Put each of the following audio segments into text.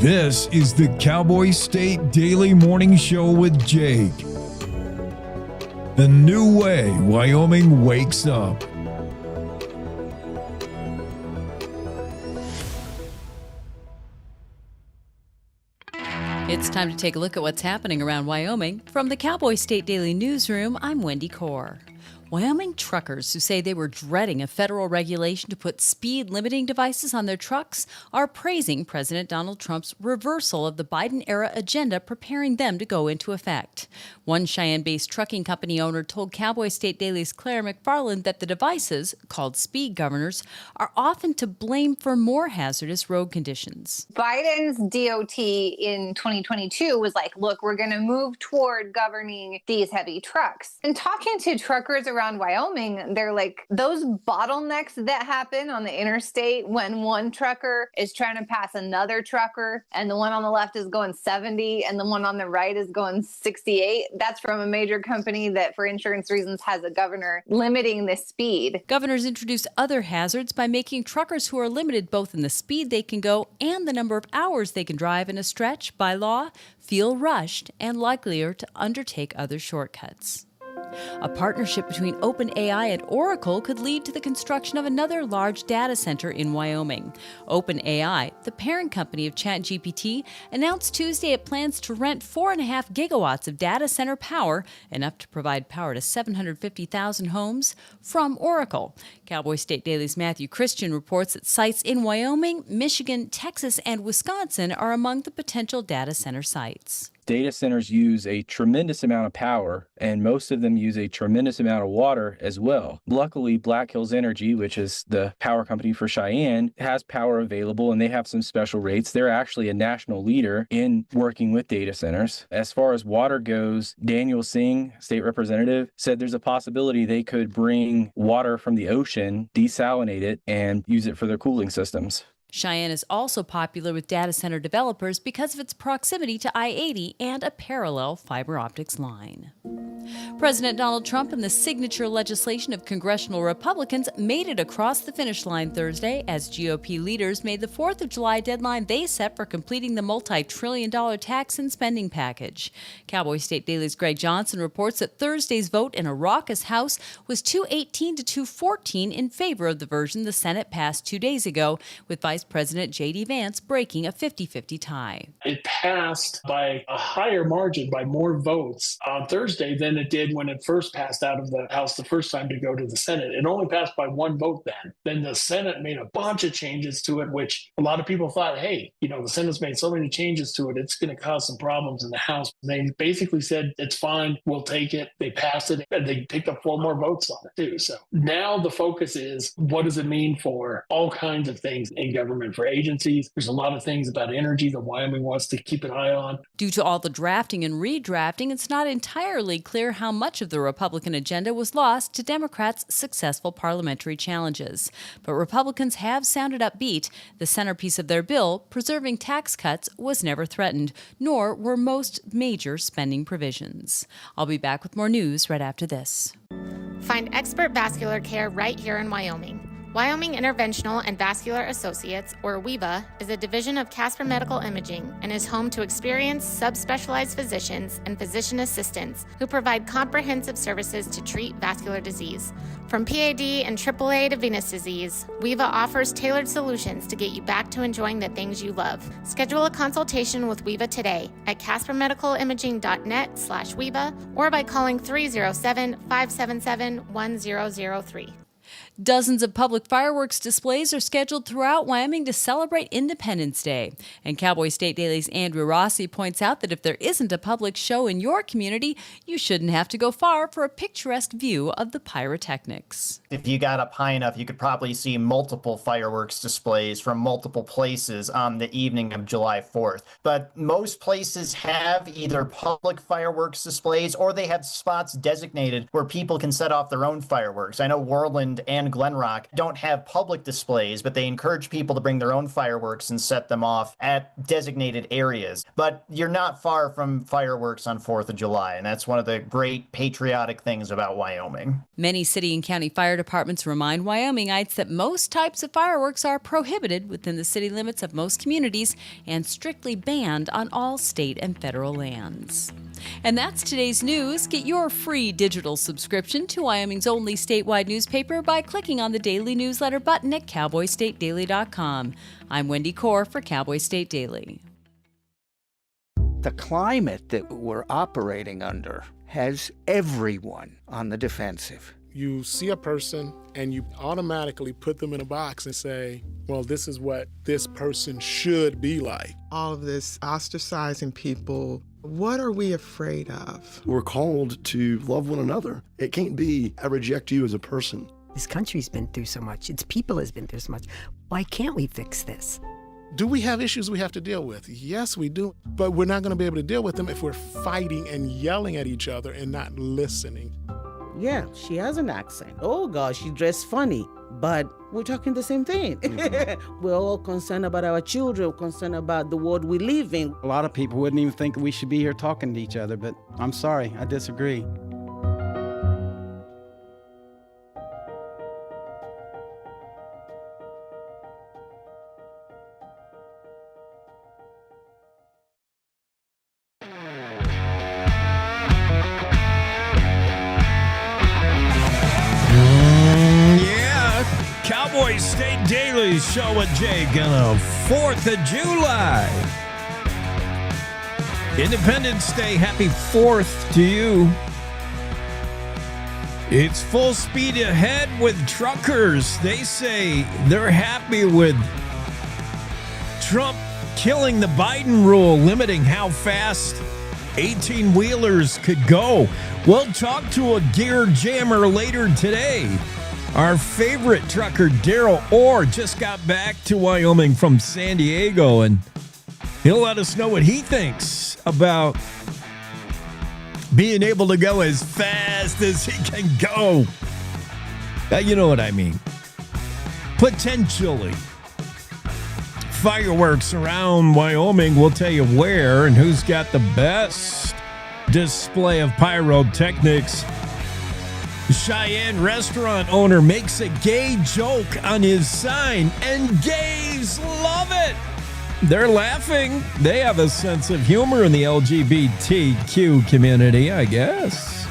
This is the Cowboy State Daily Morning Show with Jake. The new way Wyoming wakes up. It's time to take a look at what's happening around Wyoming. From the Cowboy State Daily Newsroom, I'm Wendy Core. Wyoming truckers who say they were dreading a federal regulation to put speed limiting devices on their trucks are praising President Donald Trump's reversal of the Biden-era agenda, preparing them to go into effect. One Cheyenne-based trucking company owner told Cowboy State Daily's Claire McFarland that the devices, called speed governors, are often to blame for more hazardous road conditions. Biden's DOT in 2022 was like, look, we're going to move toward governing these heavy trucks. And talking to truckers around Wyoming, they're like, those bottlenecks that happen on the interstate when one trucker is trying to pass another trucker and the one on the left is going 70 and the one on the right is going 68. That's from a major company that for insurance reasons has a governor limiting the speed. Governors introduce other hazards by making truckers who are limited both in the speed they can go and the number of hours they can drive in a stretch by law feel rushed and likelier to undertake other shortcuts. A partnership between OpenAI and Oracle could lead to the construction of another large data center in Wyoming. OpenAI, the parent company of ChatGPT, announced Tuesday it plans to rent 4.5 gigawatts of data center power, enough to provide power to 750,000 homes, from Oracle. Cowboy State Daily's Matthew Christian reports that sites in Wyoming, Michigan, Texas, and Wisconsin are among the potential data center sites. Data centers use a tremendous amount of power, and most of them use a tremendous amount of water as well. Luckily, Black Hills Energy, which is the power company for Cheyenne, has power available, and they have some special rates. They're actually a national leader in working with data centers. As far as water goes, Daniel Singh, state representative, said there's a possibility they could bring water from the ocean, desalinate it, and use it for their cooling systems. Cheyenne is also popular with data center developers because of its proximity to I-80 and a parallel fiber optics line. President Donald Trump and the signature legislation of congressional Republicans made it across the finish line Thursday as GOP leaders made the 4th of July deadline they set for completing the multi-trillion-dollar tax and spending package. Cowboy State Daily's Greg Johnson reports that Thursday's vote in a raucous House was 218 to 214 in favor of the version the Senate passed 2 days ago, with Vice President J.D. Vance breaking a 50-50 tie. It passed by a higher margin, by more votes on Thursday than it did when it first passed out of the House the first time to go to the Senate. It only passed by one vote then. Then the Senate made a bunch of changes to it, which a lot of people thought, hey, the Senate's made so many changes to it, it's going to cause some problems in the House. They basically said, it's fine, we'll take it. They passed it, and they picked up 4 more votes on it too. So now the focus is, what does it mean for all kinds of things in government, for agencies? There's a lot of things about energy that Wyoming wants to keep an eye on. Due to all the drafting and redrafting, it's not entirely clear how much of the Republican agenda was lost to Democrats' successful parliamentary challenges. But Republicans have sounded upbeat. The centerpiece of their bill, preserving tax cuts, was never threatened, nor were most major spending provisions. I'll be back with more news right after this. Find expert vascular care right here in Wyoming. Wyoming Interventional and Vascular Associates, or WEVA, is a division of Casper Medical Imaging and is home to experienced subspecialized physicians and physician assistants who provide comprehensive services to treat vascular disease. From PAD and AAA to venous disease, WEVA offers tailored solutions to get you back to enjoying the things you love. Schedule a consultation with WEVA today at caspermedicalimaging.net/WEVA or by calling 307-577-1003. Dozens of public fireworks displays are scheduled throughout Wyoming to celebrate Independence Day. And Cowboy State Daily's Andrew Rossi points out that if there isn't a public show in your community, you shouldn't have to go far for a picturesque view of the pyrotechnics. If you got up high enough, you could probably see multiple fireworks displays from multiple places on the evening of July 4th. But most places have either public fireworks displays or they have spots designated where people can set off their own fireworks. I know Worland and and Glen Rock don't have public displays, but they encourage people to bring their own fireworks and set them off at designated areas. But you're not far from fireworks on 4th of July, and that's one of the great patriotic things about Wyoming. Many city and county fire departments remind Wyomingites that most types of fireworks are prohibited within the city limits of most communities and strictly banned on all state and federal lands. And that's today's news. Get your free digital subscription to Wyoming's only statewide newspaper by clicking on the daily newsletter button at cowboystatedaily.com. I'm Wendy Core for Cowboy State Daily. The climate that we're operating under has everyone on the defensive. You see a person and you automatically put them in a box and say, well, this is what this person should be like. All of this ostracizing people, what are we afraid of? We're called to love one another. It can't be, I reject you as a person. This country's been through so much. Its people has been through so much. Why can't we fix this? Do we have issues we have to deal with? Yes, we do. But we're not going to be able to deal with them if we're fighting and yelling at each other and not listening. Yeah, she has an accent. Oh, gosh, she dressed funny. But we're talking the same thing. We're all concerned about our children, concerned about the world we live in. A lot of people wouldn't even think we should be here talking to each other, but I'm sorry, I disagree. Cowboy State Daily Show with Jake on the 4th of July. Independence Day, happy 4th to you. It's full speed ahead with truckers. They say they're happy with Trump killing the Biden rule, limiting how fast 18-wheelers could go. We'll talk to a gear jammer later today. Our favorite trucker, Daryl Orr, just got back to Wyoming from San Diego, and he'll let us know what he thinks about being able to go as fast as he can go. You know what I mean. Potentially. Fireworks around Wyoming. We'll tell you where and who's got the best display of pyrotechnics. Cheyenne restaurant owner makes a gay joke on his sign, and gays love it. They're laughing. They have a sense of humor in the LGBTQ community, I guess.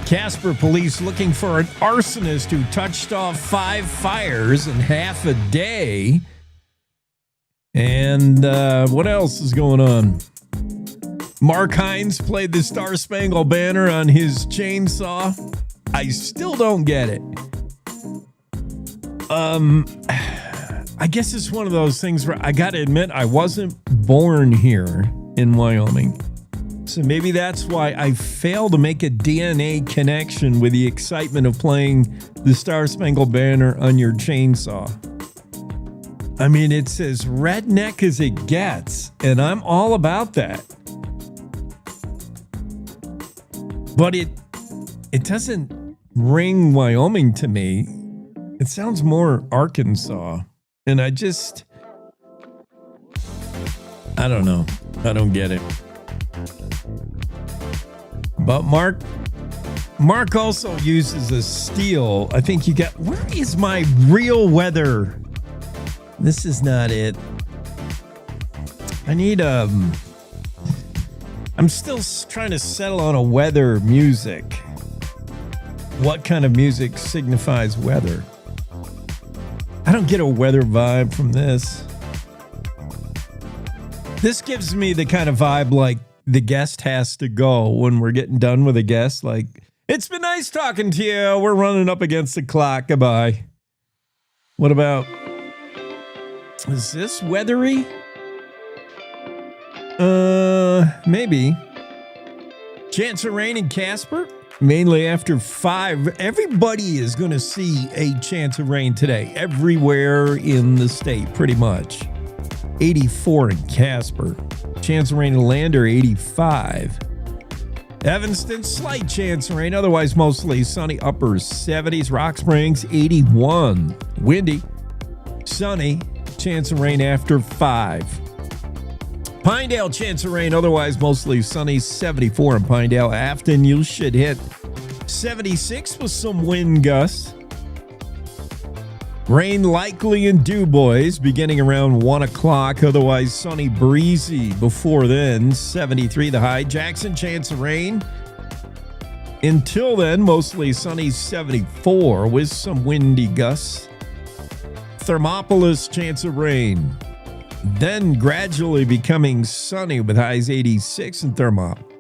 Casper police looking for an arsonist who touched off 5 fires in half a day. And what else is going on? Mark Hines played the Star Spangled Banner on his chainsaw. I still don't get it. I guess it's one of those things where I gotta admit I wasn't born here in Wyoming. So maybe that's why I fail to make a DNA connection with the excitement of playing the Star Spangled Banner on your chainsaw. I mean, it's as redneck as it gets, and I'm all about that. But it doesn't ring Wyoming to me. It sounds more Arkansas. And I don't know. I don't get it. But Mark also uses a steel. I think you got, where is my real weather? This is not it. I need I'm still trying to settle on a weather music. What kind of music signifies weather? I don't get a weather vibe from this. This gives me the kind of vibe like the guest has to go when we're getting done with a guest. Like, it's been nice talking to you. We're running up against the clock. Goodbye. What about... Is this weathery? Maybe. Chance of rain in Casper, mainly after 5. Everybody is going to see a chance of rain today, everywhere in the state, pretty much. 84 in Casper. Chance of rain in Lander, 85. Evanston, slight chance of rain, otherwise mostly sunny, upper 70s. Rock Springs, 81. Windy, sunny, chance of rain after 5. Pinedale, chance of rain, otherwise mostly sunny, 74 in Pinedale. Afton, you should hit 76 with some wind gusts. Rain likely in DuBois beginning around 1 o'clock, otherwise sunny, breezy before then, 73 the high. Jackson, chance of rain. Until then, mostly sunny, 74 with some windy gusts. Thermopolis, chance of rain. Then gradually becoming sunny with highs 86 in Thermop.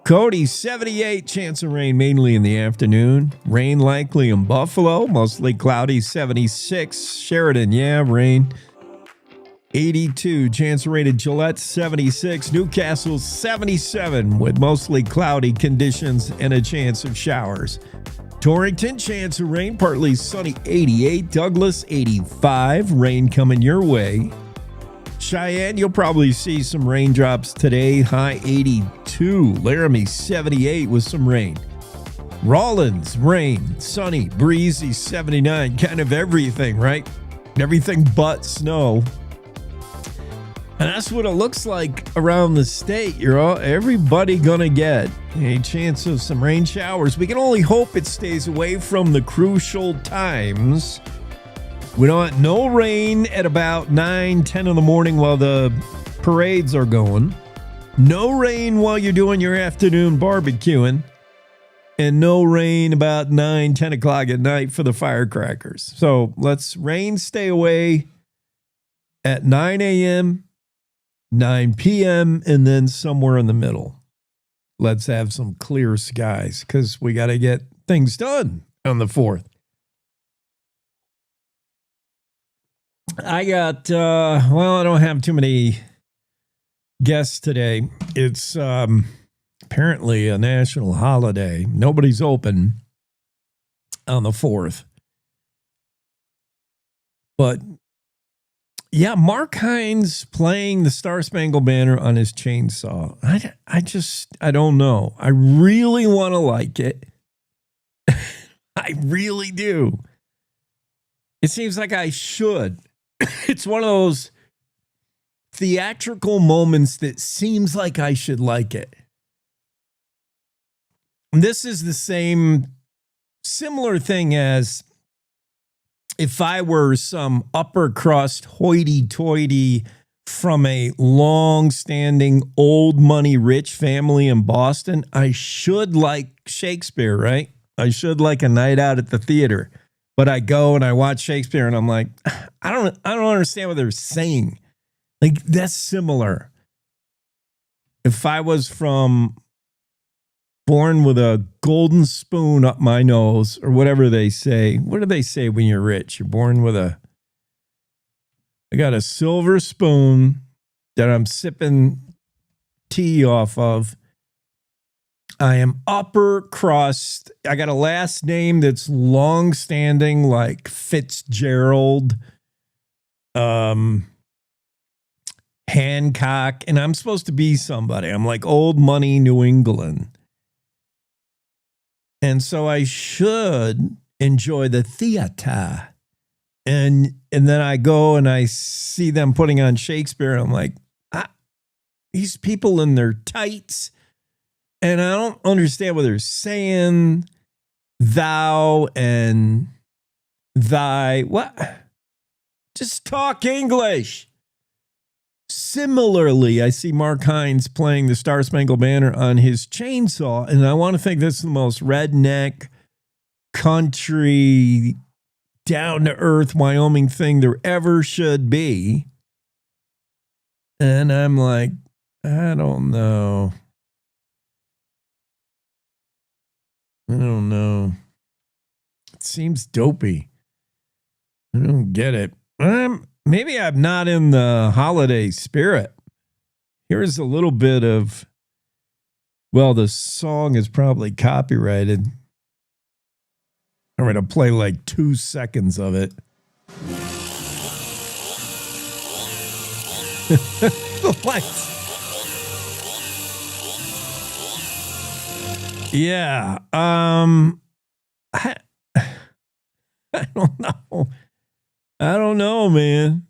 Cody, 78, chance of rain mainly in the afternoon. Rain likely in Buffalo, mostly cloudy, 76. Sheridan, yeah, rain. 82, chance of rain at Gillette, 76. Newcastle, 77 with mostly cloudy conditions and a chance of showers. Torrington, chance of rain, partly sunny, 88. Douglas, 85, rain coming your way. Cheyenne, you'll probably see some raindrops today, high 82. Laramie, 78 with some rain. Rawlins, rain, sunny, breezy, 79. Kind of everything, right? Everything but snow. And that's what it looks like around the state. Everybody gonna get a chance of some rain showers. We can only hope it stays away from the crucial times. We don't want no rain at about 9, 10 in the morning while the parades are going. No rain while you're doing your afternoon barbecuing. And no rain about 9, 10 o'clock at night for the firecrackers. So let's rain stay away at 9 a.m., 9 p.m., and then somewhere in the middle. Let's have some clear skies because we got to get things done on the 4th. I got, I don't have too many guests today. It's apparently a national holiday. Nobody's open on the 4th. But, yeah, Mark Hines playing the Star Spangled Banner on his chainsaw. I don't know. I really want to like it. I really do. It seems like I should. It's one of those theatrical moments that seems like I should like it. And this is the similar thing as if I were some upper crust hoity-toity from a long-standing old money rich family in Boston. I should like Shakespeare, right? I should like a night out at the theater. But I go and I watch Shakespeare and I'm like, I don't understand what they're saying. Like, that's similar. If I was born with a golden spoon up my nose or whatever they say. What do they say when you're rich? You're born with I got a silver spoon that I'm sipping tea off of. I am upper crust. I got a last name that's long-standing, like Fitzgerald, Hancock, and I'm supposed to be somebody. I'm like old money New England. And so I should enjoy the theater. And then I go and I see them putting on Shakespeare, and I'm like, these people in their tights. And I don't understand what they're saying. Thou and thy. What? Just talk English. Similarly, I see Mark Hines playing the Star Spangled Banner on his chainsaw. And I want to think this is the most redneck, country, down-to-earth Wyoming thing there ever should be. And I'm like, I don't know. I don't know. It seems dopey. I don't get it. Maybe I'm not in the holiday spirit. Here's a little bit of, the song is probably copyrighted. I'm going to play like 2 seconds of it. The lights. Yeah. I don't know. I don't know, man.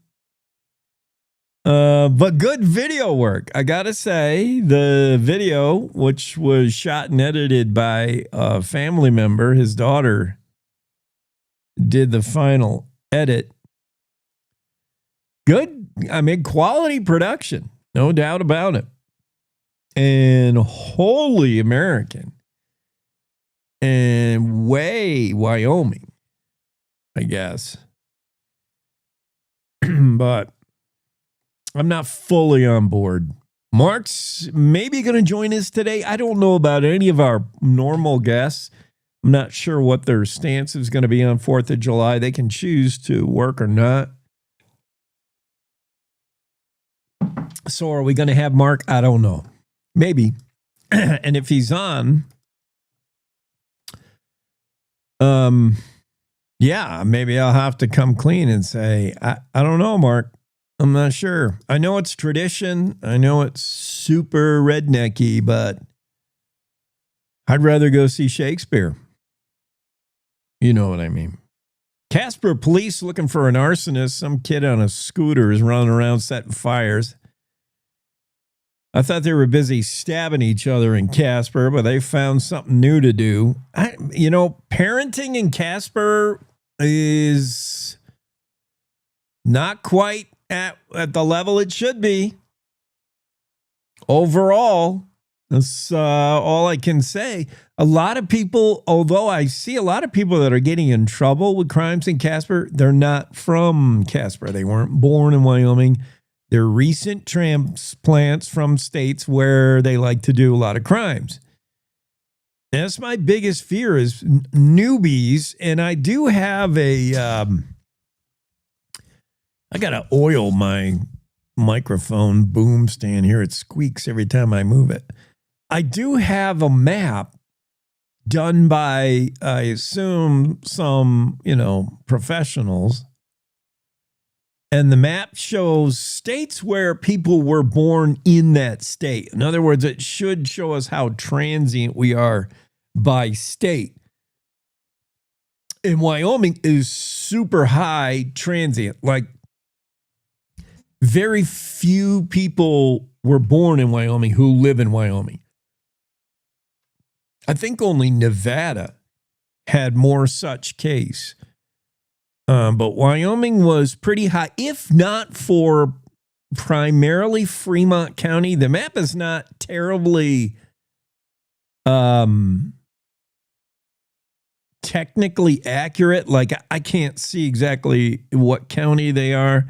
But good video work. I gotta say, the video, which was shot and edited by a family member, his daughter did the final edit. Good. I mean, quality production. No doubt about it. And wholly American. And way Wyoming, I guess. But I'm not fully on board. Mark's maybe going to join us today. I don't know about any of our normal guests. I'm not sure what their stance is going to be on 4th of July. They can choose to work or not. So are we going to have Mark? I don't know. Maybe. And if he's on, yeah, maybe I'll have to come clean and say, I don't know, Mark. I'm not sure. I know it's tradition. I know it's super rednecky, but I'd rather go see Shakespeare. You know what I mean. Casper police looking for an arsonist. Some kid on a scooter is running around setting fires. I thought they were busy stabbing each other in Casper, but they found something new to do. Parenting in Casper is not quite at the level it should be. Overall, that's all I can say. A lot of people, although I see a lot of people that are getting in trouble with crimes in Casper, they're not from Casper. They weren't born in Wyoming. They're recent transplants from states where they like to do a lot of crimes. And that's my biggest fear is newbies. And I do have I got to oil my microphone boom stand here. It squeaks every time I move it. I do have a map done by, I assume, some, professionals. And the map shows states where people were born in that state. In other words, it should show us how transient we are by state. And Wyoming is super high transient. Like, very few people were born in Wyoming who live in Wyoming. I think only Nevada had more such case. But Wyoming was pretty high, if not for primarily Fremont County. The map is not terribly technically accurate. Like, I can't see exactly what county they are.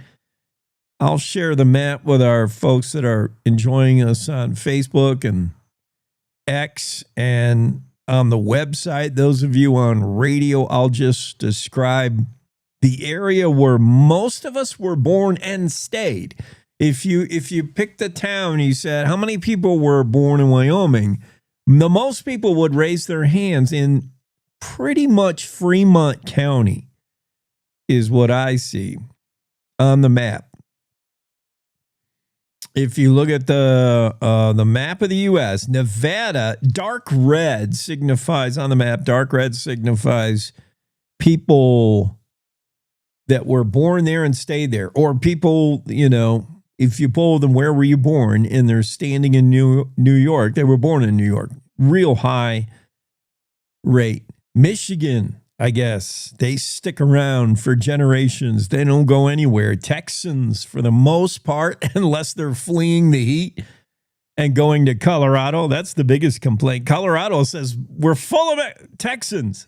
I'll share the map with our folks that are enjoying us on Facebook and X and on the website. Those of you on radio, I'll just describe the area where most of us were born and stayed. If you picked a town, you said, how many people were born in Wyoming? The most people would raise their hands in pretty much Fremont County is what I see on the map. If you look at the map of the U.S., Nevada, dark red signifies on the map, dark red signifies people that were born there and stayed there. Or people, if you poll them, where were you born? And they're standing in New York. They were born in New York. Real high rate. Michigan, I guess, they stick around for generations. They don't go anywhere. Texans, for the most part, unless they're fleeing the heat and going to Colorado. That's the biggest complaint. Colorado says, we're full of Texans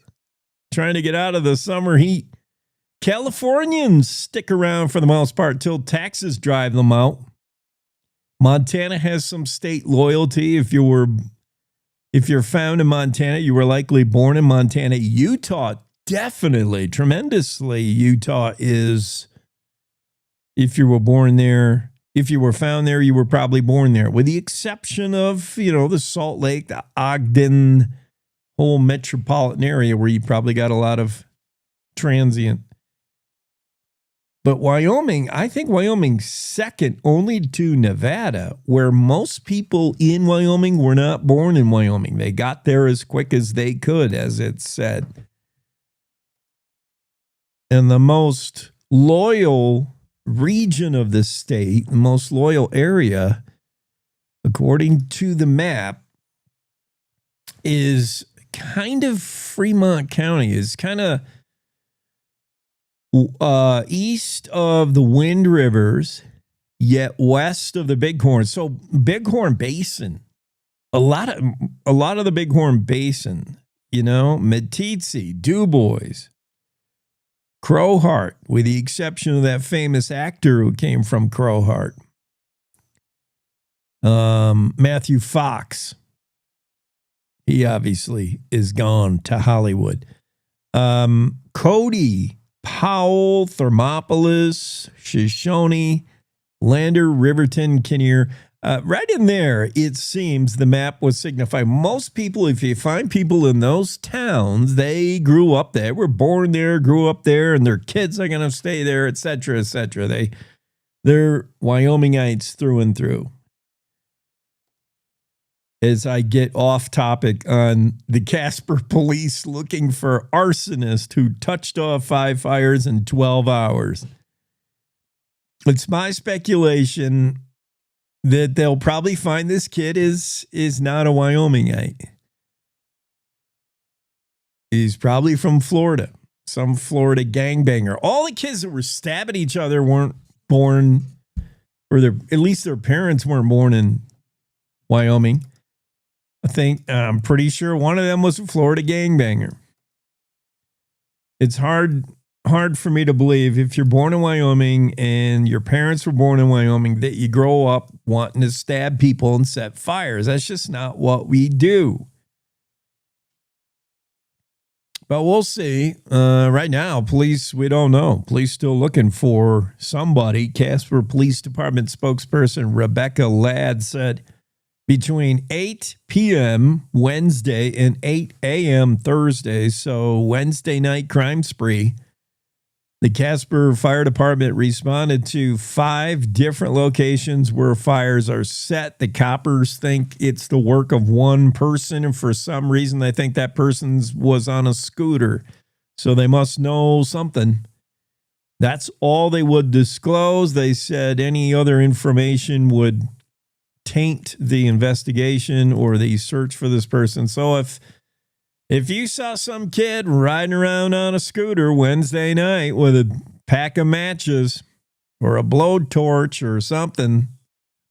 trying to get out of the summer heat. Californians stick around for the most part till taxes drive them out. Montana has some state loyalty. If you're found in Montana, you were likely born in Montana. Utah, definitely, tremendously. Utah is, if you were born there, if you were found there, you were probably born there. With the exception of, the Salt Lake, the Ogden, whole metropolitan area where you probably got a lot of transient But Wyoming, I think Wyoming's second only to Nevada, where most people in Wyoming were not born in Wyoming. They got there as quick as they could, as it's said. And the most loyal region of the state, the most loyal area, according to the map, is kind of Fremont County, is kind of east of the Wind Rivers, yet west of the Bighorn. So Bighorn Basin, a lot of the Bighorn Basin, Meeteetse, DuBois, Crowheart, with the exception of that famous actor who came from Crowheart, Matthew Fox. He obviously is gone to Hollywood. Cody, Powell, Thermopolis, Shoshone, Lander, Riverton, Kinnear. Right in there, it seems the map was signifying most people, if you find people in those towns, they grew up there, were born there, grew up there, and their kids are going to stay there, et cetera, et cetera. They're Wyomingites through and through. As I get off topic on the Casper police looking for arsonist who touched off 5 fires in 12 hours. It's my speculation that they'll probably find this kid is not a Wyomingite. He's probably from Florida, some Florida gangbanger. All the kids that were stabbing each other weren't born, or at least their parents weren't born in Wyoming. I'm pretty sure one of them was a Florida gangbanger. It's hard for me to believe if you're born in Wyoming and your parents were born in Wyoming that you grow up wanting to stab people and set fires. That's just not what we do. But we'll see. Right now, police, we don't know. Police still looking for somebody. Casper Police Department spokesperson Rebecca Ladd said between 8 p.m. Wednesday and 8 a.m. Thursday, so Wednesday night crime spree, the Casper Fire Department responded to 5 different locations where fires are set. The coppers think it's the work of one person, and for some reason they think that person was on a scooter, so they must know something. That's all they would disclose. They said any other information would taint the investigation or the search for this person. So if you saw some kid riding around on a scooter Wednesday night with a pack of matches or a blowtorch or something,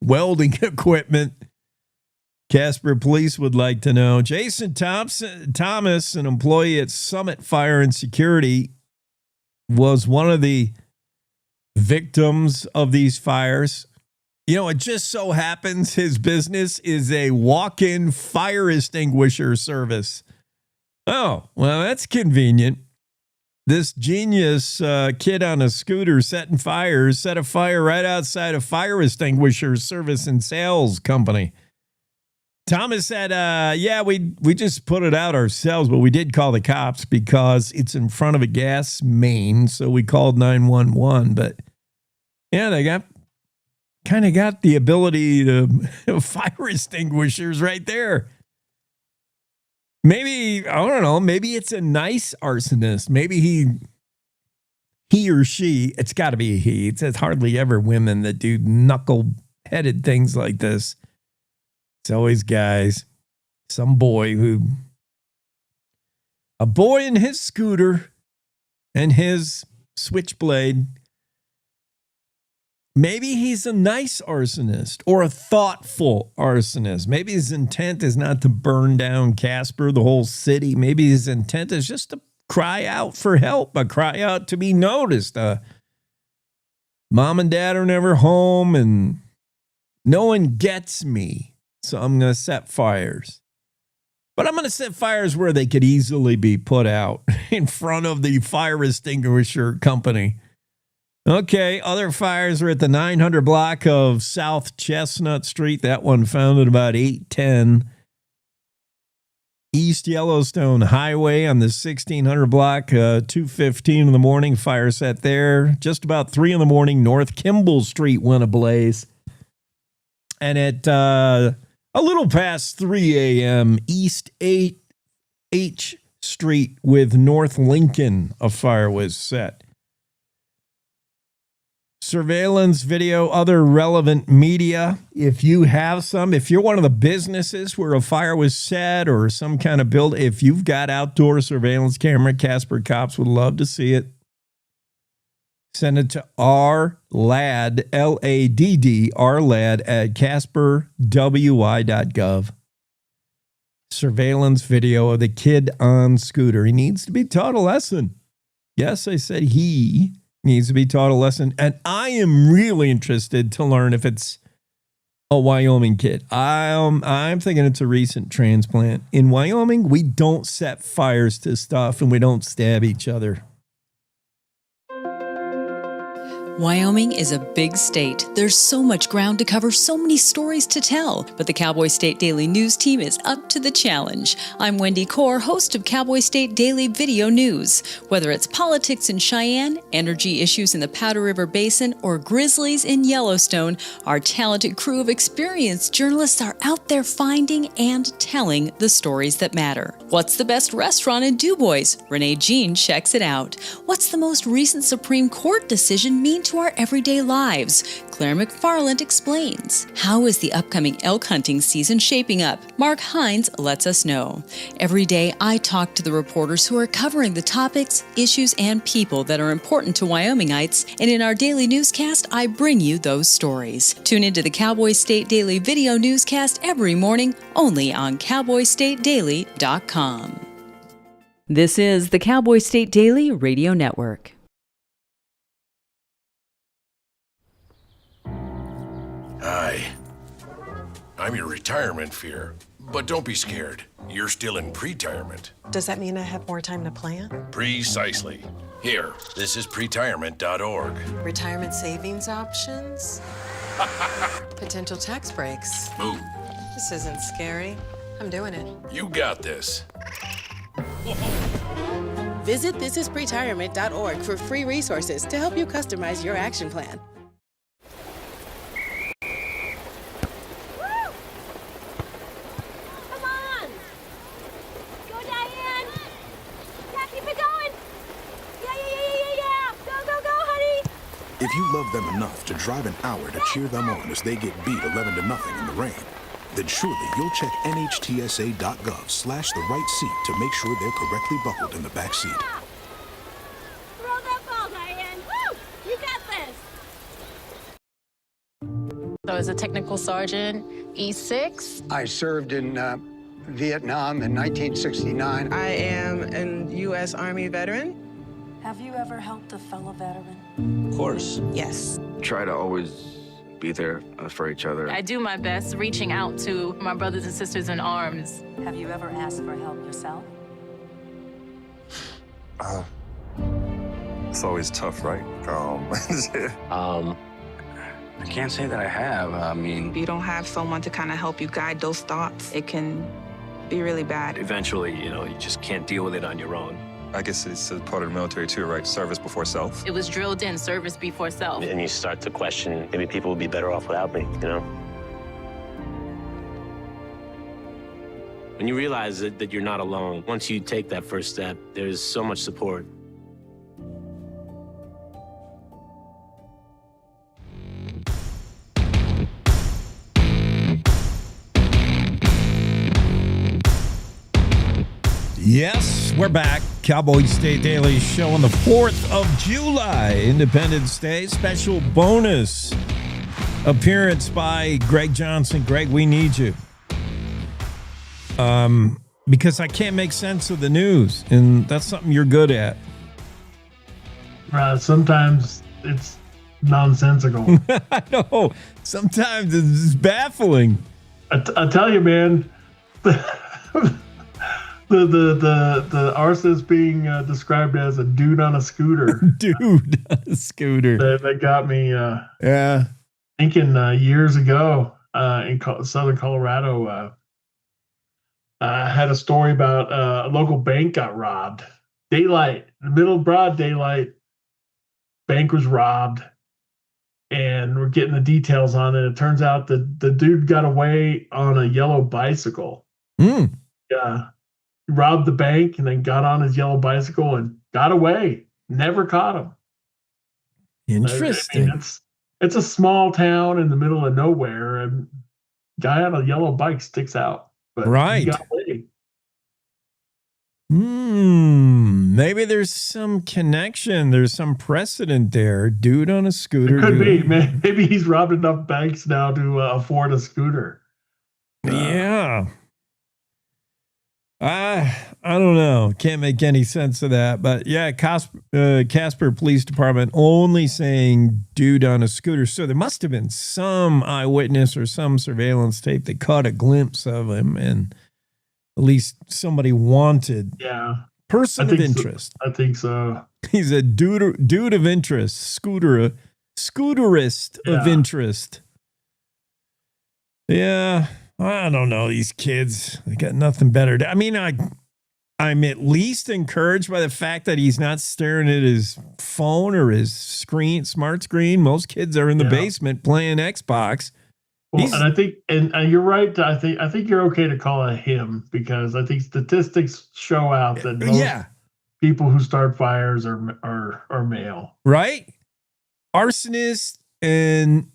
welding equipment, Casper Police would like to know. Jason Thomas, an employee at Summit Fire and Security, was one of the victims of these fires. It just so happens his business is a walk-in fire extinguisher service. Oh, well, that's convenient. This genius kid on a scooter setting fires set a fire right outside a fire extinguisher service and sales company. Thomas said, we just put it out ourselves, but we did call the cops because it's in front of a gas main, so we called 911. But, yeah, they kind of got the ability to fire extinguishers right there. Maybe, I don't know, maybe it's a nice arsonist. Maybe he or she, it's got to be a he. It's hardly ever women that do knuckle-headed things like this. It's always guys. Some boy a boy in his scooter and his switchblade. Maybe he's a nice arsonist or a thoughtful arsonist. Maybe his intent is not to burn down Casper, the whole city. Maybe his intent is just to cry out for help, a cry out to be noticed. Mom and dad are never home and no one gets me, so I'm going to set fires. But I'm going to set fires where they could easily be put out in front of the fire extinguisher company. Okay, other fires are at the 900 block of South Chestnut Street. That one found at about 8:10 East Yellowstone Highway on the 1600 block, 2:15 in the morning, fire set there. Just about 3 in the morning, North Kimball Street went ablaze. And at a little past 3 a.m., East 8H Street with North Lincoln, a fire was set. Surveillance video, other relevant media. If you have some, if you're one of the businesses where a fire was set or some kind of build, if you've got outdoor surveillance camera, Casper Cops would love to see it. Send it to rladd, L-A-D-D, rladd at casperwi.gov. Surveillance video of the kid on scooter. He needs to be taught a lesson. Yes, I said he needs to be taught a lesson. And I am really interested to learn if it's a Wyoming kid. I'm thinking it's a recent transplant. In Wyoming, we don't set fires to stuff and we don't stab each other. Wyoming is a big state. There's so much ground to cover, so many stories to tell. But the Cowboy State Daily News team is up to the challenge. I'm Wendy Core, host of Cowboy State Daily Video News. Whether it's politics in Cheyenne, energy issues in the Powder River Basin, or grizzlies in Yellowstone, our talented crew of experienced journalists are out there finding and telling the stories that matter. What's the best restaurant in DuBois? Renee Jean checks it out. What's the most recent Supreme Court decision mean to our everyday lives? Claire McFarland explains. How is the upcoming elk hunting season shaping up? Mark Hines lets us know. Every day, I talk to the reporters who are covering the topics, issues, and people that are important to Wyomingites, and in our daily newscast, I bring you those stories. Tune into the Cowboy State Daily Video Newscast every morning, only on CowboyStateDaily.com. This is the Cowboy State Daily Radio Network. Hi. I'm your retirement fear, but don't be scared. You're still in pre-retirement. Does that mean I have more time to plan? Precisely. Here, this is pretirement.org. Retirement savings options? Potential tax breaks? Move. This isn't scary. I'm doing it. You got this. Visit thisispretirement.org for free resources to help you customize your action plan. If you love them enough to drive an hour to cheer them on as they get beat 11-0 in the rain, then surely you'll check nhtsa.gov/the right seat to make sure they're correctly buckled in the back seat. Throw that ball, Diane. Woo! You got this. So as a technical sergeant, E6. I served in Vietnam in 1969. I am a U.S. Army veteran. Have you ever helped a fellow veteran? Of course. Yes. Try to always be there for each other. I do my best reaching out to my brothers and sisters in arms. Have you ever asked for help yourself? It's always tough, right? I can't say that I have. I mean, If you don't have someone to kind of help you guide those thoughts, it can be really bad. eventually, you just can't deal with it on your own. I guess it's a part of the military too, right? Service before self. It was drilled in, service before self. And you start to question, maybe people would be better off without me, When you realize that you're not alone, once you take that first step, there's so much support. Yes, we're back. Cowboy State Daily Show on the 4th of July, Independence Day. Special bonus appearance by Greg Johnson. Greg, we need you. Because I can't make sense of the news, and that's something you're good at. Sometimes it's nonsensical. I know. Sometimes it's baffling. I tell you, man. The arsonist being described as a dude on a scooter. Dude on a scooter. That got me. Yeah. Thinking years ago in southern Colorado, had a story about a local bank got robbed. Daylight, in the middle of broad daylight, bank was robbed, and we're getting the details on it. It turns out that the dude got away on a yellow bicycle. Mm. Yeah, he robbed the bank and then got on his yellow bicycle and got away. Never caught him. Interesting. I mean, it's a small town in the middle of nowhere, and guy on a yellow bike sticks out. But right. He got away. Maybe there's some connection. There's some precedent there. Dude on a scooter. It could be. Maybe he's robbed enough banks now to afford a scooter. Yeah. I don't know. Can't make any sense of that. But yeah, Casper Police Department only saying dude on a scooter. So there must have been some eyewitness or some surveillance tape that caught a glimpse of him, and at least somebody wanted. Yeah. Person of interest. I think so. He's a dude of interest. Scooterist of interest. Yeah. I don't know. These kids, they got nothing better. I mean, I'm at least encouraged by the fact that he's not staring at his phone or his smart screen. Most kids are in the basement playing Xbox. Well, and I think, and you're right. I think you're okay to call it him, because I think statistics show out that most people who start fires are male. Right? Arsonists and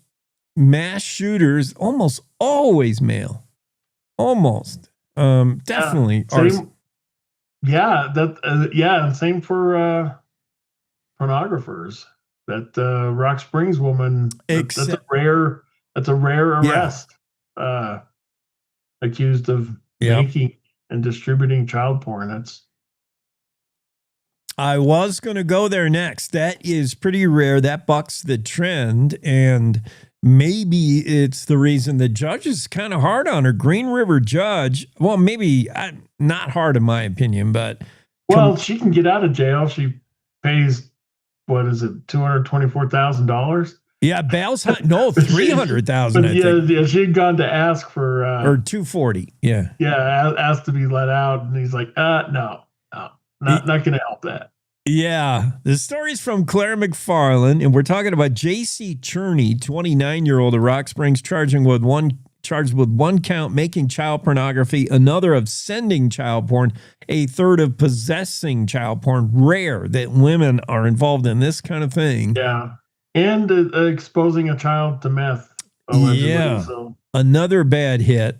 mass shooters almost always male. Almost. Definitely. Same, and same for pornographers. That Rock Springs woman, that's a rare arrest. Accused of making and distributing child porn. I was going to go there next. That is pretty rare. That bucks the trend, and maybe it's the reason the judge is kind of hard on her. Green River judge. Well, maybe not hard in my opinion, but she can get out of jail. She pays, what is it, $224,000? Yeah, bail's no $300,000. Yeah, she had gone to ask for or $240. Yeah, asked to be let out, and he's like, no, not going to help that. Yeah, the story's from Claire McFarland, and we're talking about J.C. Cherney, 29-year-old of Rock Springs, charged with one count making child pornography, another of sending child porn, a third of possessing child porn. Rare that women are involved in this kind of thing. Yeah, and exposing a child to meth. Allegedly, yeah, another bad hit.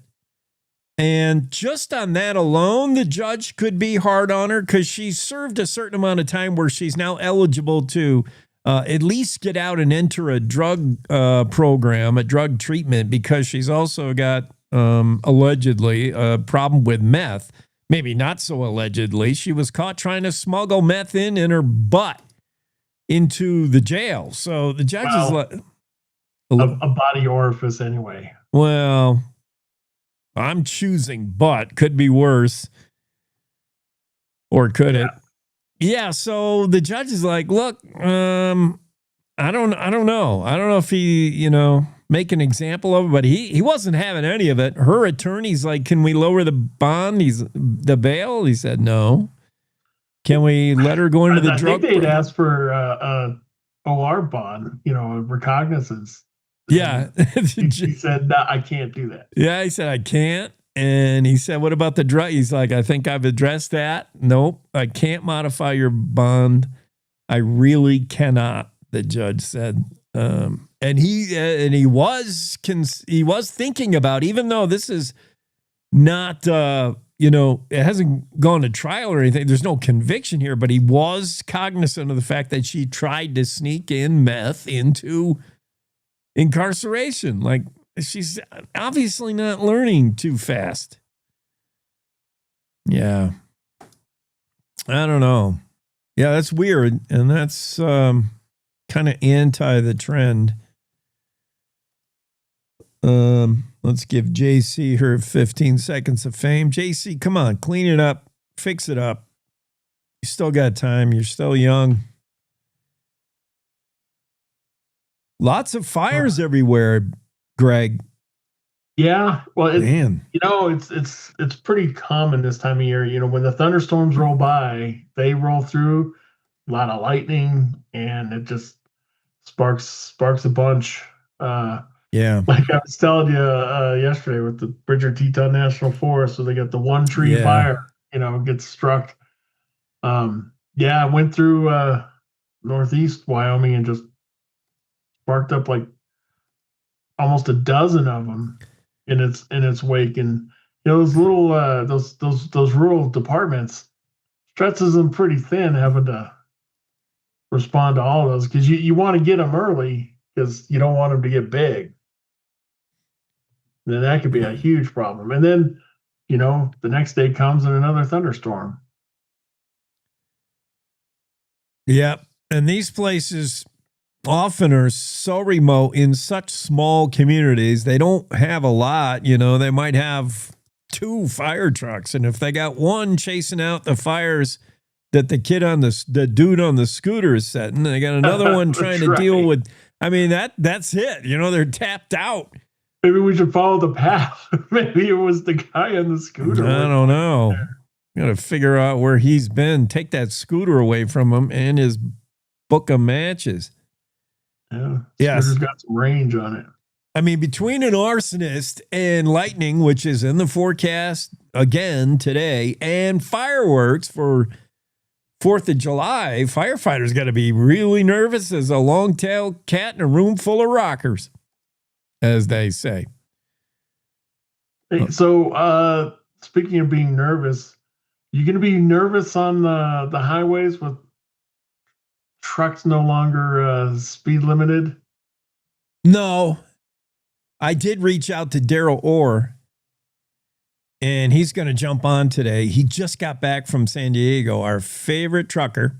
And just on that alone, the judge could be hard on her because she served a certain amount of time where she's now eligible to at least get out and enter a drug program, a drug treatment, because she's also got allegedly a problem with meth. Maybe not so allegedly. She was caught trying to smuggle meth in her butt into the jail. So the judge is like a body orifice anyway. Well, I'm choosing butt. Could be worse. Or could it? Yeah, so the judge is like, look, I don't know. I don't know if he, make an example of it, but he wasn't having any of it. Her attorney's like, can we lower the bond? The bail? He said no. Can we let her go into the drug? I think they'd ask for OR bond, recognizance. Yeah. He said, no, I can't do that. Yeah, he said, I can't. And he said, what about the drug? He's like, I think I've addressed that. Nope, I can't modify your bond. I really cannot, the judge said. And he was thinking about, even though this is not, it hasn't gone to trial or anything. There's no conviction here, but he was cognizant of the fact that she tried to sneak in meth into incarceration. Like, she's obviously not learning too fast. Yeah. I don't know. Yeah, that's weird. And that's kind of anti the trend. Let's give JC her 15 seconds of fame. JC, come on, clean it up, fix it up. You still got time. You're still young. Lots of fires everywhere, Greg. Yeah, well, Man. it's pretty common this time of year. When the thunderstorms roll by, they roll through a lot of lightning, and it just sparks a bunch. Yeah. Like I was telling you yesterday with the Bridger Teton National Forest, so they got the one tree fire, gets struck. Yeah, I went through northeast Wyoming and just sparked up like almost a dozen of them in its wake, and those little those rural departments stretches them pretty thin having to respond to all of those, because you want to get them early because you don't want them to get big. Then that could be a huge problem. And then, the next day comes and another thunderstorm. Yep. And these places often are so remote in such small communities. They don't have a lot, they might have 2 fire trucks. And if they got one chasing out the fires that the dude on the scooter is setting, they got another one trying to deal with, that's it. They're tapped out. Maybe we should follow the path. Maybe it was the guy on the scooter. I don't know. Got to figure out where he's been. Take that scooter away from him and his book of matches. Yeah. Yes. Scooter's got some range on it. Between an arsonist and lightning, which is in the forecast again today, and fireworks for 4th of July, firefighters got to be really nervous as a long-tailed cat in a room full of rockers, as they say. Hey, so speaking of being nervous, you going to be nervous on the highways with trucks no longer speed limited? No. I did reach out to Daryl Orr, and he's going to jump on today. He just got back from San Diego, our favorite trucker.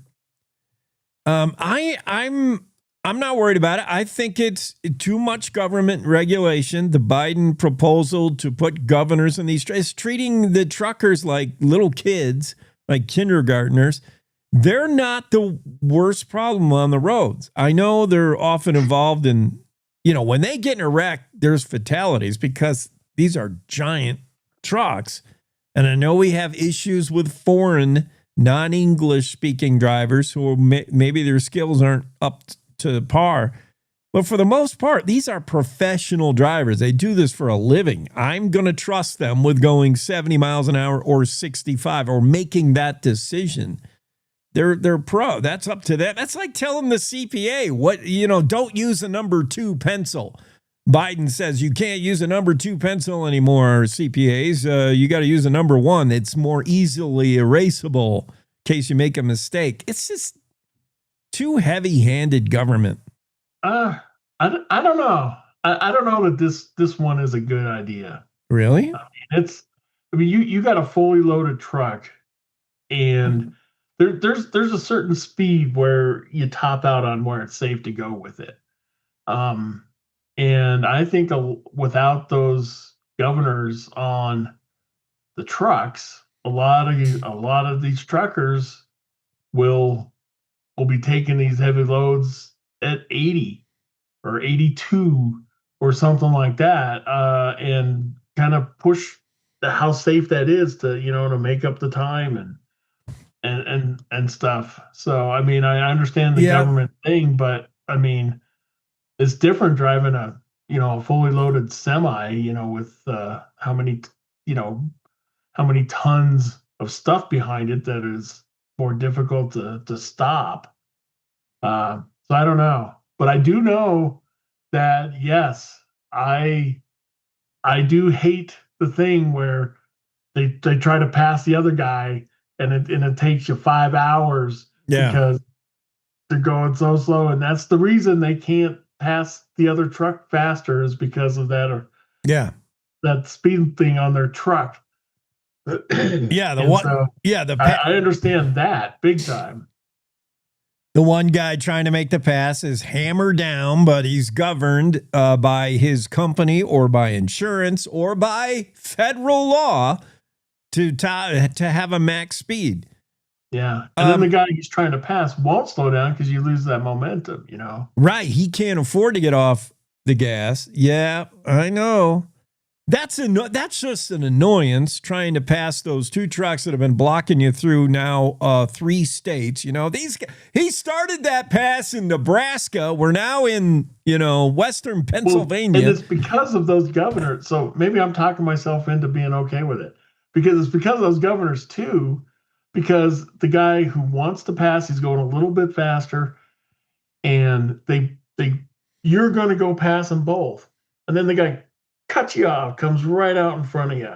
I'm not worried about it. I think it's too much government regulation. The Biden proposal to put governors in these is treating the truckers like little kids, like kindergartners. They're not the worst problem on the roads. I know they're often involved in, when they get in a wreck, there's fatalities because these are giant trucks. And I know we have issues with foreign, non-English speaking drivers who maybe their skills aren't up to par. But for the most part, these are professional drivers. They do this for a living. I'm going to trust them with going 70 miles an hour or 65 or making that decision. They're pro. That's up to them. That's like telling the CPA don't use a number 2 pencil. Biden says you can't use a number 2 pencil anymore, CPAs. You got to use a number 1. It's more easily erasable in case you make a mistake. It's just too heavy-handed government. I don't know. I don't know that this one is a good idea. Really? You got a fully loaded truck, and there's a certain speed where you top out on where it's safe to go with it. And I think without those governors on the trucks, a lot of these truckers will be taking these heavy loads at 80 or 82 or something like that, and kind of push how safe that is to make up the time and stuff. So I understand the government thing, but it's different driving a fully loaded semi, with how many tons of stuff behind it that is more difficult to stop. So I don't know, but I do know that yes, I do hate the thing where they try to pass the other guy and it takes you 5 hours because they're going so slow, and that's the reason they can't pass the other truck faster is because of that that speed thing on their truck. I understand that big time. The one guy trying to make the pass is hammered down, but he's governed by his company or by insurance or by federal law to have a max speed. Yeah. And then the guy he's trying to pass won't slow down because you lose that momentum, Right. He can't afford to get off the gas. Yeah, I know. That's just an annoyance trying to pass those 2 trucks that have been blocking you through now 3 states. He started that pass in Nebraska. We're now in, Western Pennsylvania. And it's because of those governors. So maybe I'm talking myself into being okay with it, because it's because of those governors too, because the guy who wants to pass, he's going a little bit faster, and you're going to go pass them both. And then the guy cuts you off, comes right out in front of you,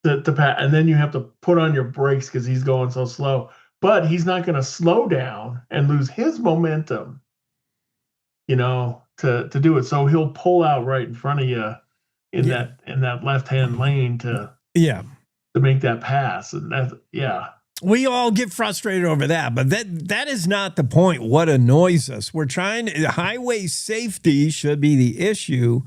to pass, and then you have to put on your brakes because he's going so slow. But he's not going to slow down and lose his momentum, to do it. So he'll pull out right in front of you in that left-hand lane to make that pass, and we all get frustrated over that, but that is not the point. What annoys us? We're trying highway safety should be the issue.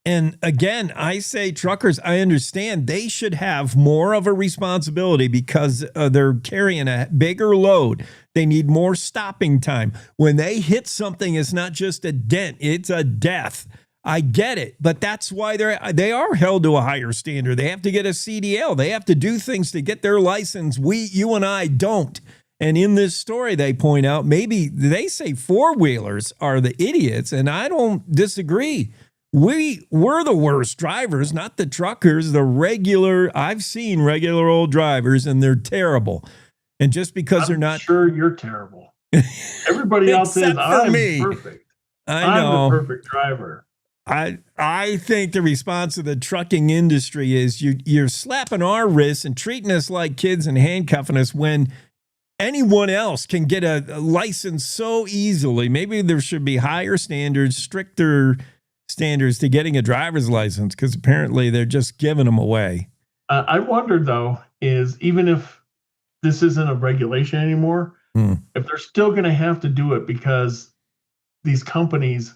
And again, I say truckers, I understand they should have more of a responsibility because they're carrying a bigger load. They need more stopping time. When they hit something, it's not just a dent, it's a death. I get it, but that's why they are held to a higher standard. They have to get a CDL. They have to do things to get their license. You and I don't. And in this story, they point out maybe they say 4-wheelers are the idiots, and I don't disagree. We're the worst drivers, not the truckers. I've seen regular old drivers, and they're terrible. And just because they're not, sure you're terrible. Everybody else says I'm perfect. I'm the perfect driver. I think the response of the trucking industry is you're slapping our wrists and treating us like kids and handcuffing us when anyone else can get a license so easily. Maybe there should be higher standards, stricter standards to getting a driver's license, because apparently they're just giving them away. I wonder, though, is even if this isn't a regulation anymore, if they're still going to have to do it because these companies,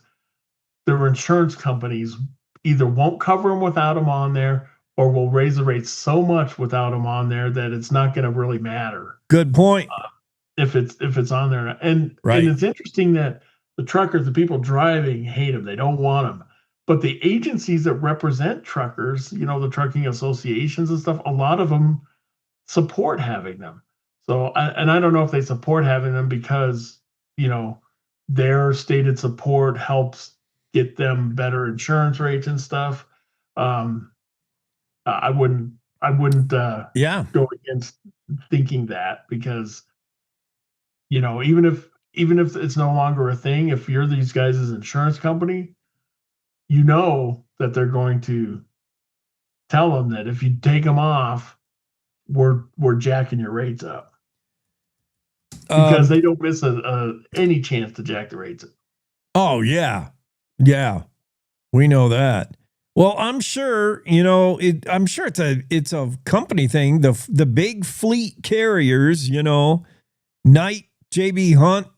their insurance companies, either won't cover them without them on there, or will raise the rates so much without them on there that it's not going to really matter. Good point. If it's on there, and it's interesting that the truckers, the people driving, hate them. They don't want them. But the agencies that represent truckers, the trucking associations and stuff, a lot of them support having them. So, I don't know if they support having them because their stated support helps get them better insurance rates and stuff. I wouldn't go against thinking that, because even if it's no longer a thing, if you're these guys' insurance company, that they're going to tell them that if you take them off, we're jacking your rates up, because they don't miss any chance to jack the rates up. Oh yeah. Yeah, we know that. Well, I'm sure, I'm sure it's a company thing. The big fleet carriers, Knight, JB Hunt,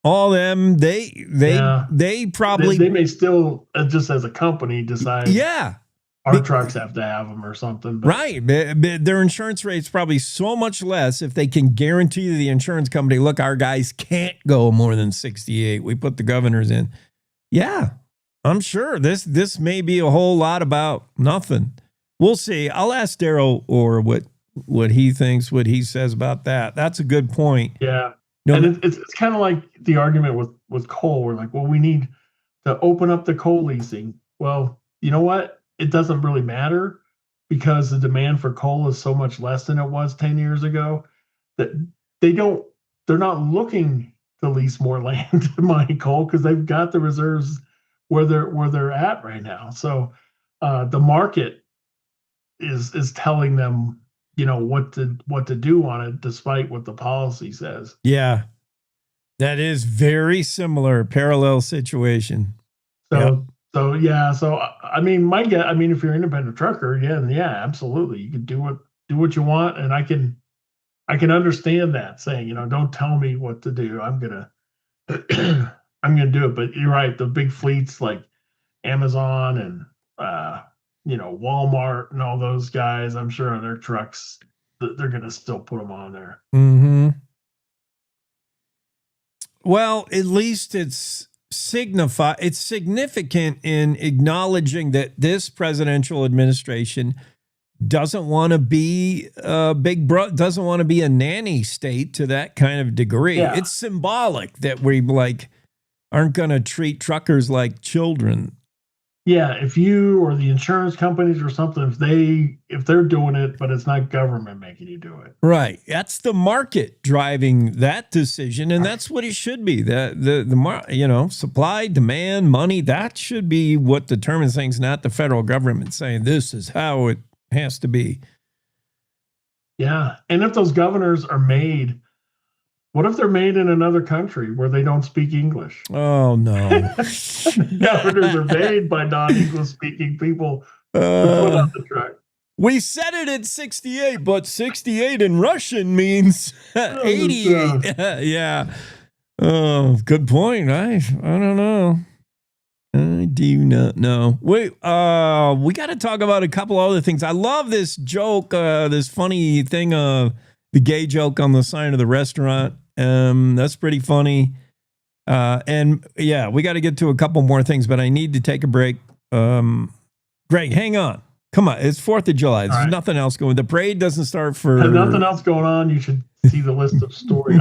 all them, they probably they may still, just as a company, decide. Yeah. Our trucks have to have them or something. But. Right. Their insurance rate's probably so much less if they can guarantee to the insurance company, look, our guys can't go more than 68. We put the governors in. Yeah. I'm sure this may be a whole lot about nothing. We'll see. I'll ask Daryl or what he thinks, what he says about that. That's a good point. Yeah. And it's kind of like the argument with coal. We're like, well, we need to open up the coal leasing. Well, you know what? It doesn't really matter, because the demand for coal is so much less than it was 10 years ago that they're not looking to lease more land to mine coal, because they've got the reserves where they're at right now. So the market is telling them, what to do on it, despite what the policy says. Yeah, that is very similar, parallel situation. So I mean, if you're an independent trucker, yeah, absolutely, you can do what you want, and I can understand that, saying, don't tell me what to do. I'm gonna do it. But you're right. The big fleets like Amazon and Walmart and all those guys, I'm sure on their trucks, they're gonna still put them on there. Mm-hmm. Well, at least it's significant in acknowledging that this presidential administration doesn't want to be doesn't want to be a nanny state to that kind of degree. Yeah. It's symbolic that we aren't going to treat truckers like children. Yeah, if you or the insurance companies or something, if they're doing it, but it's not government making you do it. Right. That's the market driving that decision, and that's what it should be. The supply, demand, money, that should be what determines things, not the federal government saying this is how it has to be. Yeah. And if those governors are made, what if they're made in another country where they don't speak English? Oh, no. Governors are made by non-English speaking people to put on the truck. We said it at 68, but 68 in Russian means 88. Yeah. Oh, good point. I don't know. I do not know. Wait, we got to talk about a couple other things. I love this joke, this funny thing, the gay joke on the sign of the restaurant. That's pretty funny. And yeah, we got to get to a couple more things, but I need to take a break. Greg, hang on. Come on. It's 4th of July. There's nothing else going. The parade doesn't start for... There's nothing else going on. You should see the list of stories.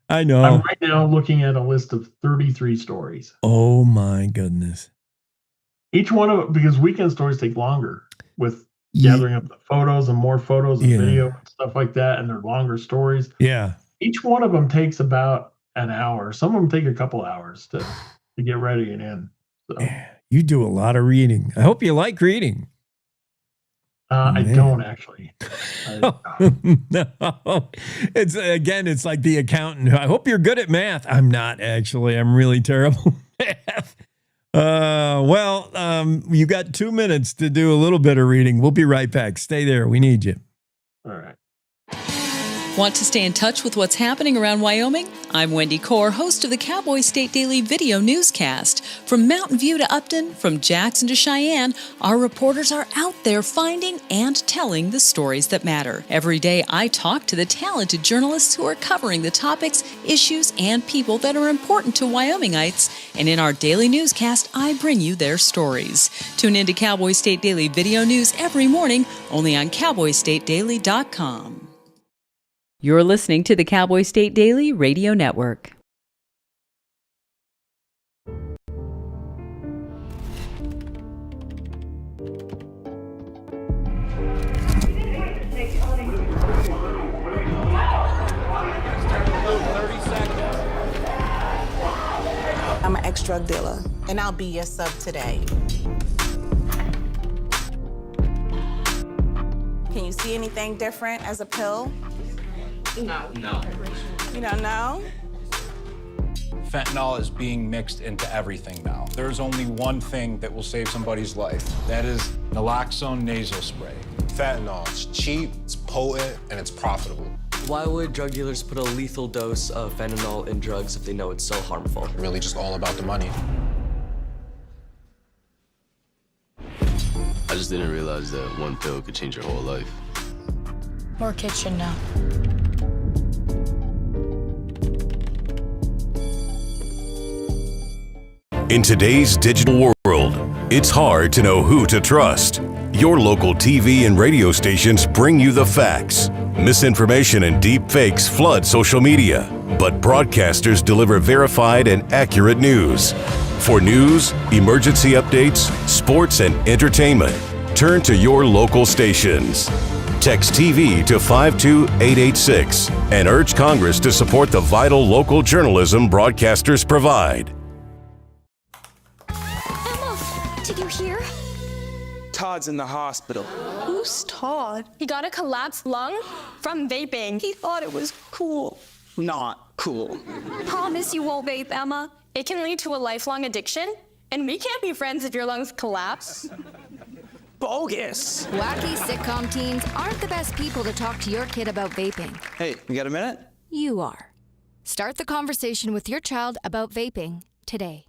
I know. I'm right now looking at a list of 33 stories. Oh my goodness. Each one of it, because weekend stories take longer with gathering up the photos and more photos and video and stuff like that. And they're longer stories. Yeah. Each one of them takes about an hour. Some of them take a couple hours to get ready and in. So. You do a lot of reading. I hope you like reading. I don't actually. No. It's like the accountant. I hope you're good at math. I'm not actually. I'm really terrible at math. You got 2 minutes to do a little bit of reading. We'll be right back. Stay there. We need you. All right. Want to stay in touch with what's happening around Wyoming? I'm Wendy Core, host of the Cowboy State Daily video newscast. From Mountain View to Upton, from Jackson to Cheyenne, our reporters are out there finding and telling the stories that matter. Every day, I talk to the talented journalists who are covering the topics, issues, and people that are important to Wyomingites. And in our daily newscast, I bring you their stories. Tune in to Cowboy State Daily video news every morning, only on CowboyStateDaily.com. You're listening to the Cowboy State Daily Radio Network. I'm an ex-drug dealer, and I'll be your sub today. Can you see anything different as a pill? No. You don't know? Fentanyl is being mixed into everything now. There's only one thing that will save somebody's life. That is naloxone nasal spray. Fentanyl, it's cheap, it's potent, and it's profitable. Why would drug dealers put a lethal dose of fentanyl in drugs if they know it's so harmful? Really just all about the money. I just didn't realize that one pill could change your whole life. More kids should know. In today's digital world, it's hard to know who to trust. Your local TV and radio stations bring you the facts. Misinformation and deep fakes flood social media, but broadcasters deliver verified and accurate news. For news, emergency updates, sports, and entertainment, turn to your local stations. Text TV to 52886 and urge Congress to support the vital local journalism broadcasters provide. Did you hear? Todd's in the hospital. Who's Todd? He got a collapsed lung from vaping. He thought it was cool. Not cool. Promise you won't vape, Emma. It can lead to a lifelong addiction, and we can't be friends if your lungs collapse. Bogus. Wacky sitcom teens aren't the best people to talk to your kid about vaping. Hey, you got a minute? You are. Start the conversation with your child about vaping today.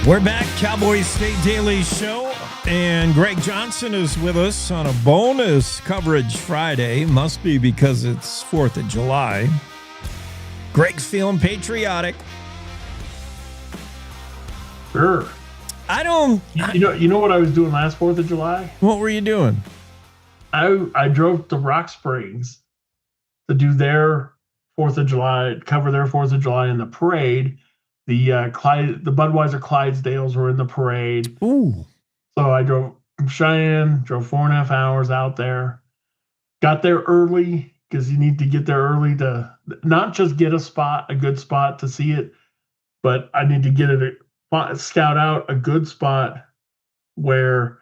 We're back, Cowboy State Daily Show, and Greg Johnson is with us on a bonus coverage Friday. Must be because it's 4th of July. Greg's feeling patriotic. Sure. You know what I was doing last 4th of July? What were you doing? I drove to Rock Springs to do their 4th of July, cover their 4th of July in the parade. The Budweiser Clydesdales were in the parade. Ooh. So I drove from Cheyenne, drove 4.5 hours out there. Got there early because you need to get there early to not just get a good spot to see it, but I need to scout out a good spot where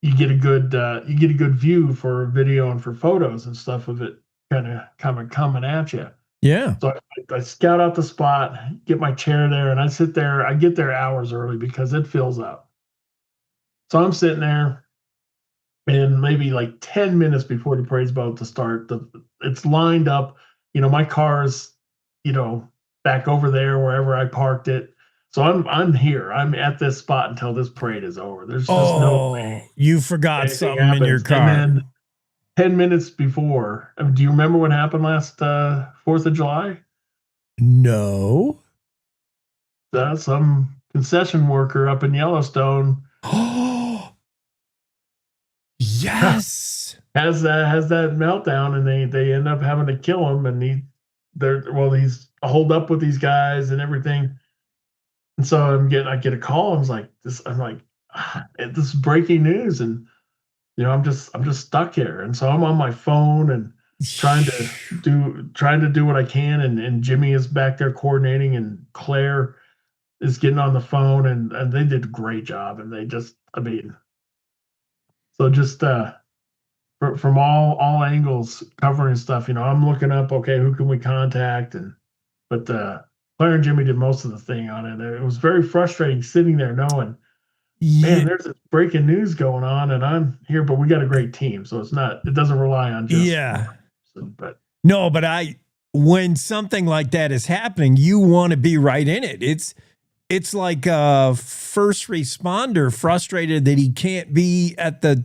you get a good view for video and for photos and stuff of it kind of coming at you. Yeah. So I scout out the spot, get my chair there, and I sit there. I get there hours early because it fills up. So I'm sitting there, and maybe like 10 minutes before the parade's about to start, it's lined up. My car's, back over there wherever I parked it. So I'm here. I'm at this spot until this parade is over. There's just no way. You forgot something in your car. And then 10 minutes before, do you remember what happened last 4th of July? No. Some concession worker up in Yellowstone. Yes. has that meltdown, and they end up having to kill him, and he's holed up with these guys and everything. And so I get a call. I'm like, this is breaking news, and I'm just stuck here. And so I'm on my phone and trying to do what I can. And Jimmy is back there coordinating, and Claire is getting on the phone, and they did a great job. And they just, from all angles covering stuff, I'm looking up, okay, who can we contact? But Claire and Jimmy did most of the thing on it. It was very frustrating sitting there knowing, man, there's this breaking news going on, and I'm here, but we got a great team, so it doesn't rely on just when something like that is happening, you want to be right in it. It's like a first responder frustrated that he can't be at the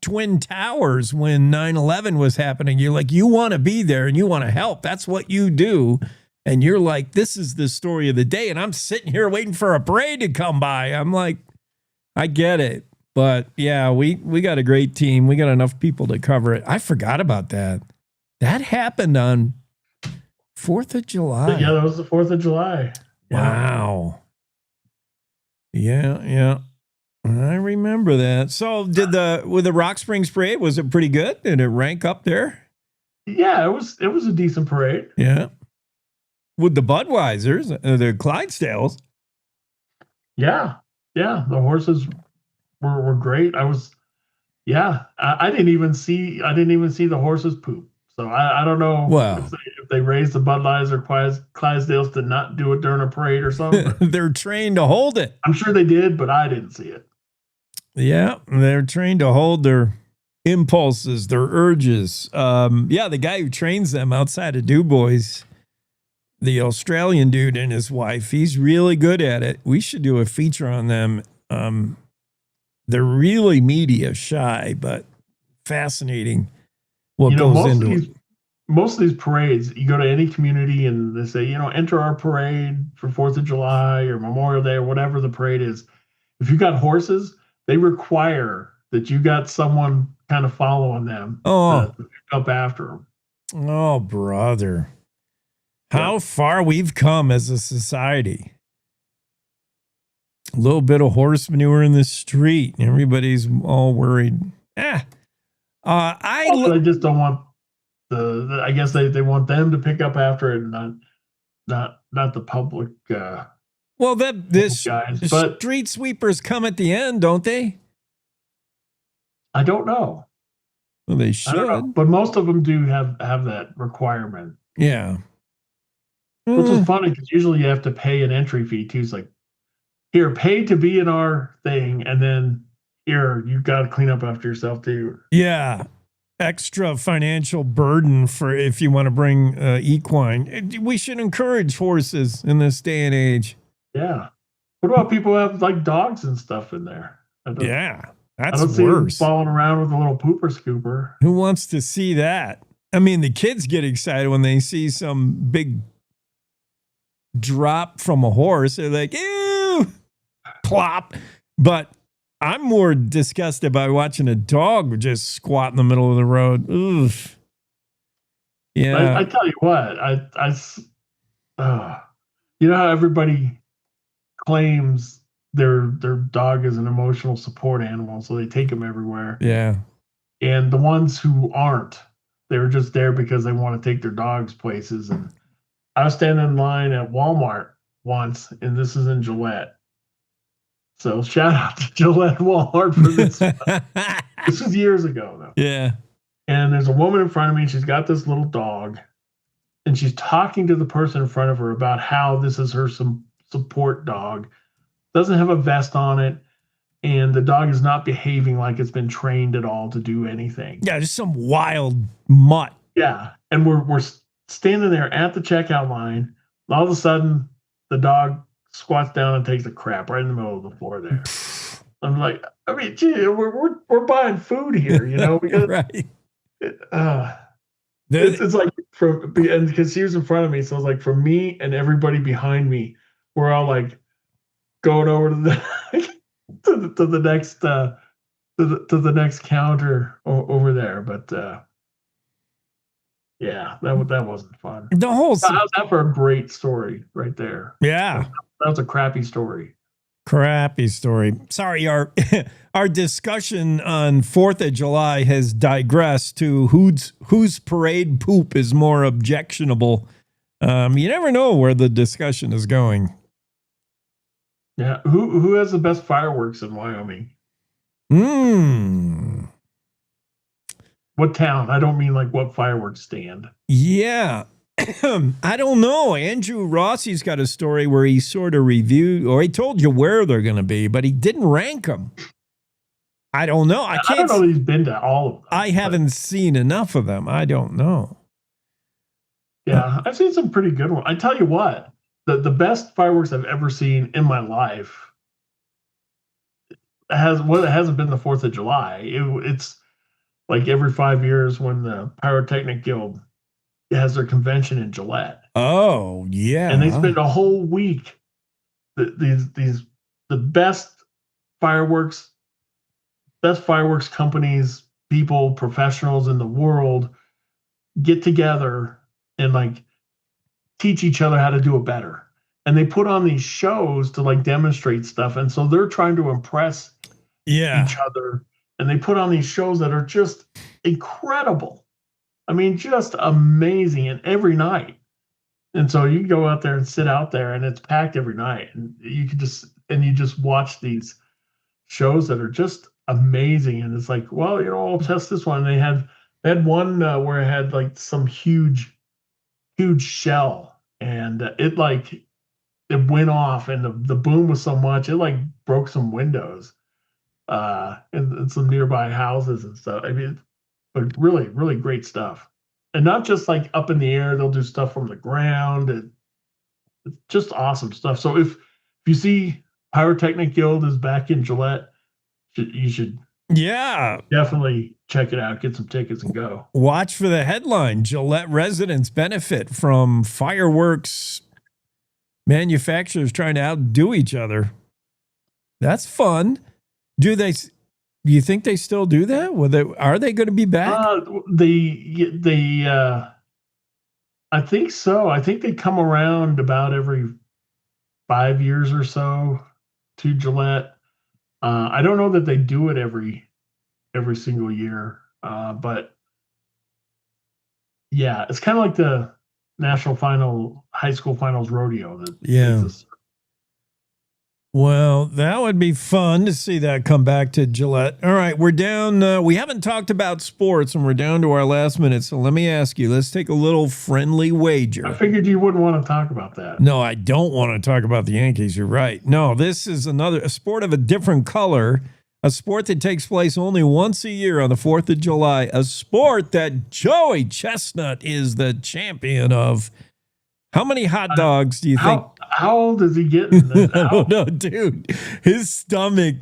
Twin Towers when 9/11 was happening. You're like, you want to be there and you want to help. That's what you do. And you're like, this is the story of the day. And I'm sitting here waiting for a parade to come by. I'm like, I get it. But yeah, we got a great team. We got enough people to cover it. I forgot about that. That happened on 4th of July. Yeah, that was the 4th of July. Yeah. Wow. Yeah. I remember that. So with the Rock Springs parade, was it pretty good? Did it rank up there? Yeah, it was a decent parade. Yeah. With the Budweisers, the Clydesdales. Yeah. The horses were great. I didn't even see the horses poop. So I don't know if they raised the Budweiser Clydesdales to not do it during a parade or something. They're trained to hold it. I'm sure they did, but I didn't see it. Yeah, they're trained to hold their impulses, their urges. The guy who trains them outside of Du Bois, the Australian dude and his wife, he's really good at it. We should do a feature on them. They're really media shy, but fascinating what goes into it. Most of these parades, you go to any community and they say, enter our parade for 4th of July or Memorial Day or whatever the parade is. If you got horses, they require that you got someone kind of following them to pick up after them. Oh, brother. How far we've come as a society. A little bit of horse manure in the street. Everybody's all worried. They just don't want I guess they want them to pick up after it, and not the public. Street sweepers come at the end, don't they? I don't know. Well, they should, but most of them do have that requirement. Yeah. Which is funny because usually you have to pay an entry fee too. It's like, here, pay to be in our thing, and then here, you got to clean up after yourself too. Yeah. Extra financial burden for if you want to bring equine. We should encourage horses in this day and age. Yeah. What about people who have like dogs and stuff in there? Yeah, I that's don't see them worse. falling around with a little pooper scooper. Who wants to see that? I mean, the kids get excited when they see some big drop from a horse. They're like, ew, plop. But I'm more disgusted by watching a dog just squat in the middle of the road. Oof. Yeah. I tell you what, you know how everybody claims their dog is an emotional support animal, so they take them everywhere. Yeah. And the ones who aren't, they're just there because they want to take their dogs places. And I was standing in line at Walmart once, and this is in Gillette. So shout out to Gillette Walmart for this. This was years ago, though. Yeah. And there's a woman in front of me, and she's got this little dog, and she's talking to the person in front of her about how this is her support dog. Doesn't have a vest on it, and the dog is not behaving like it's been trained at all to do anything. Yeah, just some wild mutt. Yeah, and we're standing there at the checkout line. All of a sudden, the dog squats down and takes a crap right in the middle of the floor there. I'm like, I mean, gee, we're buying food here, you know? Because right. It's like and because she was in front of me, so it's like for me and everybody behind me, we're all like going over to the to the next to the next counter over there. But yeah, that wasn't fun. The whole how's that for a great story right there? Yeah, that was a crappy story. Crappy story. Sorry, our discussion on 4th of July has digressed to whose parade poop is more objectionable. You never know where the discussion is going. Yeah, who has the best fireworks in Wyoming? What town? I don't mean like what fireworks stand. Yeah. I don't know. Andrew Rossi's got a story where he sort of reviewed, or he told you where they're going to be, but he didn't rank them. I don't know. I don't know that he's been to all of them. I haven't seen enough of them. I don't know. Yeah, I've seen some pretty good ones. I tell you what, the best fireworks I've ever seen in my life it hasn't been the 4th of July. It's like every 5 years when the Pyrotechnic Guild has their convention in Gillette. Oh, yeah. And they spend a whole week. The best fireworks companies, people, professionals in the world get together and like teach each other how to do it better. And they put on these shows to like demonstrate stuff. And so they're trying to impress each other. And they put on these shows that are just incredible. I mean, just amazing, and every night. And so you can go out there and sit out there, and it's packed every night. And you just watch these shows that are just amazing. And it's like, well, you know, I'll test this one. And they had one where it had like some huge shell, and it went off, and the boom was so much it like broke some windows in some nearby houses and stuff. I mean, but really, really great stuff. And not just like up in the air, they'll do stuff from the ground. And it's just awesome stuff. So if you see Pyrotechnic Guild is back in Gillette, you should definitely check it out, get some tickets and go. Watch for the headline: Gillette residents benefit from fireworks manufacturers trying to outdo each other. That's fun. Do you think they still do that? Are they going to be back? I think so. I think they come around about every 5 years or so to Gillette. I don't know that they do it every single year, but yeah, it's kind of like the national high school finals rodeo. Well, that would be fun to see that come back to Gillette. All right, we're down. We haven't talked about sports, and we're down to our last minute. So let me ask you, let's take a little friendly wager. I figured you wouldn't want to talk about that. No, I don't want to talk about the Yankees. You're right. No, this is a sport of a different color, a sport that takes place only once a year on the 4th of July, a sport that Joey Chestnut is the champion of. How many hot dogs do you think? How old is he getting? I don't know, dude. His stomach,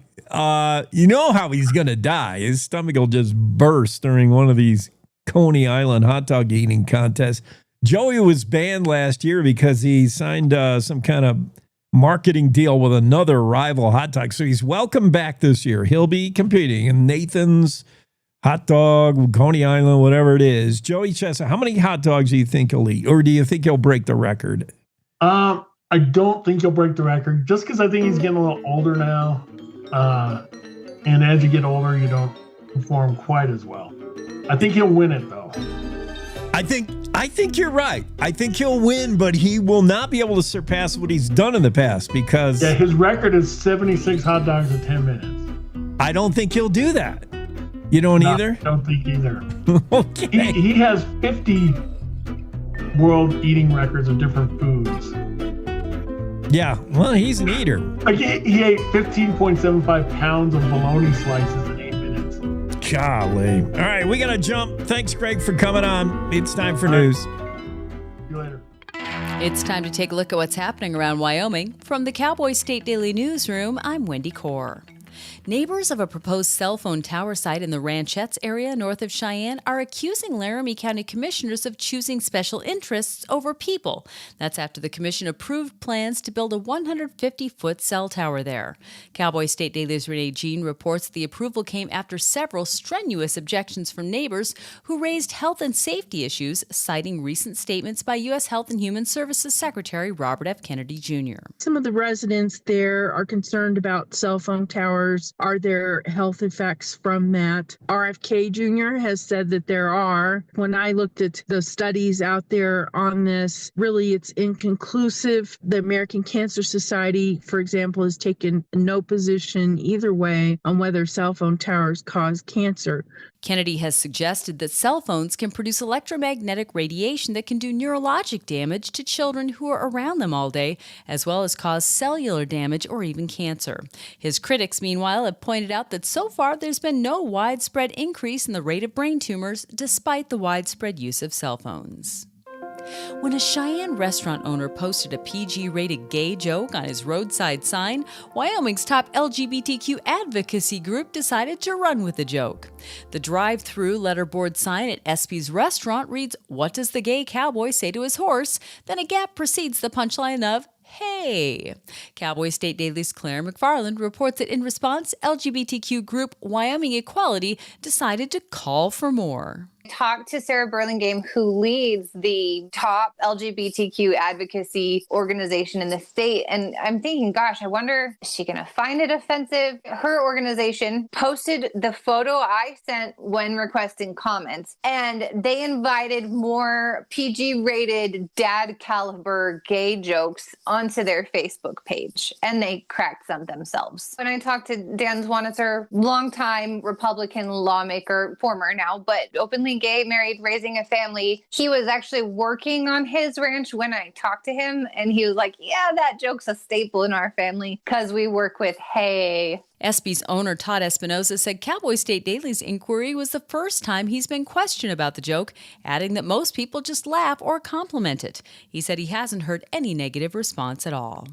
you know how he's going to die. His stomach will just burst during one of these Coney Island hot dog eating contests. Joey was banned last year because he signed some kind of marketing deal with another rival hot dog. So he's welcome back this year. He'll be competing in Nathan's hot dog, Coney Island, whatever it is. Joey Chestnut, how many hot dogs do you think he'll eat? Or do you think he'll break the record? I don't think he'll break the record just because I think he's getting a little older now. And as you get older, you don't perform quite as well. I think he'll win it, though. I think you're right. I think he'll win, but he will not be able to surpass what he's done in the past because... Yeah, his record is 76 hot dogs in 10 minutes. I don't think he'll do that. You don't either? I don't think either. Okay. He has 50 world eating records of different foods. Yeah, well, he's an eater. Like he ate 15.75 pounds of bologna slices in 8 minutes. Golly. All right, we got to jump. Thanks, Greg, for coming on. It's time for news. See you later. It's time to take a look at what's happening around Wyoming. From the Cowboy State Daily Newsroom, I'm Wendy Core. Neighbors of a proposed cell phone tower site in the Ranchettes area north of Cheyenne are accusing Laramie County commissioners of choosing special interests over people. That's after the commission approved plans to build a 150-foot cell tower there. Cowboy State Daily's Renee Jean reports the approval came after several strenuous objections from neighbors who raised health and safety issues, citing recent statements by U.S. Health and Human Services Secretary Robert F. Kennedy Jr. Some of the residents there are concerned about cell phone towers. Are there health effects from that? RFK Jr. has said that there are. When I looked at the studies out there on this, really it's inconclusive. The American Cancer Society, for example, has taken no position either way on whether cell phone towers cause cancer. Kennedy has suggested that cell phones can produce electromagnetic radiation that can do neurologic damage to children who are around them all day, as well as cause cellular damage or even cancer. His critics, meanwhile, have pointed out that so far there's been no widespread increase in the rate of brain tumors despite the widespread use of cell phones. When a Cheyenne restaurant owner posted a PG-rated gay joke on his roadside sign, Wyoming's top LGBTQ advocacy group decided to run with the joke. The drive-through letterboard sign at SP's restaurant reads, "What does the gay cowboy say to his horse?" Then a gap precedes the punchline of, "Hey." Cowboy State Daily's Claire McFarland reports that in response, LGBTQ group Wyoming Equality decided to call for more. Talked to Sarah Burlingame, who leads the top LGBTQ advocacy organization in the state. And I'm thinking, gosh, I wonder, is she going to find it offensive? Her organization posted the photo I sent when requesting comments, and they invited more PG-rated dad caliber gay jokes onto their Facebook page, and they cracked some themselves. When I talked to Dan Zwanitzer, longtime Republican lawmaker, former now, but openly gay, married, raising a family. He was actually working on his ranch when I talked to him, and he was like, yeah, that joke's a staple in our family because we work with hey. SB's owner, Todd Espinoza, said Cowboy State Daily's inquiry was the first time he's been questioned about the joke, adding that most people just laugh or compliment it. He said he hasn't heard any negative response at all.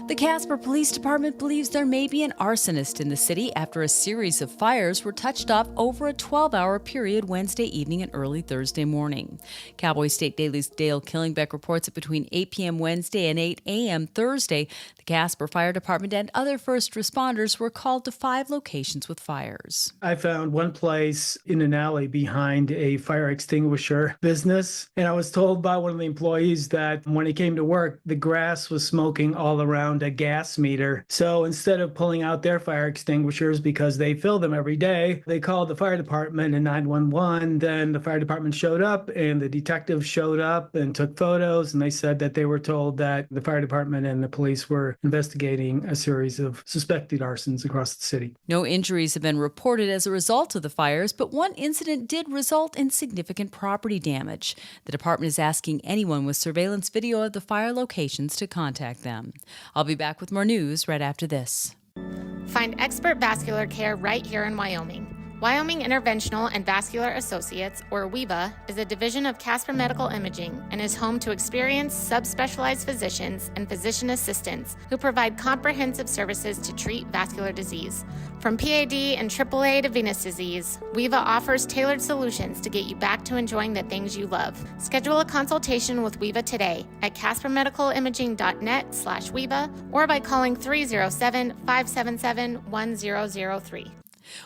The Casper Police Department believes there may be an arsonist in the city after a series of fires were touched off over a 12-hour period Wednesday evening and early Thursday morning. Cowboy State Daily's Dale Killingbeck reports that between 8 p.m. Wednesday and 8 a.m. Thursday, the Casper Fire Department and other first responders were called to 5 locations with fires. I found one place in an alley behind a fire extinguisher business, and I was told by one of the employees that when he came to work, the grass was smoking all around a gas meter. So instead of pulling out their fire extinguishers because they fill them every day, they called the fire department and 911. Then the fire department showed up and the detectives showed up and took photos, and they said that they were told that the fire department and the police were investigating a series of suspected arsons across the city. No injuries have been reported as a result of the fires, but one incident did result in significant property damage. The department is asking anyone with surveillance video of the fire locations to contact them. I'll be back with more news right after this. Find expert vascular care right here in Wyoming. Wyoming Interventional and Vascular Associates, or WIVA, is a division of Casper Medical Imaging and is home to experienced subspecialized physicians and physician assistants who provide comprehensive services to treat vascular disease. From PAD and AAA to venous disease, WIVA offers tailored solutions to get you back to enjoying the things you love. Schedule a consultation with WIVA today at caspermedicalimaging.net/WIVA or by calling 307-577-1003.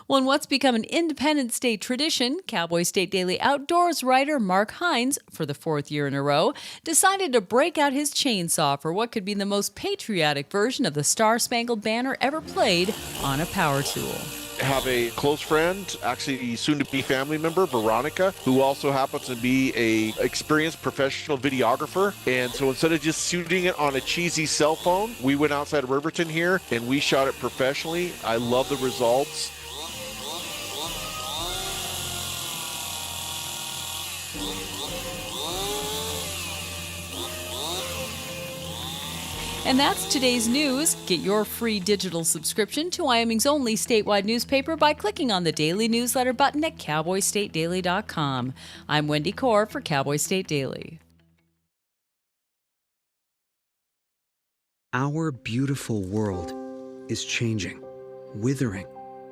Well, in what's become an Independence Day tradition, Cowboy State Daily Outdoors writer Mark Hines, for the 4th year in a row, decided to break out his chainsaw for what could be the most patriotic version of the Star-Spangled Banner ever played on a power tool. I have a close friend, actually soon-to-be family member, Veronica, who also happens to be a experienced professional videographer. And so instead of just shooting it on a cheesy cell phone, we went outside of Riverton here and we shot it professionally. I love the results. And that's today's news. Get your free digital subscription to Wyoming's only statewide newspaper by clicking on the daily newsletter button at cowboystatedaily.com. I'm Wendy Core for Cowboy State Daily. Our beautiful world is changing, withering,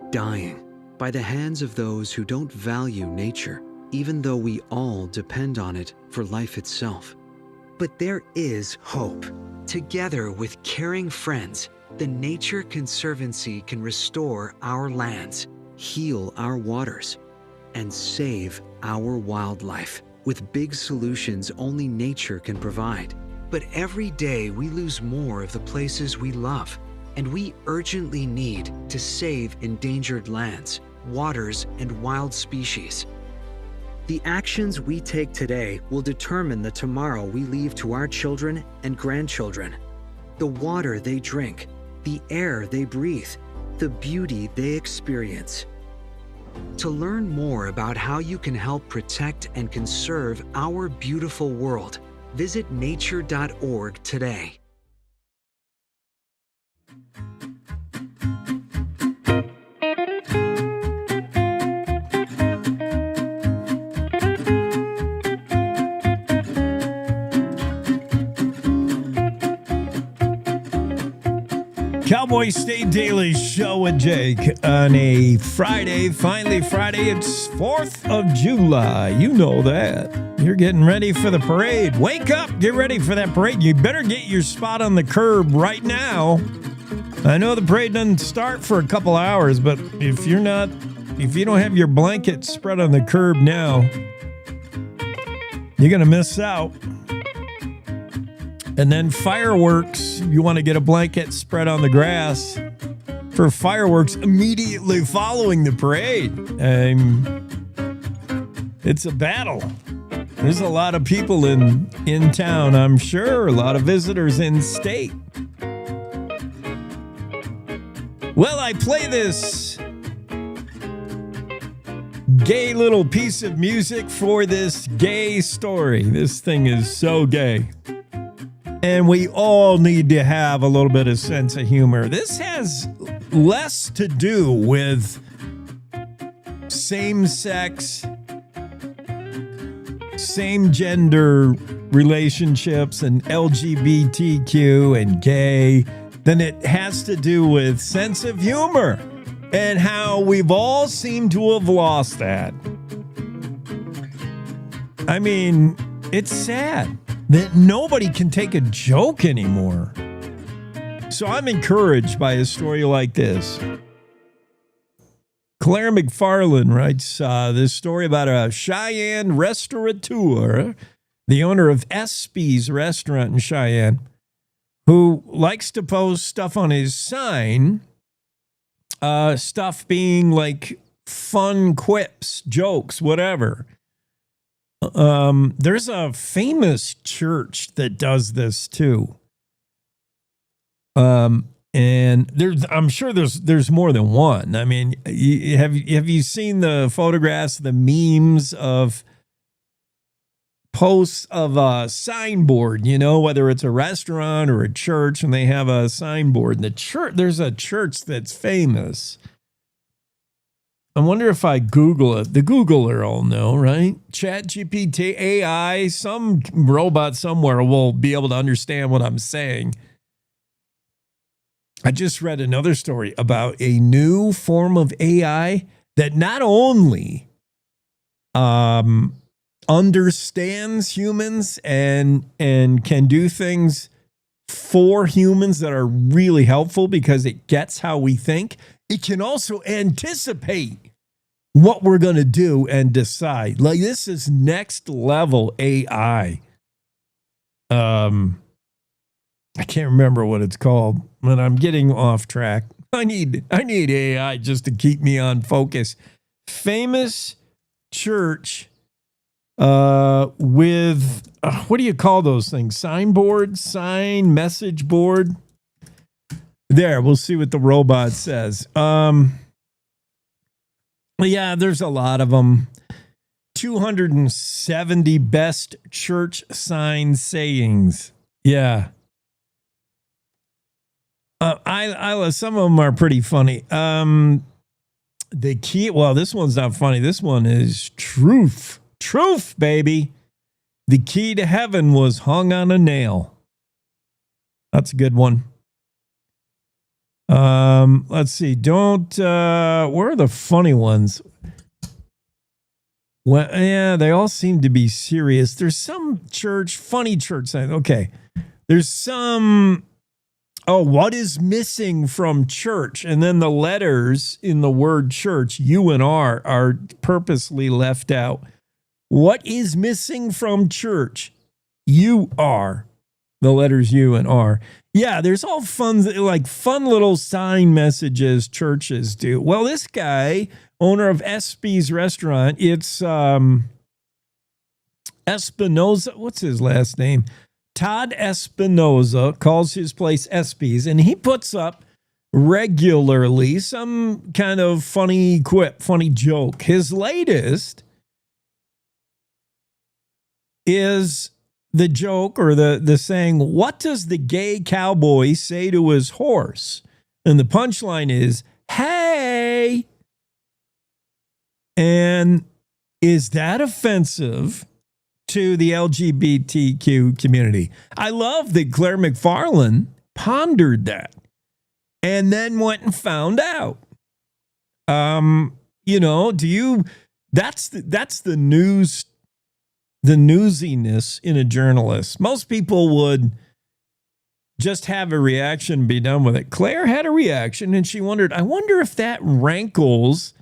dying by the hands of those who don't value nature, even though we all depend on it for life itself. But there is hope. Together with caring friends, the Nature Conservancy can restore our lands, heal our waters, and save our wildlife with big solutions only nature can provide. But every day we lose more of the places we love, and we urgently need to save endangered lands, waters, and wild species. The actions we take today will determine the tomorrow we leave to our children and grandchildren. The water they drink, the air they breathe, the beauty they experience. To learn more about how you can help protect and conserve our beautiful world, visit nature.org today. Cowboy State Daily Show with Jake on a Friday. Finally Friday. It's 4th of July. You know that. You're getting ready for the parade. Wake up. Get ready for that parade. You better get your spot on the curb right now. I know the parade doesn't start for a couple hours, but if you don't have your blanket spread on the curb now, you're going to miss out. And then fireworks, you want to get a blanket spread on the grass for fireworks immediately following the parade. It's a battle. There's a lot of people in town, I'm sure, a lot of visitors in state. Well, I play this gay little piece of music for this gay story. This thing is so gay. And we all need to have a little bit of sense of humor. This has less to do with same-sex, same-gender relationships and LGBTQ and gay than it has to do with sense of humor and how we've all seemed to have lost that. I mean, it's sad that nobody can take a joke anymore. So I'm encouraged by a story like this. Claire McFarland writes this story about a Cheyenne restaurateur, the owner of Espy's restaurant in Cheyenne, who likes to post stuff on his sign, stuff being like fun quips, jokes, whatever. There's a famous church that does this too. And I'm sure there's more than one. I mean, have you seen the photographs, the memes of posts of a signboard, whether it's a restaurant or a church, and they have a signboard. And there's a church that's famous I wonder if I Google it. The Googler will know, right? ChatGPT, AI, some robot somewhere will be able to understand what I'm saying. I just read another story about a new form of AI that not only understands humans and can do things for humans that are really helpful because it gets how we think. It can also anticipate what we're going to do and decide. Like, this is next level AI. I can't remember what it's called, but I'm getting off track. I need AI just to keep me on focus. Famous church with what do you call those things? Signboard, sign, message board. There, we'll see what the robot says. Yeah, there's a lot of them. 270 best church sign sayings. Yeah. I some of them are pretty funny. The key, well, this one's not funny. This one is truth. Truth, baby. The key to heaven was hung on a nail. That's a good one. Let's see. Where are the funny ones? Well, yeah, they all seem to be serious. There's some funny church signs. Okay. There's some, what is missing from church? And then the letters in the word church, U and R, are purposely left out. What is missing from church? U-R. The letters U and R. Yeah, there's all fun little sign messages churches do. Well, this guy, owner of Espy's restaurant, it's Espinoza. What's his last name? Todd Espinoza calls his place Espy's, and he puts up regularly some kind of funny quip, funny joke. His latest is the joke or the saying, what does the gay cowboy say to his horse? And the punchline is, hey. And is that offensive to the LGBTQ community? I love that Claire McFarland pondered that and then went and found out. That's the news. The newsiness in a journalist. Most people would just have a reaction and be done with it. Claire had a reaction and she wondered, I wonder if that rankles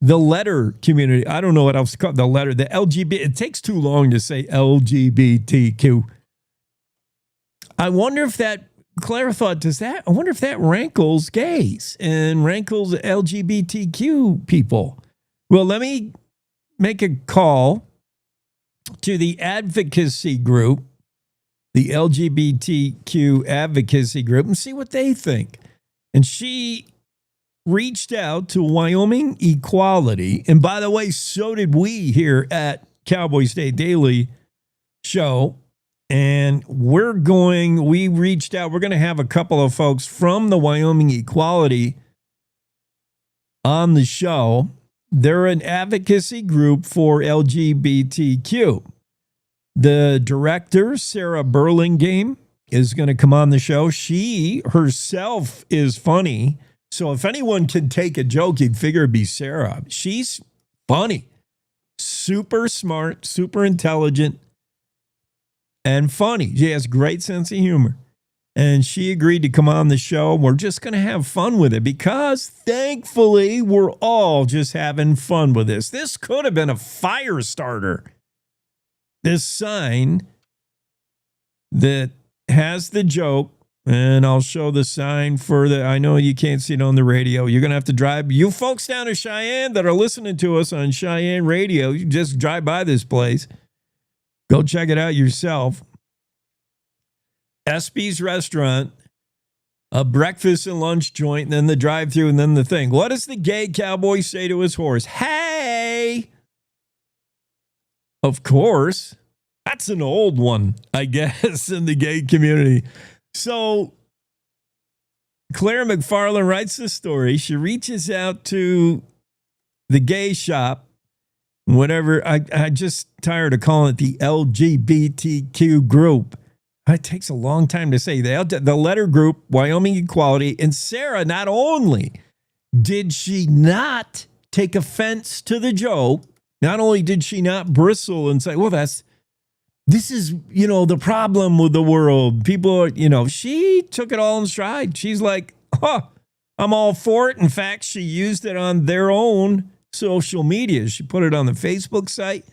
the letter community. I don't know what else to call it. The letter, the LGBT. It takes too long to say LGBTQ. I wonder if that, Claire thought, I wonder if that rankles gays and rankles LGBTQ people. Well, let me make a call to the advocacy group, the LGBTQ advocacy group, and see what they think. And she reached out to Wyoming Equality. And by the way, so did we here at Cowboy State Daily Show. And we reached out. We're going to have a couple of folks from the Wyoming Equality on the show. They're an advocacy group for LGBTQ. The director, Sarah Burlingame, is going to come on the show. She herself is funny. So if anyone can take a joke, you'd figure it'd be Sarah. She's funny, super smart, super intelligent, and funny. She has a great sense of humor. And she agreed to come on the show. We're just going to have fun with it because, thankfully, we're all just having fun with this. This could have been a fire starter. This sign that has the joke, and I'll show the sign I know you can't see it on the radio. You're going to have to drive. You folks down in Cheyenne that are listening to us on Cheyenne Radio, you just drive by this place. Go check it out yourself. Espy's restaurant, a breakfast and lunch joint, and then the drive-thru, and then the thing. What does the gay cowboy say to his horse? Hey! Of course. That's an old one, I guess, in the gay community. So Claire McFarland writes the story. She reaches out to the gay shop, whatever. I just tired of calling it the LGBTQ group. It takes a long time to say. The letter group, Wyoming Equality. And Sarah, not only did she not take offense to the joke, not only did she not bristle and say, well, this is, the problem with the world. People are, she took it all in stride. She's like, I'm all for it. In fact, she used it on their own social media. She put it on the Facebook site.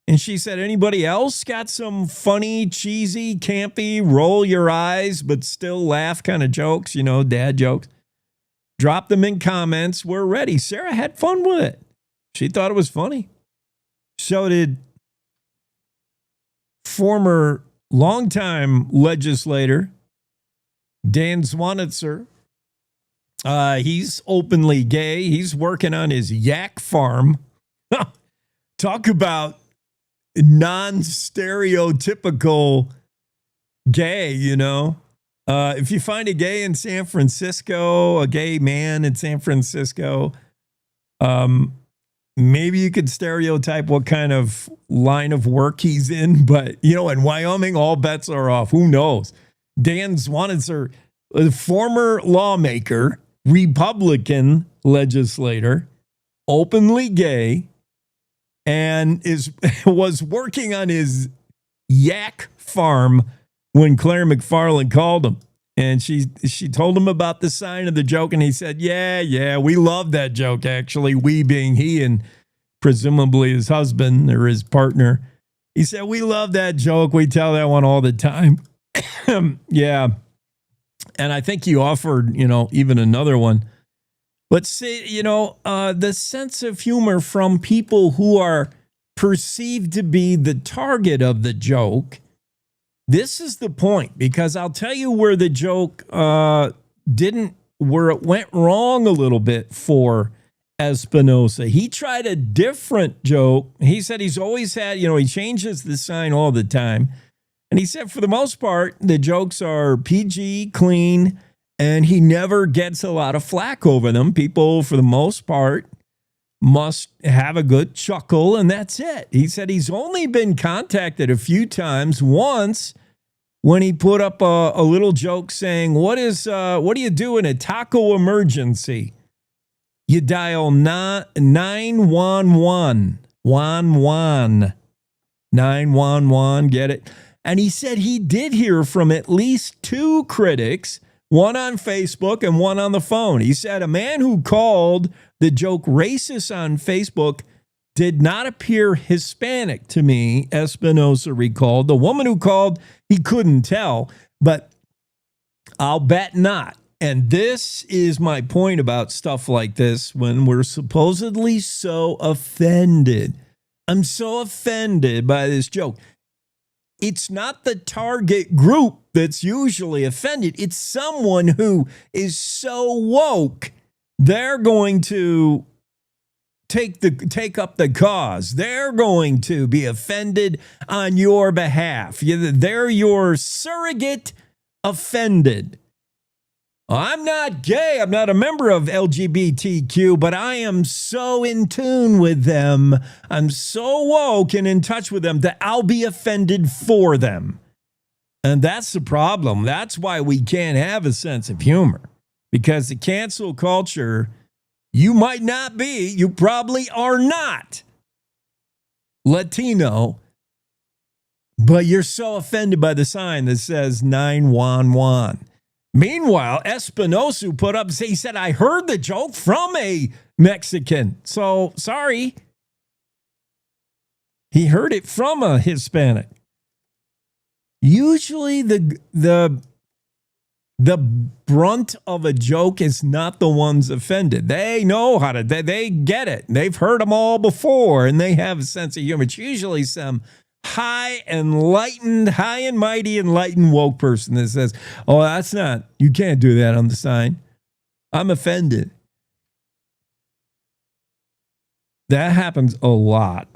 And she said, anybody else got some funny, cheesy, campy, roll your eyes, but still laugh kind of jokes, dad jokes? Drop them in comments. We're ready. Sarah had fun with it. She thought it was funny. So did former longtime legislator Dan Swanitzer. He's openly gay. He's working on his yak farm. Talk about non-stereotypical gay, if you find a gay in San Francisco, a gay man in San Francisco, maybe you could stereotype what kind of line of work he's in. But, in Wyoming, all bets are off. Who knows? Dan Swanitzer, a former lawmaker, Republican legislator, openly gay, and was working on his yak farm when Claire McFarland called him. And she told him about the sign of the joke, and he said, yeah, we love that joke, actually. We being he and presumably his husband or his partner. He said, we love that joke. We tell that one all the time. Yeah. And I think you offered, even another one. But see, the sense of humor from people who are perceived to be the target of the joke. This is the point, because I'll tell you where the joke where it went wrong a little bit for Espinosa. He tried a different joke. He said he's always had, he changes the sign all the time. And he said, for the most part, the jokes are PG, clean, and he never gets a lot of flack over them. People, for the most part, must have a good chuckle, and that's it. He said he's only been contacted a few times. Once, when he put up a little joke saying, what do you do in a taco emergency? You dial 911. 911, get it? And he said he did hear from at least 2 critics, one on Facebook and one on the phone. He said a man who called the joke racist on Facebook did not appear Hispanic to me, Espinosa recalled. The woman who called, he couldn't tell, but I'll bet not. And this is my point about stuff like this when we're supposedly so offended. I'm so offended by this joke. It's not the target group that's usually offended. It's someone who is so woke, they're going to take up the cause. They're going to be offended on your behalf. They're your surrogate offended. I'm not gay. I'm not a member of LGBTQ, but I am so in tune with them. I'm so woke and in touch with them that I'll be offended for them. And that's the problem. That's why we can't have a sense of humor, because the cancel culture, you might not be, you probably are not Latino, but you're so offended by the sign that says 911. Meanwhile, Espinosa put up, he said, I heard the joke from a Mexican. So, sorry. He heard it from a Hispanic. Usually the brunt of a joke is not the ones offended. They know how to, they get it. They've heard them all before, and they have a sense of humor. It's usually some high and mighty enlightened woke person that says, oh, that's not, you can't do that on the sign. I'm offended. That happens a lot.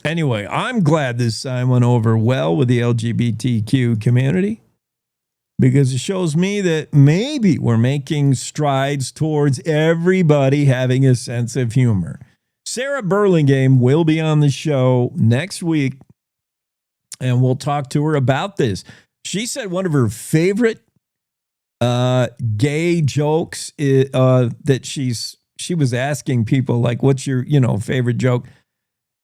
Anyway, I'm glad this sign went over well with the LGBTQ community. because it shows me that maybe we're making strides towards everybody having a sense of humor. Sarah Burlingame will be on the show next week, and we'll talk to her about this. She said one of her favorite gay jokes that she was asking people, like, what's your, favorite joke?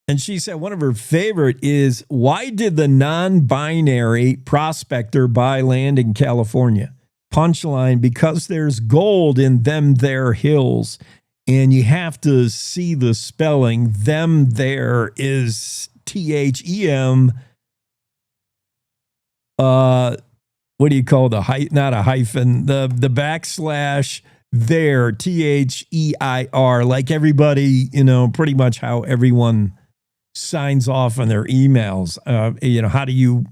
And she said one of her favorite is, why did the non-binary prospector buy land in California? Punchline, because there's gold in them there hills. And you have to see the spelling. Them there is THEM. What do you call not a hyphen, the backslash there, THEIR, like everybody, pretty much how everyone signs off on their emails. How do you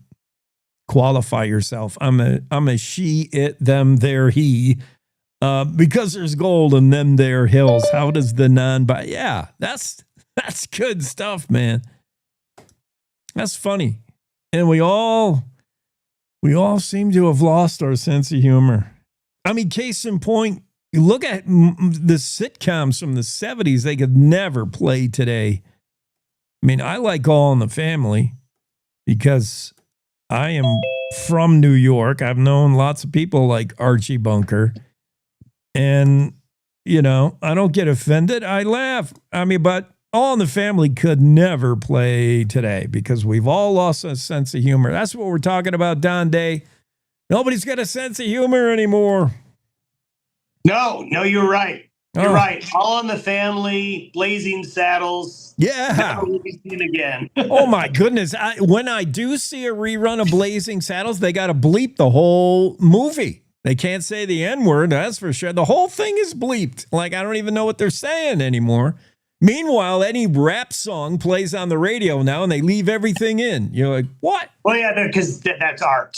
qualify yourself? I'm a she, it, them, there, he. Because there's gold in them there hills. How does the yeah, that's good stuff, man. That's funny. And we all seem to have lost our sense of humor. I mean, case in point, you look at the sitcoms from the 70s, they could never play today. I mean, I like All in the Family because I am from New York. I've known lots of people like Archie Bunker. And, I don't get offended. I laugh. I mean, but All in the Family could never play today because we've all lost a sense of humor. That's what we're talking about, Don Day. Nobody's got a sense of humor anymore. No, you're right. You're right. All in the Family, Blazing Saddles. Yeah. Never will be seen again. Oh, my goodness. When I do see a rerun of Blazing Saddles, they got to bleep the whole movie. They can't say the N-word, that's for sure. The whole thing is bleeped. Like, I don't even know what they're saying anymore. Meanwhile, any rap song plays on the radio now, and they leave everything in. You're like, what? Well, yeah, because that's art.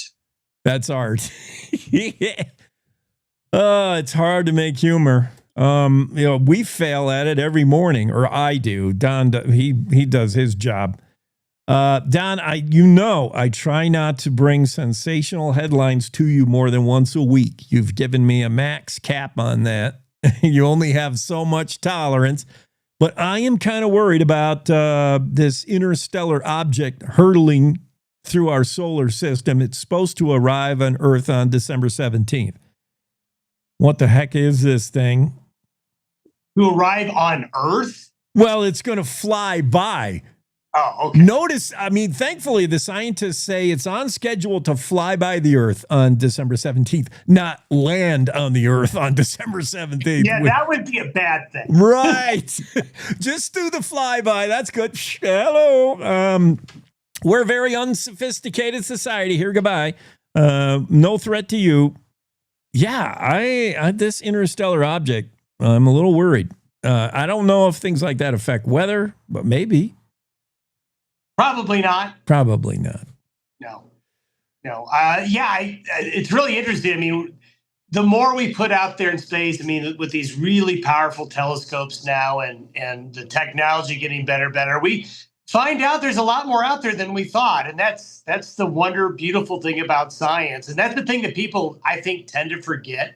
That's art. Yeah. It's hard to make humor. We fail at it every morning, or I do. Don, he does his job. Don, I try not to bring sensational headlines to you more than once a week. You've given me a max cap on that. You only have so much tolerance. But I am kind of worried about this interstellar object hurtling through our solar system. It's supposed to arrive on Earth on December 17th. What the heck is this thing? To arrive on Earth? Well, it's going to fly by. Oh, okay. Notice, thankfully, the scientists say it's on schedule to fly by the Earth on December 17th, not land on the Earth on December 17th. Yeah, that would be a bad thing. Right. Just do the flyby. That's good. Hello. We're a very unsophisticated society here. Goodbye. No threat to you. Yeah, this interstellar object, I'm a little worried. I don't know if things like that affect weather, but maybe. Probably not. Probably not. No. It's really interesting. I mean, the more we put out there in space, with these really powerful telescopes now and the technology getting better, we find out there's a lot more out there than we thought. And that's the beautiful thing about science. And that's the thing that people, I think, tend to forget.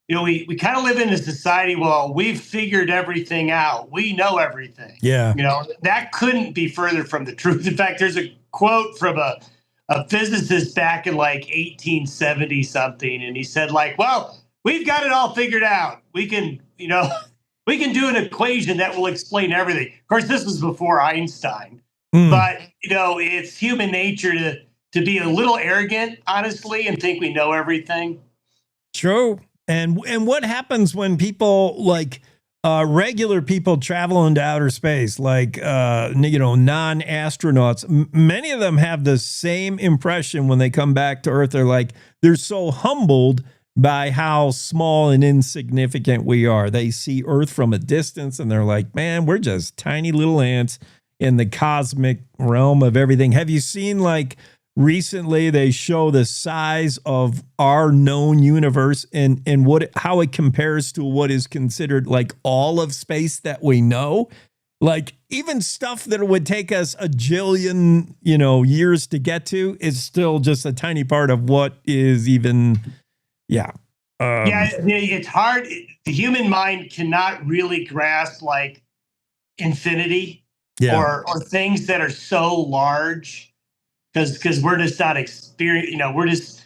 We kind of live in a society, well, we've figured everything out. We know everything. Yeah. That couldn't be further from the truth. In fact, there's a quote from a physicist back in like 1870 something. And he said well, we've got it all figured out. We can do an equation that will explain everything. Of course, this was before Einstein, but it's human nature to be a little arrogant, honestly, and think we know everything. True. And what happens when people regular people travel into outer space, non-astronauts? Many of them have the same impression when they come back to Earth. They're so humbled by how small and insignificant we are. They see Earth from a distance and they're like, man, we're just tiny little ants in the cosmic realm of everything. Have you seen recently they show the size of our known universe and how it compares to what is considered all of space that we know? Like even stuff that would take us a jillion, years to get to is still just a tiny part of what is even, yeah. It's hard. The human mind cannot really grasp like infinity or things that are so large because we're just not experienced.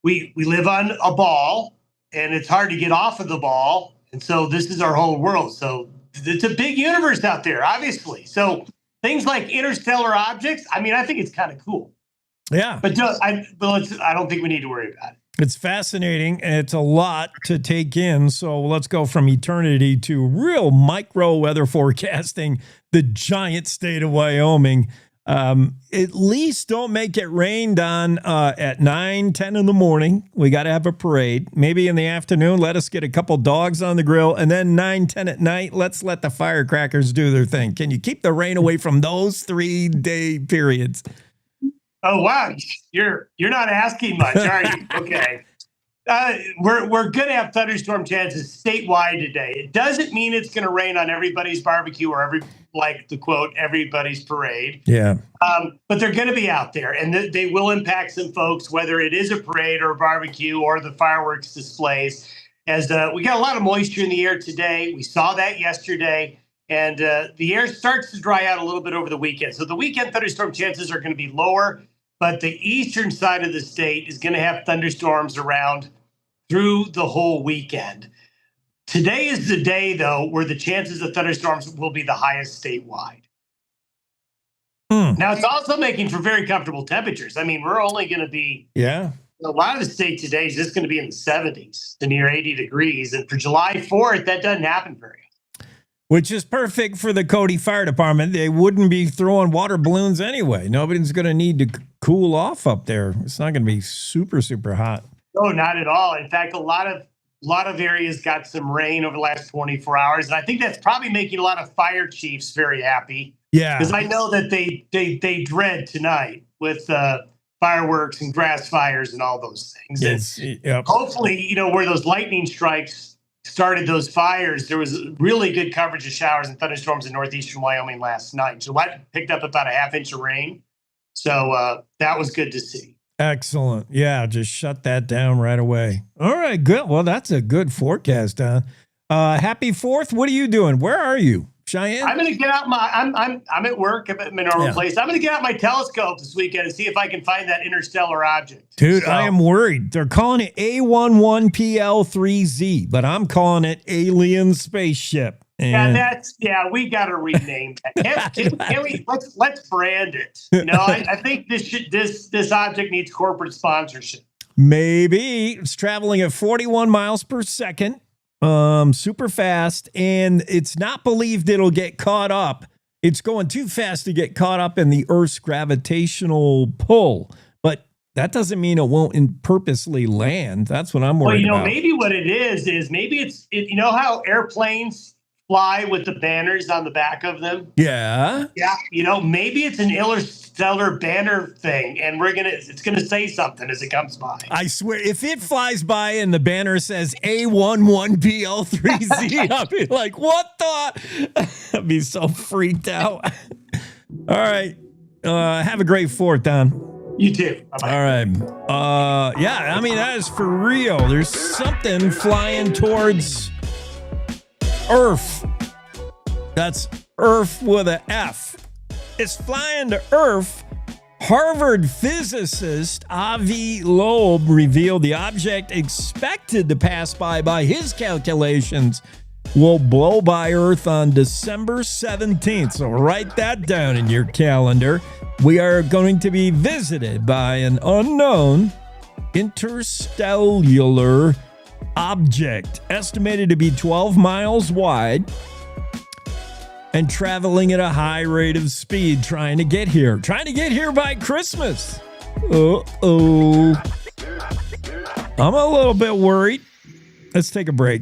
We live on a ball and it's hard to get off of the ball. And so this is our whole world. So it's a big universe out there, obviously. So things like interstellar objects, I mean, I think it's kind of cool. Yeah. But I don't think we need to worry about it. It's fascinating, and it's a lot to take in. So let's go from eternity to real micro weather forecasting, the giant state of Wyoming. At least don't make it rained on at 9-10 in the morning. We got to have a parade. Maybe in the afternoon, let us get a couple dogs on the grill. And then 9-10 at night, let's let the firecrackers do their thing. Can you keep the rain away from those 3-day periods? Oh, wow. You're not asking much, are you? Okay. We're going to have thunderstorm chances statewide today. It doesn't mean it's going to rain on everybody's barbecue or the quote, everybody's parade. Yeah. But they're going to be out there and they will impact some folks, whether it is a parade or a barbecue or the fireworks displays. As we got a lot of moisture in the air today. We saw that yesterday. And the air starts to dry out a little bit over the weekend. So the weekend thunderstorm chances are going to be lower. But the eastern side of the state is going to have thunderstorms around through the whole weekend. Today is the day, though, where the chances of thunderstorms will be the highest statewide. Now, it's also making for very comfortable temperatures. I mean, we're only going to be a lot of the state today is just going to be in the 70s to near 80 degrees. And for July 4th, that doesn't happen very often. Which is perfect for the Cody Fire Department. They wouldn't be throwing water balloons anyway. Nobody's going to need to cool off up there. It's not going to be super, super hot. No, not at all. In fact, a lot of areas got some rain over the last 24 hours. And I think that's probably making a lot of fire chiefs very happy. Yeah. Because I know that they dread tonight with fireworks and grass fires and all those things. And hopefully, where those lightning strikes started those fires, there was really good coverage of showers and thunderstorms in northeastern Wyoming last night. Gillette picked up about a half-inch of rain. So that was good to see. Excellent. Yeah, just shut that down right away. All right, good. Well, that's a good forecast, Don. Happy 4th. What are you doing? Where are you? Cheyenne? I'm going to get out I'm at work. I'm at my normal place. I'm going to get out my telescope this weekend and see if I can find that interstellar object. Dude, I am worried. They're calling it A11PL3Z, but I'm calling it alien spaceship. And we got to rename that. Can we let's brand it. I think this object needs corporate sponsorship. Maybe. It's traveling at 41 miles per second. Super fast, and it's not believed it'll get caught up. It's going too fast to get caught up in the Earth's gravitational pull, but that doesn't mean it won't purposely land. That's what I'm worried about. Maybe what it is maybe it's how airplanes fly with the banners on the back of them? Yeah. Yeah. Maybe it's an interstellar banner thing, and it's gonna say something as it comes by. I swear, if it flies by and the banner says A11PL3Z, I'll be like, what the? I'd be so freaked out. All right. Have a great 4th, Don. You too. Bye-bye. All right. I mean, that is for real. There's something flying towards Earth. That's Earth with an F. It's flying to Earth. Harvard physicist Avi Loeb revealed the object expected to pass by his calculations will blow by Earth on December 17th. So write that down in your calendar. We are going to be visited by an unknown interstellar object estimated to be 12 miles wide and traveling at a high rate of speed, trying to get here by Christmas. I'm a little bit worried. Let's take a break.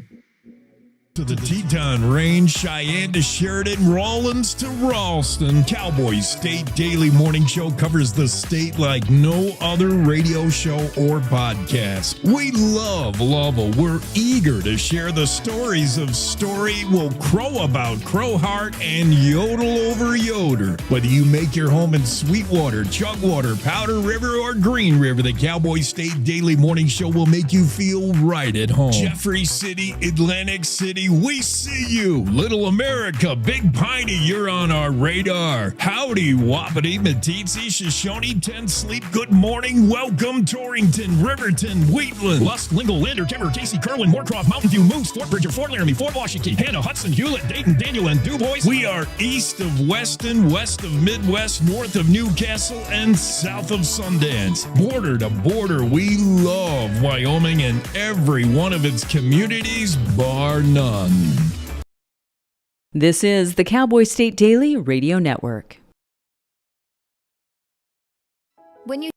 To the Teton Range, Cheyenne to Sheridan, Rawlins to Ralston, Cowboy State Daily Morning Show covers the state like no other radio show or podcast. We love Lovell. We're eager to share the stories of Story will crow about Crowheart and yodel over Yoder. Whether you make your home in Sweetwater, Chugwater, Powder River, or Green River, the Cowboy State Daily Morning Show will make you feel right at home. Jeffrey City, Atlantic City, we see you. Little America, Big Piney, you're on our radar. Howdy, Wapiti, Meeteetse, Shoshone, 10 Sleep, good morning. Welcome, Torrington, Riverton, Wheatland, Lusk, Lingle, Lander, Timber, Casey, Kerwin, Moorcroft, Mountain View, Moose, Fort Bridger, Fort Laramie, Fort Washington, Hannah, Hudson, Hewlett, Dayton, Daniel, and DuBois. We are east of Weston, west of Midwest, north of Newcastle, and south of Sundance. Border to border, we love Wyoming and every one of its communities, bar none. This is the Cowboy State Daily Radio Network. When you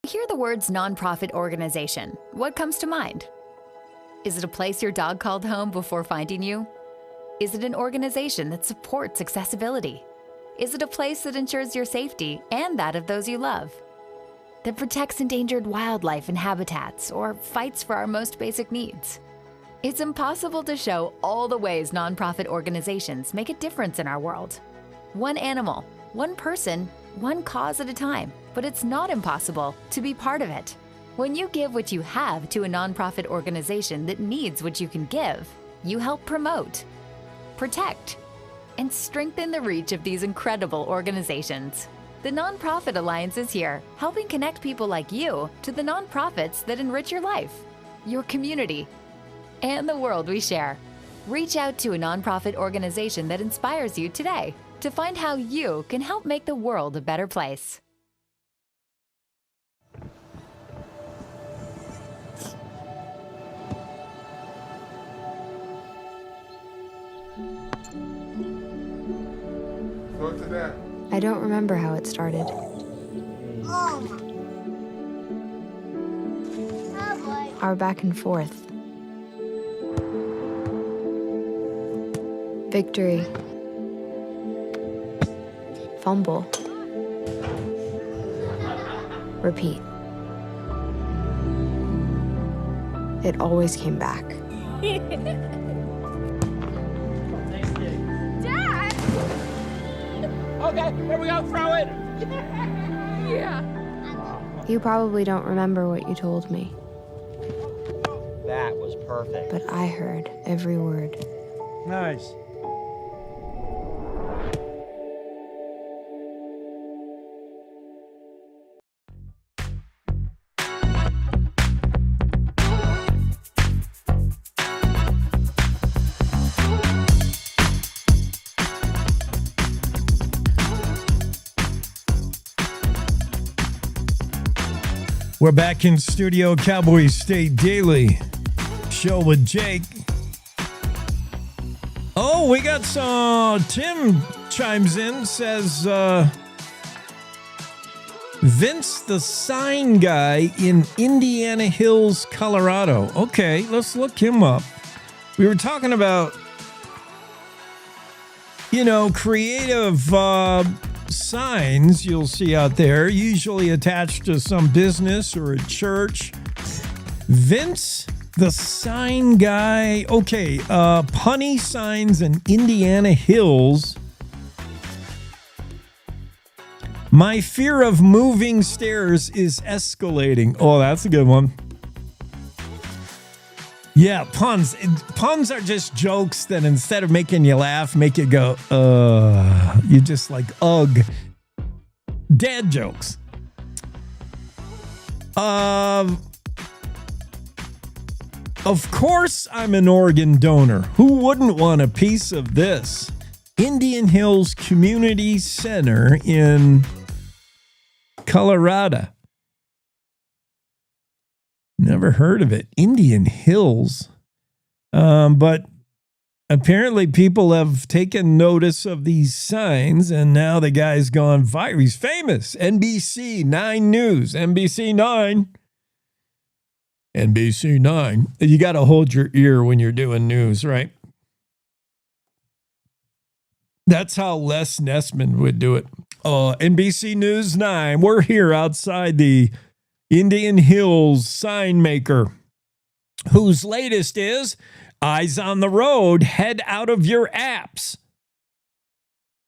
hear the words nonprofit organization, what comes to mind? Is it a place your dog called home before finding you? Is it an organization that supports accessibility? Is it a place that ensures your safety and that of those you love? That protects endangered wildlife and habitats or fights for our most basic needs? It's impossible to show all the ways nonprofit organizations make a difference in our world. One animal, one person, one cause at a time, but it's not impossible to be part of it. When you give what you have to a nonprofit organization that needs what you can give, you help promote, protect, and strengthen the reach of these incredible organizations. The Nonprofit Alliance is here, helping connect people like you to the nonprofits that enrich your life, your community, and the world we share. Reach out to a nonprofit organization that inspires you today to find how you can help make the world a better place. Look to that. I don't remember how it started. Our back and forth. Victory. Fumble. Repeat. It always came back. Dad! Okay, here we go, throw it! Yeah. You probably don't remember what you told me, That was perfect. but I heard every word. Nice. We're back in studio, Cowboy State Daily show with Jake. Oh, we got some. Tim chimes in, says Vince the sign guy in Indiana Hills, Colorado. Okay, let's look him up. We were talking about, creative signs you'll see out there, usually attached to some business or a church. Vince the sign guy. Okay, punny signs in Indiana Hills. My fear of moving stairs is escalating. Oh, that's a good one. Yeah, puns. Puns are just jokes that instead of making you laugh, make you go, you just like, ugh. Dad jokes. Of course I'm an organ donor. Who wouldn't want a piece of this? Indian Hills Community Center in Colorado. Never heard of it. Indian Hills. But apparently people have taken notice of these signs, and now the guy's gone viral. He's famous. NBC 9 News. NBC 9. NBC 9. You got to hold your ear when you're doing news, right? That's how Les Nessman would do it. NBC News 9. We're here outside the Indian Hills sign maker, whose latest is eyes on the road, head out of your apps.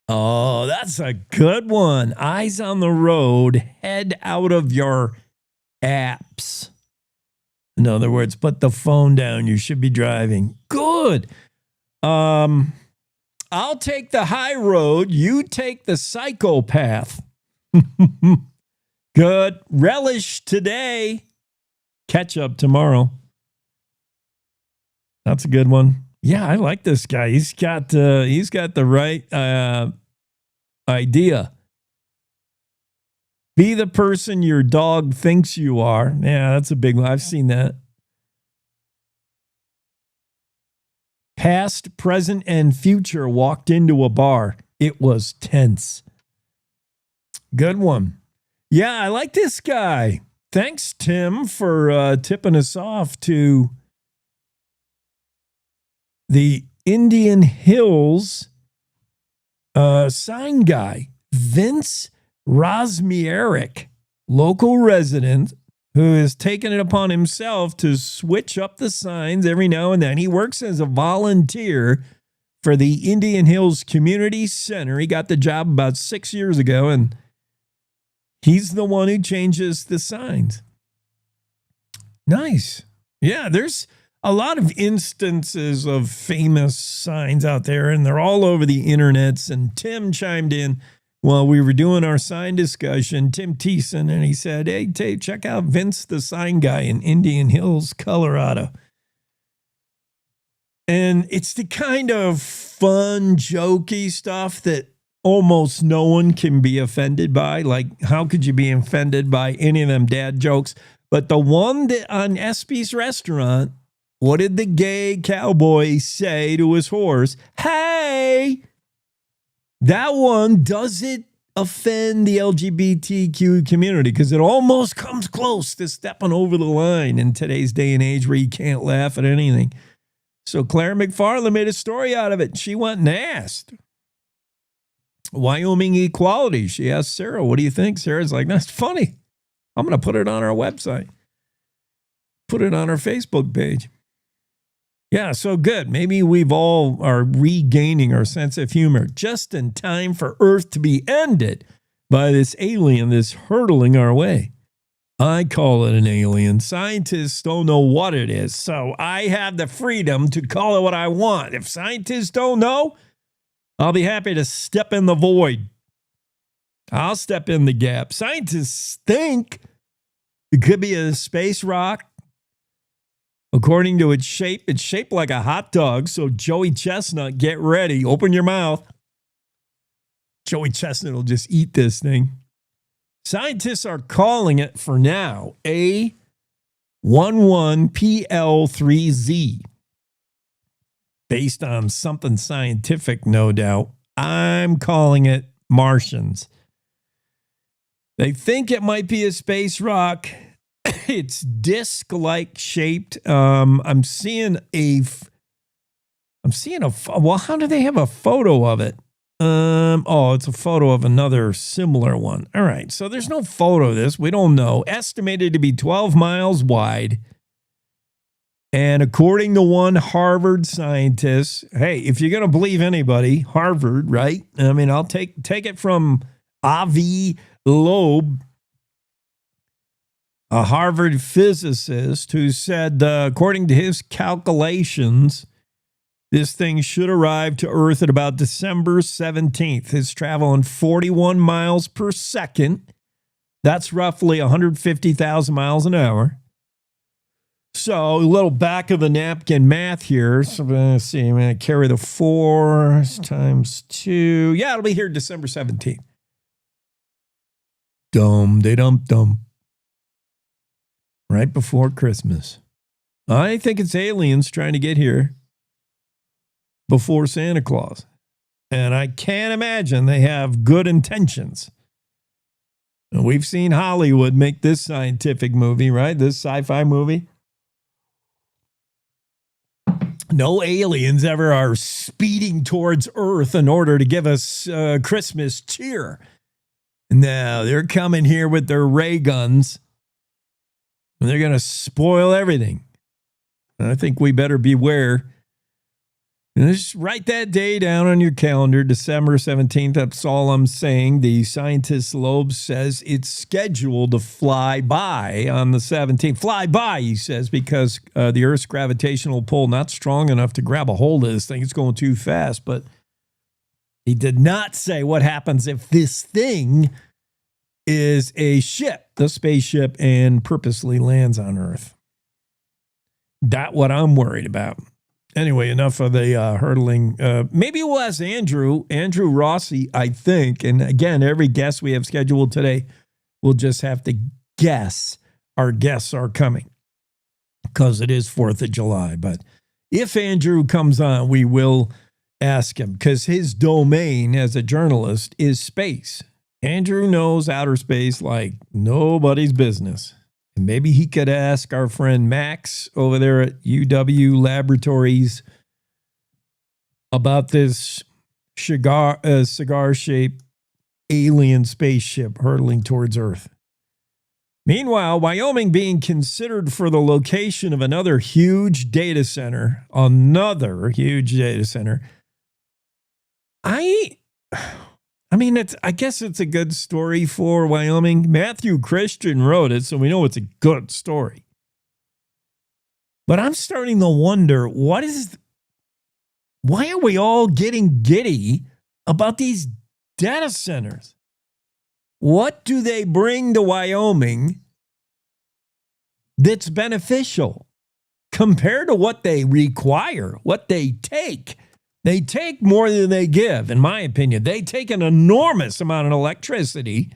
Oh, that's a good one. Eyes on the road, head out of your apps. In other words, put the phone down. You should be driving. Good. I'll take the high road. You take the psychopath. Good. Relish today. Catch up tomorrow. That's a good one. Yeah, I like this guy. He's got the right idea. Be the person your dog thinks you are. Yeah, that's a big one. I've seen that. Past, present, and future walked into a bar. It was tense. Good one. Yeah, I like this guy. Thanks, Tim, for tipping us off to the Indian Hills sign guy, Vince Rosmierek, local resident who has taken it upon himself to switch up the signs every now and then. He works as a volunteer for the Indian Hills Community Center. He got the job about 6 years ago, and he's the one who changes the signs. Nice. Yeah, there's a lot of instances of famous signs out there, and they're all over the internets. And Tim chimed in while we were doing our sign discussion, Tim Thiessen, and he said, hey, check out Vince the sign guy in Indian Hills, Colorado. And it's the kind of fun, jokey stuff that almost no one can be offended by. Like, how could you be offended by any of them dad jokes? But the one that on Espy's restaurant, what did the gay cowboy say to his horse? Hey! That one doesn't offend the LGBTQ community because it almost comes close to stepping over the line in today's day and age where you can't laugh at anything. So Claire McFarland made a story out of it. She went and asked Wyoming Equality. She asked Sarah, what do you think? Sarah's like, that's funny. I'm going to put it on our website. Put it on our Facebook page. Yeah, so good. Maybe we've all are regaining our sense of humor just in time for Earth to be ended by this alien that's hurtling our way. I call it an alien. Scientists don't know what it is, so I have the freedom to call it what I want. If scientists don't know, I'll be happy to step in the void. I'll step in the gap. Scientists think it could be a space rock. According to its shape, it's shaped like a hot dog. So Joey Chestnut, get ready. Open your mouth. Joey Chestnut will just eat this thing. Scientists are calling it, for now, A11PL3Z. Based on something scientific, no doubt. I'm calling it Martians. They think it might be a space rock. It's disc-like shaped. I'm seeing a. Well, how do they have a photo of it? It's a photo of another similar one. All right, so there's no photo of this. We don't know. Estimated to be 12 miles wide. And according to one Harvard scientist, hey, if you're going to believe anybody, Harvard, right? I mean, I'll take it from Avi Loeb, a Harvard physicist who said, according to his calculations, this thing should arrive to Earth at about December 17th. It's traveling 41 miles per second. That's roughly 150,000 miles an hour. So a little back of the napkin math here. So let's see, I'm going to carry the 4 times 2. Yeah, it'll be here December 17th. Dum-de-dum-dum. Right before Christmas. I think it's aliens trying to get here before Santa Claus. And I can't imagine they have good intentions. And we've seen Hollywood make this scientific movie, right? This sci-fi movie. No aliens ever are speeding towards Earth in order to give us Christmas cheer. No, they're coming here with their ray guns, and they're going to spoil everything. And I think we better beware. And just write that day down on your calendar, December 17th. That's all I'm saying. The scientist Loeb says it's scheduled to fly by on the 17th. Fly by, he says, because the Earth's gravitational pull not strong enough to grab a hold of this thing. It's going too fast. But he did not say what happens if this thing is a ship, the spaceship, and purposely lands on Earth. That's what I'm worried about. Anyway, enough of the hurdling. Maybe we'll ask Andrew Rossi, I think. And again, every guest we have scheduled today, we'll just have to guess. Our guests are coming because it is 4th of July. But if Andrew comes on, we will ask him because his domain as a journalist is space. Andrew knows outer space like nobody's business. And maybe he could ask our friend Max over there at UW Laboratories about this cigar-shaped alien spaceship hurtling towards Earth. Meanwhile, Wyoming being considered for the location of another huge data center. I guess it's a good story for Wyoming. Matthew Christian wrote it, so we know it's a good story. But I'm starting to wonder, why are we all getting giddy about these data centers? What do they bring to Wyoming that's beneficial compared to what they require, what they take? They take more than they give, in my opinion. They take an enormous amount of electricity.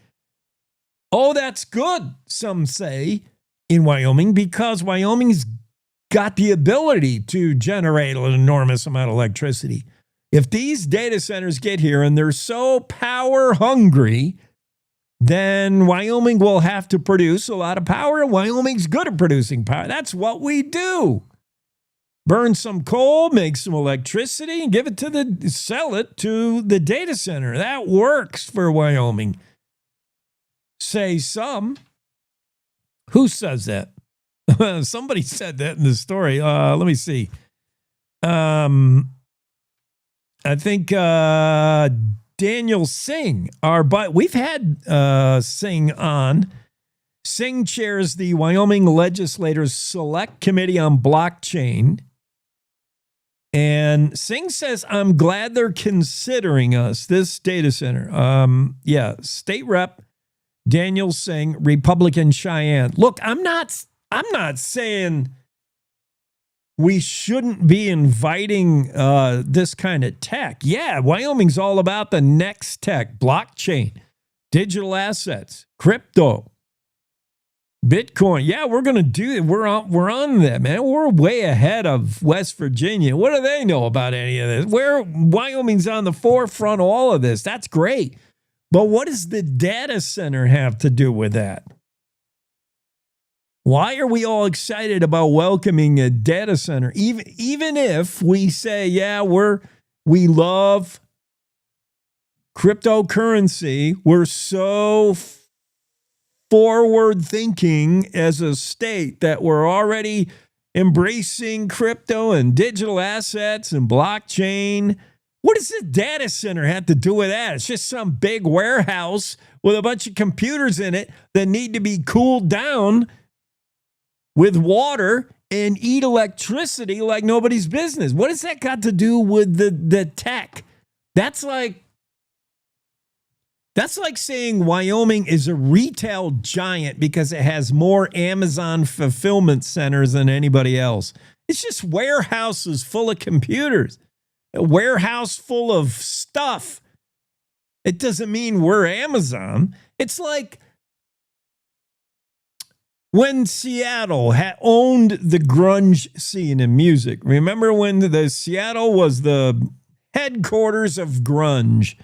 Oh, that's good, some say, in Wyoming, because Wyoming's got the ability to generate an enormous amount of electricity. If these data centers get here and they're so power hungry, then Wyoming will have to produce a lot of power. Wyoming's good at producing power. That's what we do. Burn some coal, make some electricity, and sell it to the data center. That works for Wyoming. Say some. Who says that? Somebody said that in the story. Let me see. I think Daniel Singh, we've had Singh on. Singh chairs the Wyoming Legislators Select Committee on Blockchain. And Singh says, I'm glad they're considering us, this data center. State Rep Daniel Singh, Republican Cheyenne. Look, I'm not saying we shouldn't be inviting this kind of tech. Yeah, Wyoming's all about the next tech, blockchain, digital assets, crypto, Bitcoin. Yeah, we're going to do it. We're on that, man. We're way ahead of West Virginia. What do they know about any of this? Wyoming's on the forefront of all of this. That's great. But what does the data center have to do with that? Why are we all excited about welcoming a data center? Even if we say, yeah, we love cryptocurrency, we're so forward thinking as a state that we're already embracing crypto and digital assets and blockchain. What does the data center have to do with that? It's just some big warehouse with a bunch of computers in it that need to be cooled down with water and eat electricity like nobody's business. What has that got to do with the tech? That's like saying Wyoming is a retail giant because it has more Amazon fulfillment centers than anybody else. It's just warehouses full of computers, a warehouse full of stuff. It doesn't mean we're Amazon. It's like when Seattle had owned the grunge scene in music. Remember when the Seattle was the headquarters of grunge?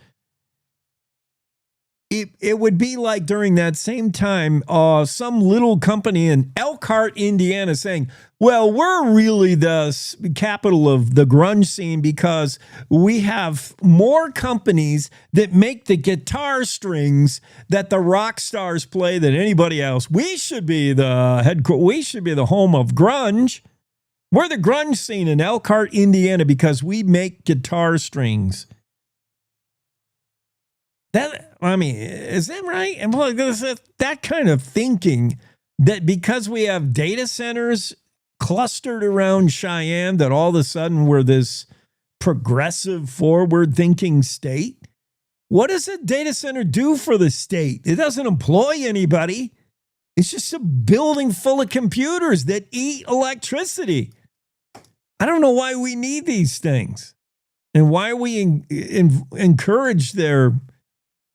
it would be like during that same time, some little company in Elkhart, Indiana saying, well, we're really the capital of the grunge scene because we have more companies that make the guitar strings that the rock stars play than anybody else. We should be the headquarters. We should be the home of grunge. We're the grunge scene in Elkhart, Indiana because we make guitar strings. Is that right? And look, that kind of thinking that because we have data centers clustered around Cheyenne, that all of a sudden we're this progressive, forward-thinking state. What does a data center do for the state? It doesn't employ anybody. It's just a building full of computers that eat electricity. I don't know why we need these things and why we encourage their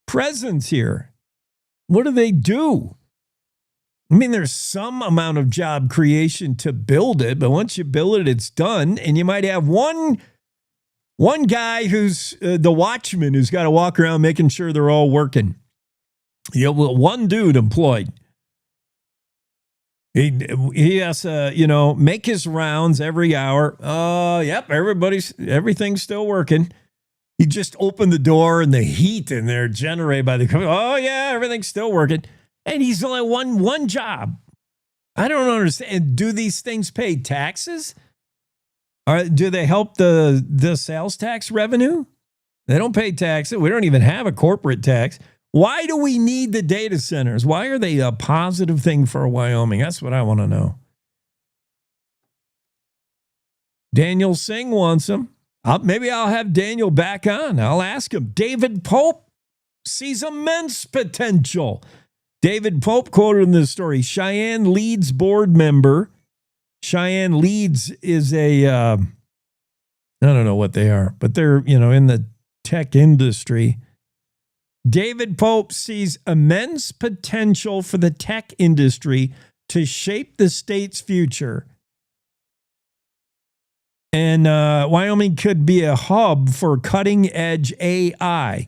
presence here. What do they do? I mean, there's some amount of job creation to build it, but once you build it, it's done. And you might have one guy who's the watchman who's got to walk around making sure they're all working. One dude employed. He has to, make his rounds every hour. Yep, everything's still working. He just opened the door and the heat in there generated by the company. Oh, yeah, everything's still working. And he's only one job. I don't understand. Do these things pay taxes? Or do they help the sales tax revenue? They don't pay taxes. We don't even have a corporate tax. Why do we need the data centers? Why are they a positive thing for Wyoming? That's what I want to know. Daniel Singh wants them. Maybe I'll have Daniel back on. I'll ask him. David Pope sees immense potential. David Pope quoted in this story, Cheyenne Leads board member. Cheyenne Leads is I don't know what they are, but they're, in the tech industry. David Pope sees immense potential for the tech industry to shape the state's future. And Wyoming could be a hub for cutting-edge AI.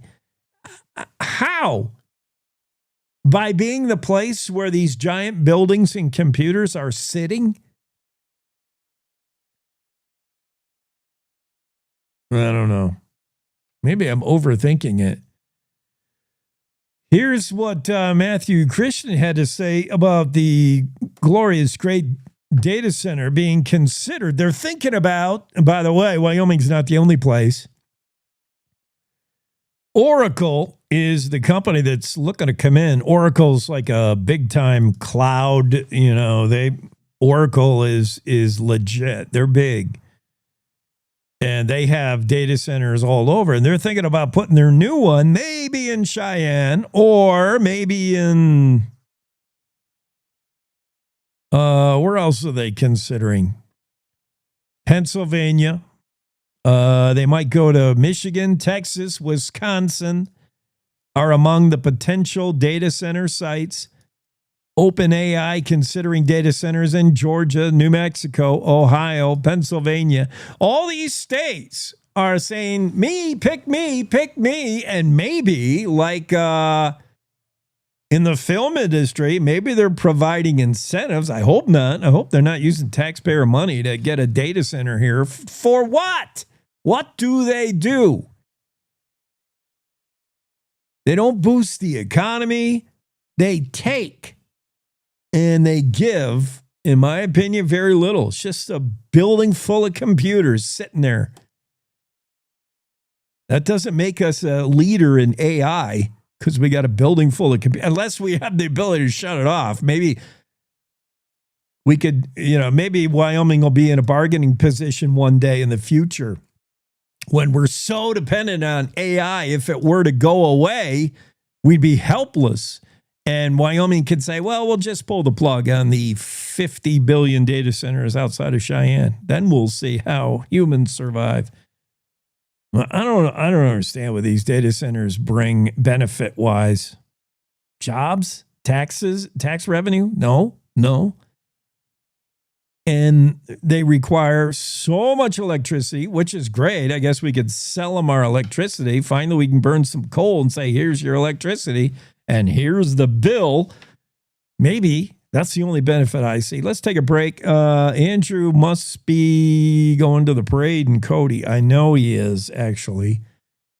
How? By being the place where these giant buildings and computers are sitting? I don't know. Maybe I'm overthinking it. Here's what Matthew Christian had to say about the glorious great data center being considered. They're thinking about, by the way, Wyoming's not the only place. Oracle is the company that's looking to come in. Oracle's like a big time cloud, Oracle is legit. They're big. And they have data centers all over. And they're thinking about putting their new one maybe in Cheyenne or maybe in... where else are they considering? Pennsylvania. They might go to Michigan, Texas, Wisconsin are among the potential data center sites. OpenAI considering data centers in Georgia, New Mexico, Ohio, Pennsylvania. All these states are saying, pick me. And maybe like in the film industry, maybe they're providing incentives. I hope not. I hope they're not using taxpayer money to get a data center here. For what? What do they do? They don't boost the economy. They take and they give, in my opinion, very little. It's just a building full of computers sitting there. That doesn't make us a leader in AI because we got a building full of computers. Unless we have the ability to shut it off. Maybe we could, maybe Wyoming will be in a bargaining position one day in the future when we're so dependent on AI. If it were to go away, we'd be helpless. And Wyoming could say, well, we'll just pull the plug on the 50 billion data centers outside of Cheyenne. Then we'll see how humans survive. I don't understand what these data centers bring benefit-wise. Jobs? Taxes? Tax revenue? No. and they require so much electricity, which is great. I guess we could sell them our electricity. Finally, we can burn some coal and say, here's your electricity, and here's the bill. Maybe that's the only benefit I see. Let's take a break. Andrew must be going to the parade in Cody. I know he is, actually.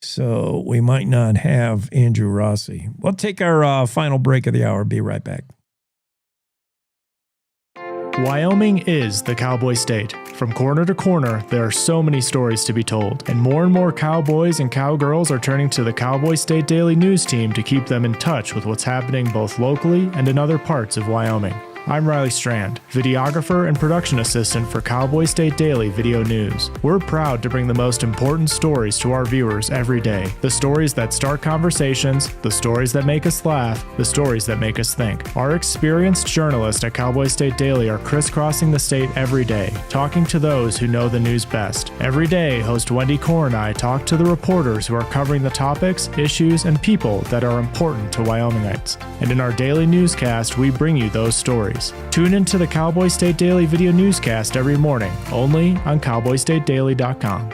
So we might not have Andrew Rossi. We'll take our final break of the hour. Be right back. Wyoming is the cowboy state. From corner to corner, there are so many stories to be told, and more cowboys and cowgirls are turning to the Cowboy State Daily News team to keep them in touch with what's happening both locally and in other parts of Wyoming. I'm Riley Strand, videographer and production assistant for Cowboy State Daily Video News. We're proud to bring the most important stories to our viewers every day. The stories that start conversations, the stories that make us laugh, the stories that make us think. Our experienced journalists at Cowboy State Daily are crisscrossing the state every day, talking to those who know the news best. Every day, host Wendy Core and I talk to the reporters who are covering the topics, issues, and people that are important to Wyomingites. And in our daily newscast, we bring you those stories. Tune into the Cowboy State Daily Video Newscast every morning, only on CowboyStateDaily.com.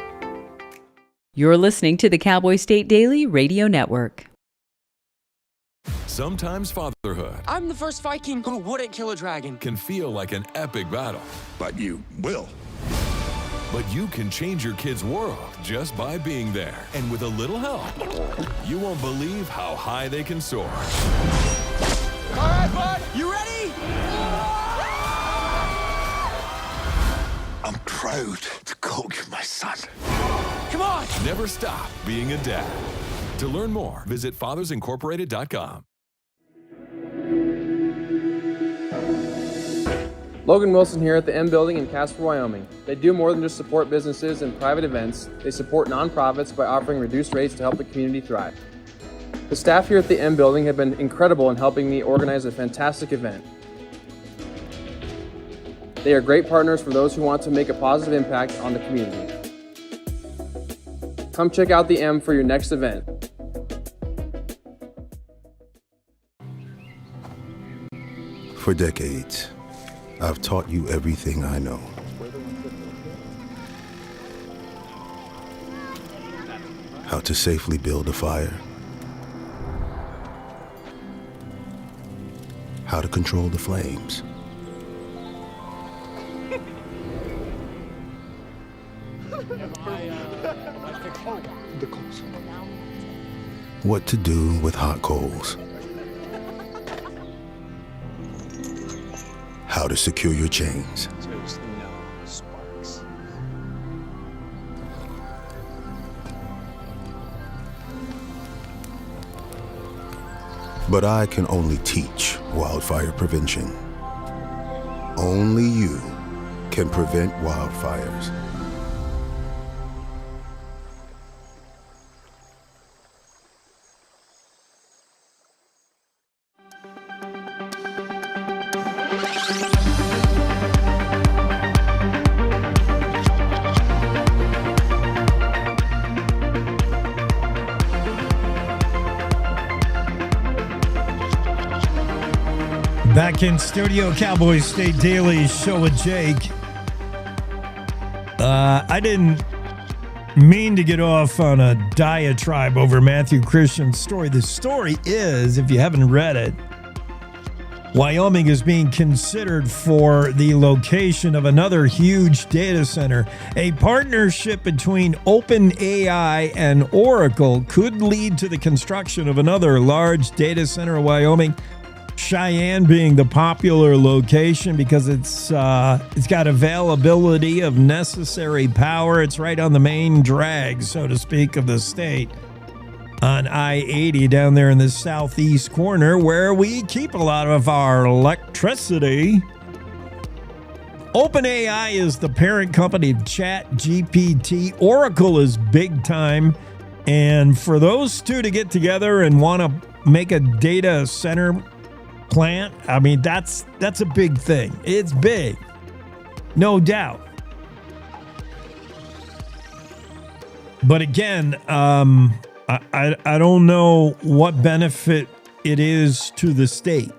You're listening to the Cowboy State Daily Radio Network. Sometimes fatherhood I'm the first Viking who wouldn't kill a dragon. can feel like an epic battle. But you will. But you can change your kid's world just by being there. And with a little help, you won't believe how high they can soar. All right, bud, you ready? I'm proud to call you my son. Come on! Never stop being a dad. To learn more, visit fathersincorporated.com. Logan Wilson here at the M Building in Casper, Wyoming. They do more than just support businesses and private events. They support nonprofits by offering reduced rates to help the community thrive. The staff here at the M Building have been incredible in helping me organize a fantastic event. They are great partners for those who want to make a positive impact on the community. Come check out the M for your next event. For decades, I've taught you everything I know. How to safely build a fire. How to control the flames. What to do with hot coals. How to secure your chains. But I can only teach wildfire prevention. Only you can prevent wildfires. Back in studio, Cowboy State Daily show with Jake. I didn't mean to get off on a diatribe over Matthew Christian's story. The story is, if you haven't read it, Wyoming is being considered for the location of another huge data center. A partnership between OpenAI and Oracle could lead to the construction of another large data center in Wyoming. Cheyenne being the popular location because it's got availability of necessary power. It's right on the main drag, so to speak, of the state on I-80 down there in the southeast corner where we keep a lot of our electricity. OpenAI is the parent company of ChatGPT. Oracle is big time. And for those two to get together and want to make a data center plant, I mean, that's a big thing. It's big, no doubt. But again, I don't know what benefit it is to the state.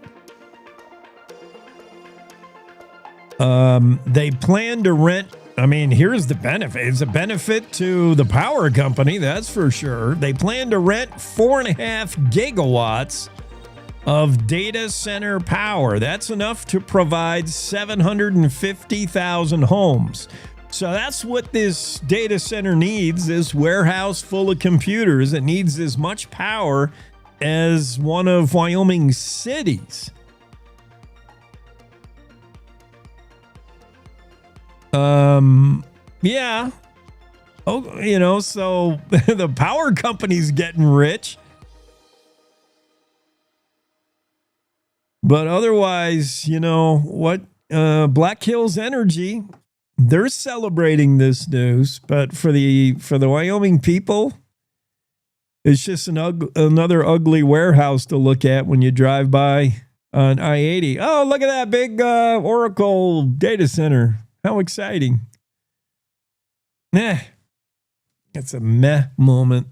They plan to rent. I mean, here's the benefit. It's a benefit to the power company, that's for sure. They plan to rent 4.5 gigawatts of data center power. That's enough to provide 750,000 homes. So that's what this data center needs, this warehouse full of computers. It needs as much power as one of Wyoming's cities. Yeah. Oh, you know, so the power company's getting rich. But otherwise, you know what? Black Hills Energy, they're celebrating this news, but for the Wyoming people, it's just another ugly warehouse to look at when you drive by on I-80. Oh, look at that big Oracle data center. How exciting. It's a meh moment.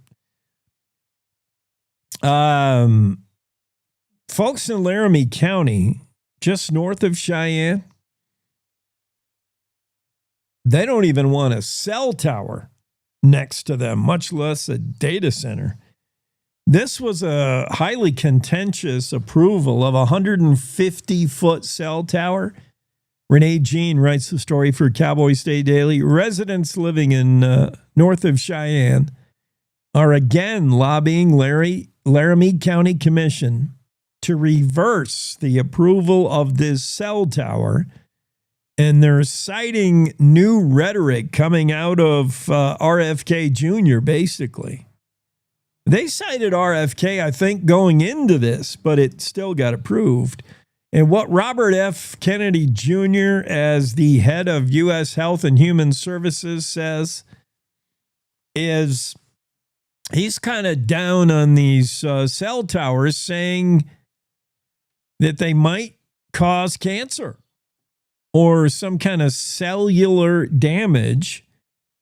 Folks in Laramie County, just north of Cheyenne, they don't even want a cell tower next to them, much less a data center. This was a highly contentious approval of a 150-foot cell tower. Renee Jean writes the story for Cowboy State Daily. Residents living in north of Cheyenne are again lobbying Laramie County Commission to reverse the approval of this cell tower. And they're citing new rhetoric coming out of RFK Jr., basically. They cited RFK, I think, going into this, but it still got approved. And what Robert F. Kennedy Jr., as the head of U.S. Health and Human Services, says is he's kind of down on these cell towers, saying that they might cause cancer or some kind of cellular damage.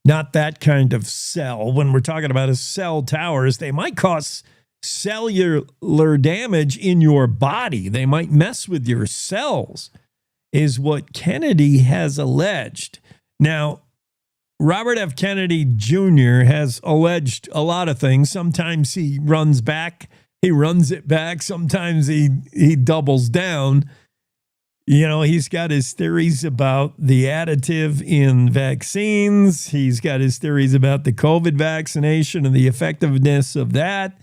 Not that kind of cell. When we're talking about a cell towers, they might cause cellular damage in your body. They might mess with your cells, is what Kennedy has alleged. Now, Robert F. Kennedy Jr. has alleged a lot of things. Sometimes he runs it back. Sometimes he doubles down. You know, he's got his theories about the additive in vaccines. He's got his theories about the COVID vaccination and the effectiveness of that.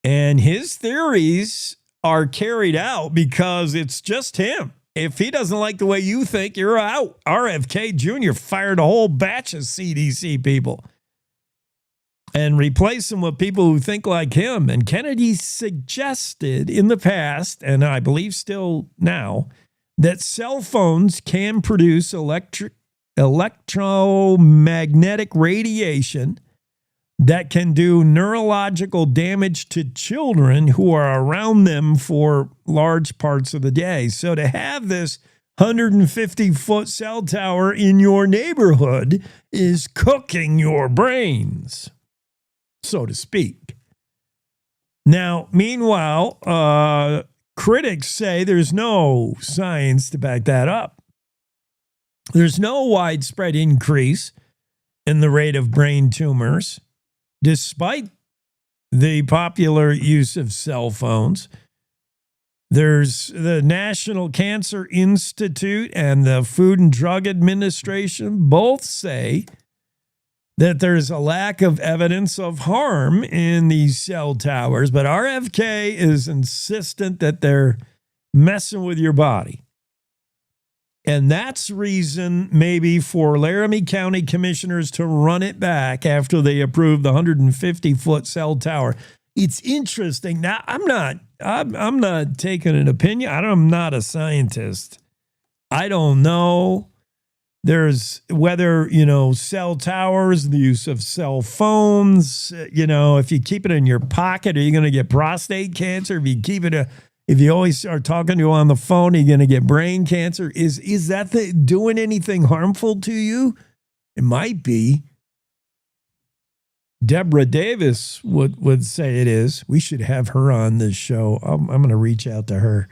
And his theories are carried out because it's just him. If he doesn't like the way you think, you're out. RFK Jr. fired a whole batch of CDC people and replaced them with people who think like him. And Kennedy suggested in the past, and I believe still now, that cell phones can produce electromagnetic radiation that can do neurological damage to children who are around them for large parts of the day. So to have this 150-foot cell tower in your neighborhood is cooking your brains, so to speak. Now, meanwhile, critics say there's no science to back that up. There's no widespread increase in the rate of brain tumors, despite the popular use of cell phones. There's the National Cancer Institute and the Food and Drug Administration both say that there's a lack of evidence of harm in these cell towers, but RFK is insistent that they're messing with your body. And that's reason maybe for Laramie County commissioners to run it back after they approve the 150-foot cell tower. It's interesting. Now, I'm not taking an opinion. I'm not a scientist. I don't know. There's whether, cell towers, the use of cell phones, if you keep it in your pocket, are you going to get prostate cancer? If you always are talking to on the phone, are you going to get brain cancer? Is that doing anything harmful to you? It might be. Deborah Davis would say it is. We should have her on this show. I'm going to reach out to her.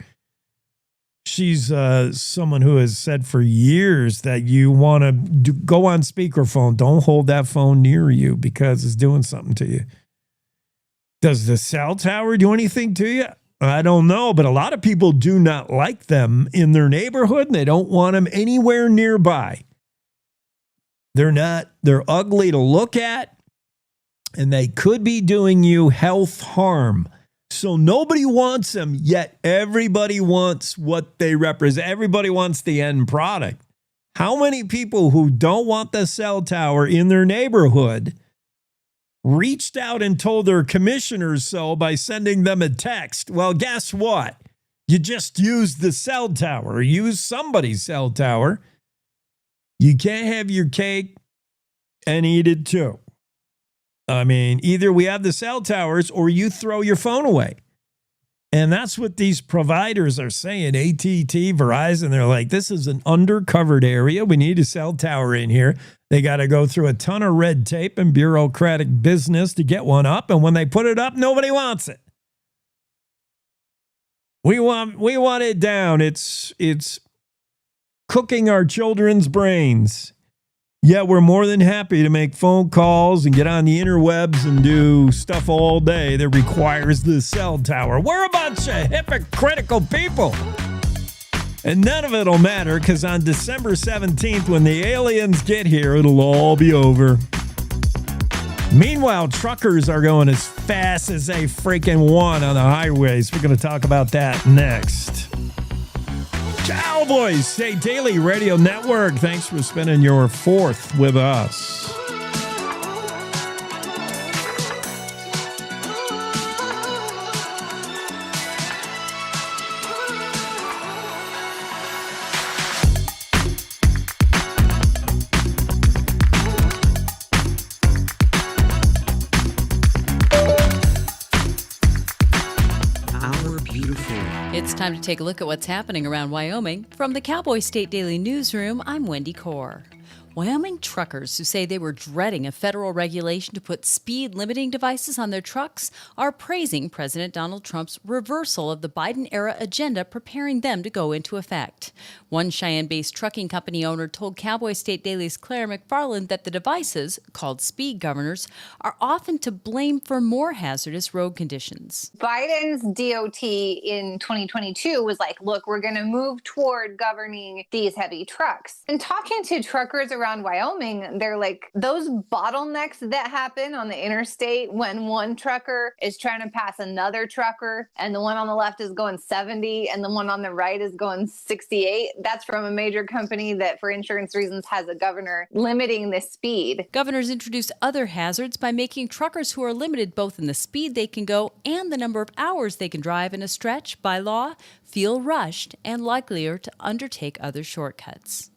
She's someone who has said for years that you want to go on speakerphone. Don't hold that phone near you because it's doing something to you. Does the cell tower do anything to you? I don't know, but a lot of people do not like them in their neighborhood, and they don't want them anywhere nearby. They're ugly to look at, and they could be doing you health harm. So nobody wants them, yet everybody wants what they represent. Everybody wants the end product. How many people who don't want the cell tower in their neighborhood reached out and told their commissioners so by sending them a text? Well, guess what? You just use the cell tower. Use somebody's cell tower. You can't have your cake and eat it too. I mean, either we have the cell towers or you throw your phone away. And that's what these providers are saying. AT&T, Verizon, they're like, this is an undercovered area. We need a cell tower in here. They got to go through a ton of red tape and bureaucratic business to get one up. And when they put it up, nobody wants it. We want it down. It's cooking our children's brains. Yeah, we're more than happy to make phone calls and get on the interwebs and do stuff all day that requires the cell tower. We're a bunch of hypocritical people. And none of it will matter because on December 17th, when the aliens get here, it'll all be over. Meanwhile, truckers are going as fast as they freaking want on the highways. We're going to talk about that next. Cowboy State Daily Radio Network. Thanks for spending your 4th with us. It's time to take a look at what's happening around Wyoming. From the Cowboy State Daily Newsroom, I'm Wendy Kaur. Wyoming truckers who say they were dreading a federal regulation to put speed limiting devices on their trucks are praising President Donald Trump's reversal of the Biden-era agenda, preparing them to go into effect. One Cheyenne-based trucking company owner told Cowboy State Daily's Claire McFarland that the devices, called speed governors, are often to blame for more hazardous road conditions. Biden's DOT in 2022 was like, look, we're going to move toward governing these heavy trucks. And talking to truckers around Wyoming, they're like, those bottlenecks that happen on the interstate when one trucker is trying to pass another trucker and the one on the left is going 70 and the one on the right is going 68. That's from a major company that for insurance reasons has a governor limiting the speed. Governors introduce other hazards by making truckers who are limited both in the speed they can go and the number of hours they can drive in a stretch by law feel rushed and likelier to undertake other shortcuts.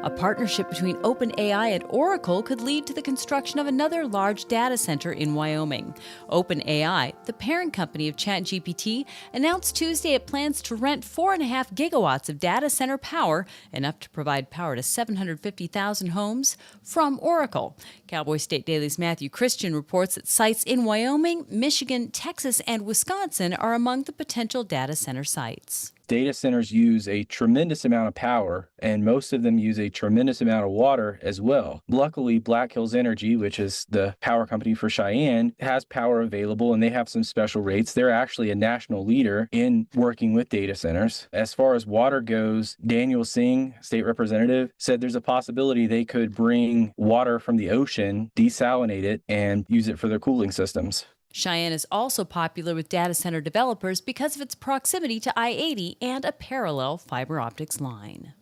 A partnership between OpenAI and Oracle could lead to the construction of another large data center in Wyoming. OpenAI, the parent company of ChatGPT, announced Tuesday it plans to rent 4.5 gigawatts of data center power, enough to provide power to 750,000 homes, from Oracle. Cowboy State Daily's Matthew Christian reports that sites in Wyoming, Michigan, Texas, and Wisconsin are among the potential data center sites. Data centers use a tremendous amount of power, and most of them use a tremendous amount of water as well. Luckily, Black Hills Energy, which is the power company for Cheyenne, has power available, and they have some special rates. They're actually a national leader in working with data centers. As far as water goes, Daniel Singh, state representative, said there's a possibility they could bring water from the ocean, desalinate it, and use it for their cooling systems. Cheyenne is also popular with data center developers because of its proximity to I-80 and a parallel fiber optics line.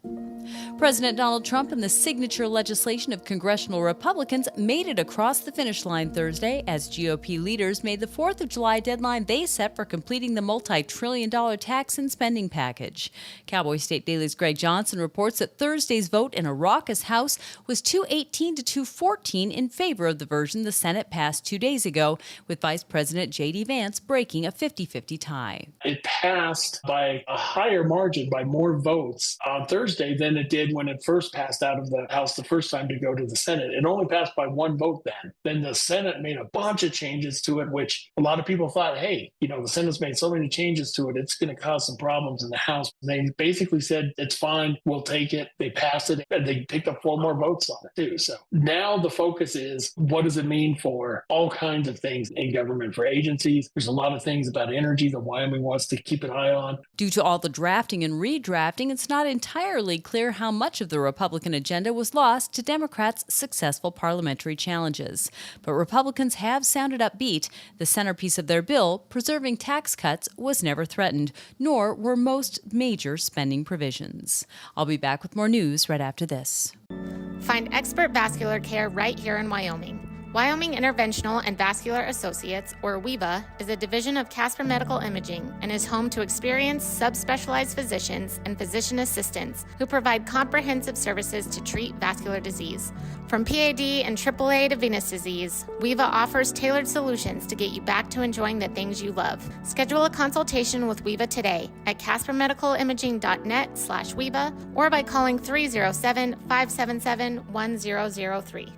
President Donald Trump and the signature legislation of congressional Republicans made it across the finish line Thursday as GOP leaders made the 4th of July deadline they set for completing the multi-trillion-dollar tax and spending package. Cowboy State Daily's Greg Johnson reports that Thursday's vote in a raucous House was 218 to 214 in favor of the version the Senate passed 2 days ago, with Vice President J.D. Vance breaking a 50-50 tie. It passed by a higher margin, by more votes on Thursday than than it did when it first passed out of the House the first time to go to the Senate. It only passed by one vote then. Then the Senate made a bunch of changes to it, which a lot of people thought, hey, the Senate's made so many changes to it, it's going to cause some problems in the House. They basically said, it's fine, we'll take it. They passed it, and they picked up 4 more votes on it too. So now the focus is, what does it mean for all kinds of things in government, for agencies? There's a lot of things about energy that Wyoming wants to keep an eye on. Due to all the drafting and redrafting, it's not entirely clear how much of the Republican agenda was lost to Democrats' successful parliamentary challenges. But Republicans have sounded upbeat. The centerpiece of their bill, preserving tax cuts, was never threatened, nor were most major spending provisions. I'll be back with more news right after this. Find expert vascular care right here in Wyoming. Wyoming Interventional and Vascular Associates, or WEVA, is a division of Casper Medical Imaging and is home to experienced subspecialized physicians and physician assistants who provide comprehensive services to treat vascular disease. From PAD and AAA to venous disease, WEVA offers tailored solutions to get you back to enjoying the things you love. Schedule a consultation with WEVA today at caspermedicalimaging.net/WEVA or by calling 307-577-1003.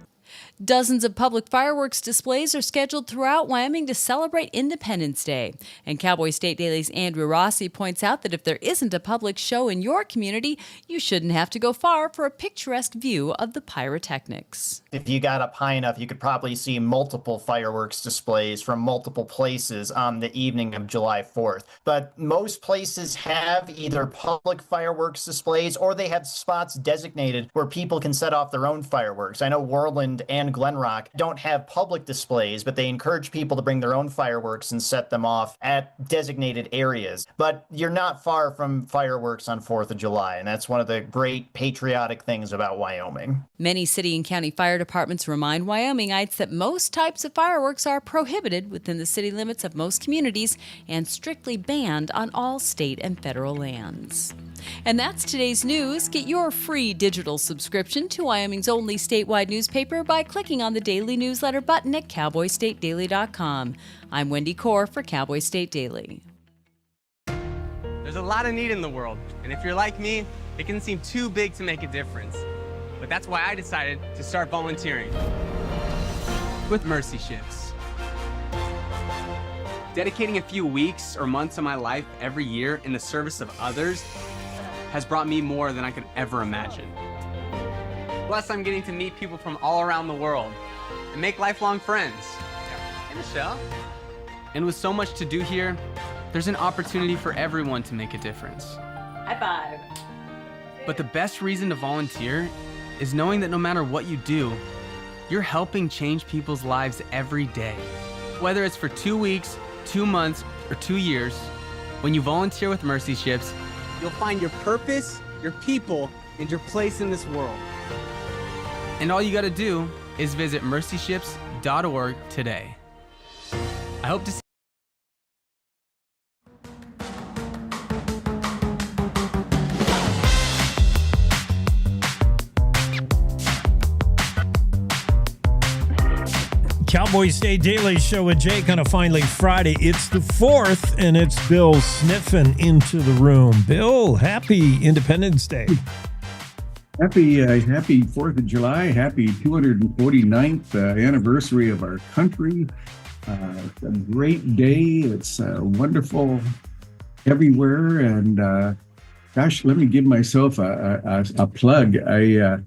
Dozens of public fireworks displays are scheduled throughout Wyoming to celebrate Independence Day. And Cowboy State Daily's Andrew Rossi points out that if there isn't a public show in your community, you shouldn't have to go far for a picturesque view of the pyrotechnics. If you got up high enough, you could probably see multiple fireworks displays from multiple places on the evening of July 4th. But most places have either public fireworks displays or they have spots designated where people can set off their own fireworks. I know Worland and Glenrock don't have public displays, but they encourage people to bring their own fireworks and set them off at designated areas. But you're not far from fireworks on 4th of July, and that's one of the great patriotic things about Wyoming. Many city and county fire departments remind Wyomingites that most types of fireworks are prohibited within the city limits of most communities and strictly banned on all state and federal lands. And that's today's news. Get your free digital subscription to Wyoming's only statewide newspaper by clicking on the daily newsletter button at cowboystatedaily.com. I'm Wendy Core for Cowboy State Daily. There's a lot of need in the world, and if you're like me, it can seem too big to make a difference. But that's why I decided to start volunteering with Mercy Ships. Dedicating a few weeks or months of my life every year in the service of others has brought me more than I could ever imagine. Plus, I'm getting to meet people from all around the world and make lifelong friends. Hey, Michelle. And with so much to do here, there's an opportunity for everyone to make a difference. High five. But the best reason to volunteer is knowing that no matter what you do, you're helping change people's lives every day. Whether it's for 2 weeks, 2 months, or 2 years, when you volunteer with Mercy Ships, you'll find your purpose, your people, and your place in this world. And all you gotta do is visit mercyships.org today. I hope to see Cowboy State Daily Show with Jake on a finally Friday. It's the 4th, and it's Bill sniffing into the room. Bill, happy Independence Day. Happy 4th of July. Happy 249th anniversary of our country. It's a great day. It's wonderful everywhere. And gosh, let me give myself a plug. I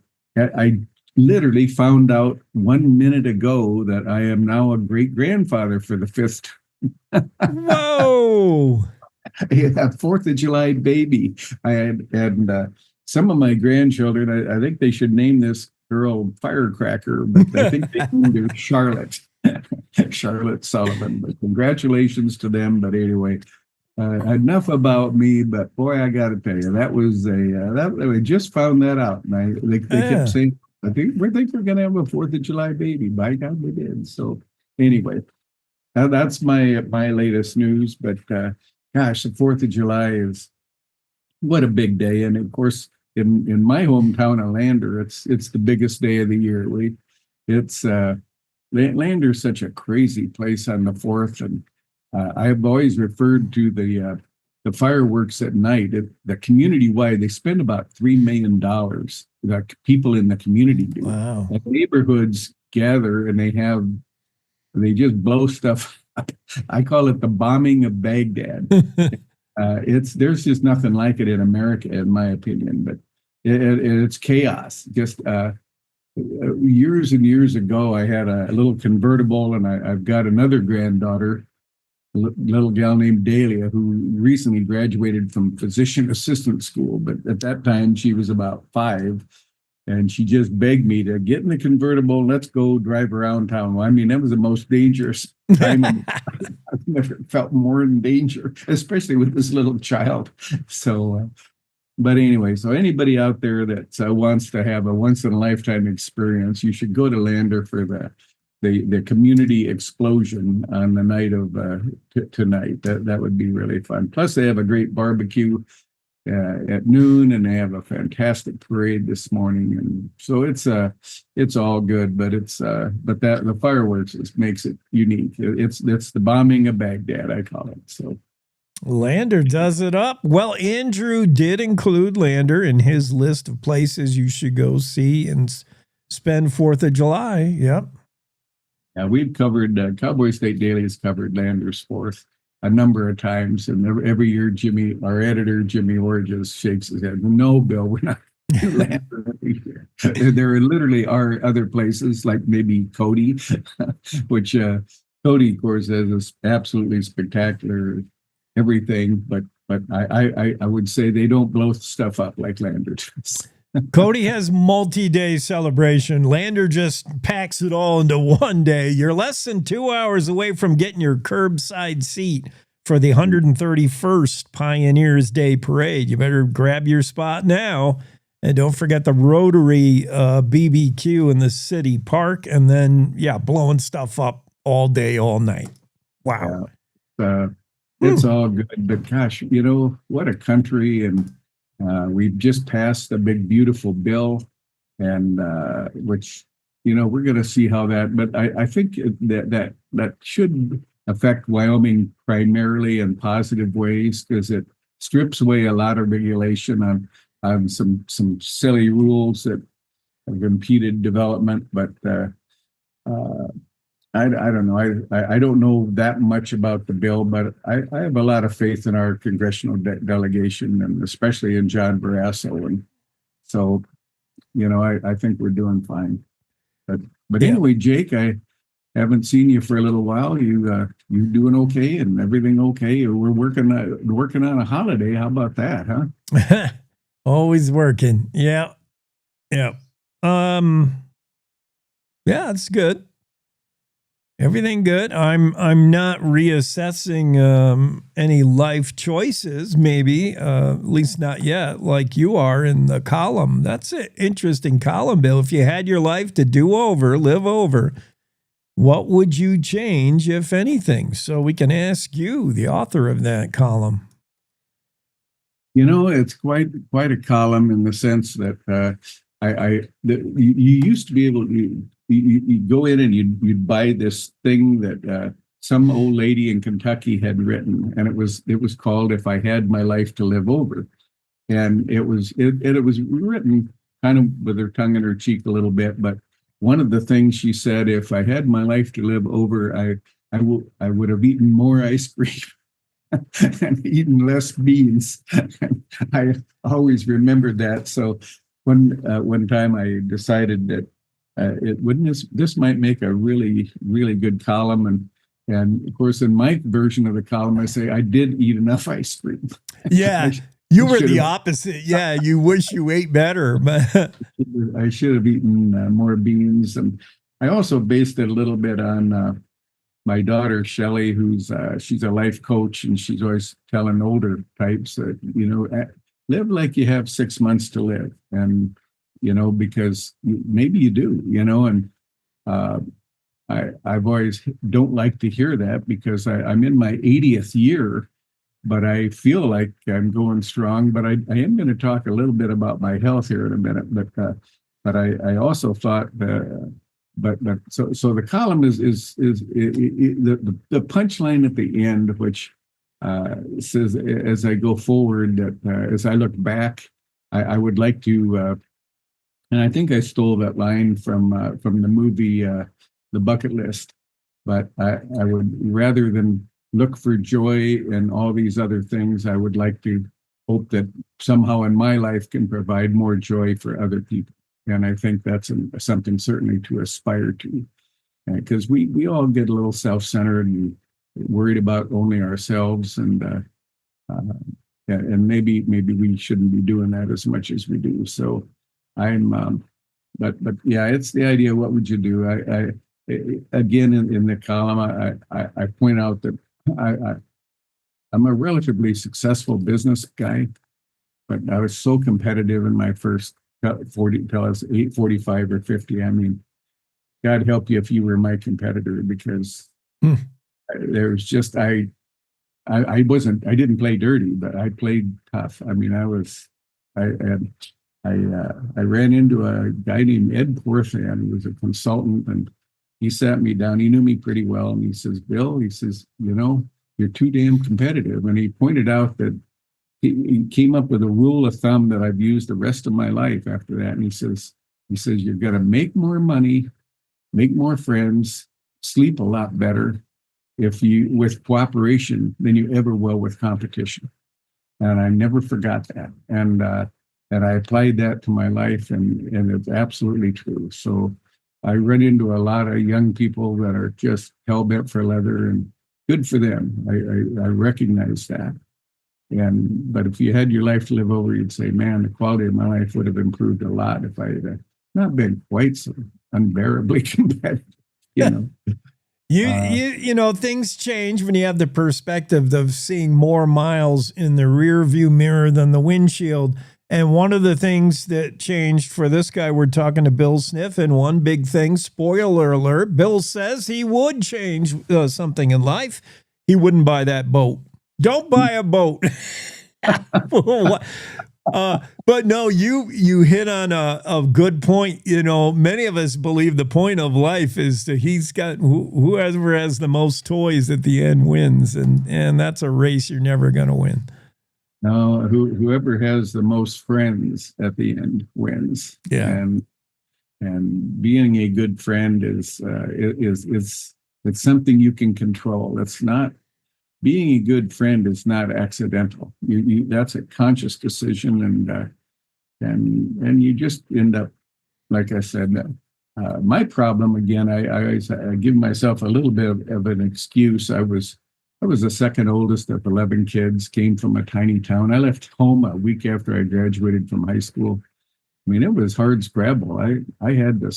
literally found out 1 minute ago that I am now a great-grandfather for the 5th. Whoa! A 4th of July baby. And some of my grandchildren, I think they should name this girl Firecracker, but I think they named her Charlotte. Charlotte Sullivan. But congratulations to them. But anyway, enough about me. But boy, I got to tell you, that was I just found that out, and they kept saying, I think we're going to have a 4th of July baby. By God, we did. So anyway, that's my latest news. But gosh, the 4th of July is what a big day. And of course, in my hometown of Lander, it's the biggest day of the year. Lander's such a crazy place on the 4th. And I've always referred to the the fireworks at night, the community-wide, they spend about $3 million. The people in the community do. Wow. And neighborhoods gather and they just blow stuff up. I call it the bombing of Baghdad. There's just nothing like it in America, in my opinion. But it's chaos. Just years and years ago, I had a little convertible, and I've got another granddaughter, a little gal named Dahlia, who recently graduated from physician assistant school. But at that time, she was about 5. And she just begged me to get in the convertible. Let's go drive around town. Well, I mean, that was the most dangerous time. I've never felt more in danger, especially with this little child. So, but anyway, so anybody out there that wants to have a once-in-a-lifetime experience, you should go to Lander for the community explosion on the night of tonight. That would be really fun. Plus, they have a great barbecue at noon, and they have a fantastic parade this morning, and so it's all good. But but the fireworks makes it unique. It's the bombing of Baghdad, I call it. So Lander does it up. Well, Andrew did include Lander in his list of places you should go see and spend 4th of July. Yep. Yeah, we've covered Cowboy State Daily has covered Lander's 4th a number of times, and every year our editor Jimmy Orr just shakes his head. No, Bill, we're not Lander every year. There literally are other places like maybe Cody, which Cody, of course, has this absolutely spectacular everything, but I would say they don't blow stuff up like Lander does. Cody has multi-day celebration. Lander just packs it all into one day. You're less than 2 hours away from getting your curbside seat for the 131st Pioneers Day Parade. You better grab your spot now. And don't forget the Rotary BBQ in the city park. And then, blowing stuff up all day, all night. Wow. It's all good. But gosh, what a country. And we've just passed a big, beautiful bill, and which, we're going to see how that, but I think that should affect Wyoming primarily in positive ways, because it strips away a lot of regulation on some silly rules that have impeded development. But I don't know. I don't know that much about the bill, but I have a lot of faith in our congressional delegation, and especially in John Barrasso. And so, I think we're doing fine. But anyway, Jake, I haven't seen you for a little while. You doing okay and everything okay? We're working on a holiday. How about that, huh? Always working. Yeah. Yeah. Yeah, it's good. Everything good. I'm not reassessing any life choices, maybe, at least not yet, like you are in the column. That's an interesting column, Bill. If you had your life to live over, what would you change, if anything? So we can ask you, the author of that column. It's quite a column in the sense that you used to be able to. You'd go in and you'd buy this thing that some old lady in Kentucky had written, and it was called "If I Had My Life to Live Over," and it was written kind of with her tongue in her cheek a little bit. But one of the things she said, "If I had my life to live over, I would have eaten more ice cream and eaten less beans." I always remembered that. So one time I decided that. This might make a really, really good column. And of course, in my version of the column, I say I did eat enough ice cream. Yeah, you were the opposite. Yeah, you wish you ate better. But I should have eaten more beans. And I also based it a little bit on my daughter, Shelley, she's a life coach, and she's always telling older types that, live like you have 6 months to live. And because maybe you do, and I've always don't like to hear that, because I'm in my 80th year, but I feel like I'm going strong. But I am going to talk a little bit about my health here in a minute. But I also thought so the column is the punchline at the end, which says, as I go forward, that as I look back, I would like to, and I think I stole that line from the movie The Bucket List, but I would, rather than look for joy and all these other things, I would like to hope that somehow in my life can provide more joy for other people. And I think that's something certainly to aspire to, because we all get a little self-centered and worried about only ourselves, and maybe we shouldn't be doing that as much as we do. So but yeah, it's the idea. What would you do? I again, in the column, I point out that I'm a relatively successful business guy, but I was so competitive in my first 40 till I was 45 or 50. I mean, God help you if you were my competitor, because there was just, I didn't play dirty, but I played tough. I mean, I ran into a guy named Ed Porthan, who was a consultant, and he sat me down. He knew me pretty well, and he says, Bill, he says, you're too damn competitive. And he pointed out that he came up with a rule of thumb that I've used the rest of my life after that. And he says, you're going to make more money, make more friends, sleep a lot better with cooperation than you ever will with competition. And I never forgot that. And I applied that to my life, and it's absolutely true. So I run into a lot of young people that are just hell-bent for leather, and good for them. I recognize that. But if you had your life to live over, you'd say, man, the quality of my life would have improved a lot if I had not been quite so unbearably competitive, Things change when you have the perspective of seeing more miles in the rear view mirror than the windshield. And one of the things that changed for this guy, we're talking to Bill Sniff, and one big thing, spoiler alert, Bill says he would change something in life. He wouldn't buy that boat. Don't buy a boat. But no, you hit on a good point. Many of us believe the point of life is that whoever has the most toys at the end wins. And that's a race you're never going to win. No, whoever has the most friends at the end wins. Yeah. And being a good friend is it's something you can control. It's not, being a good friend is not accidental. That's a conscious decision, and you just end up, like I said, my problem again. I give myself a little bit of an excuse. I was the second oldest of 11 kids, came from a tiny town. I left home a week after I graduated from high school. I mean, it was hard scrabble. I had to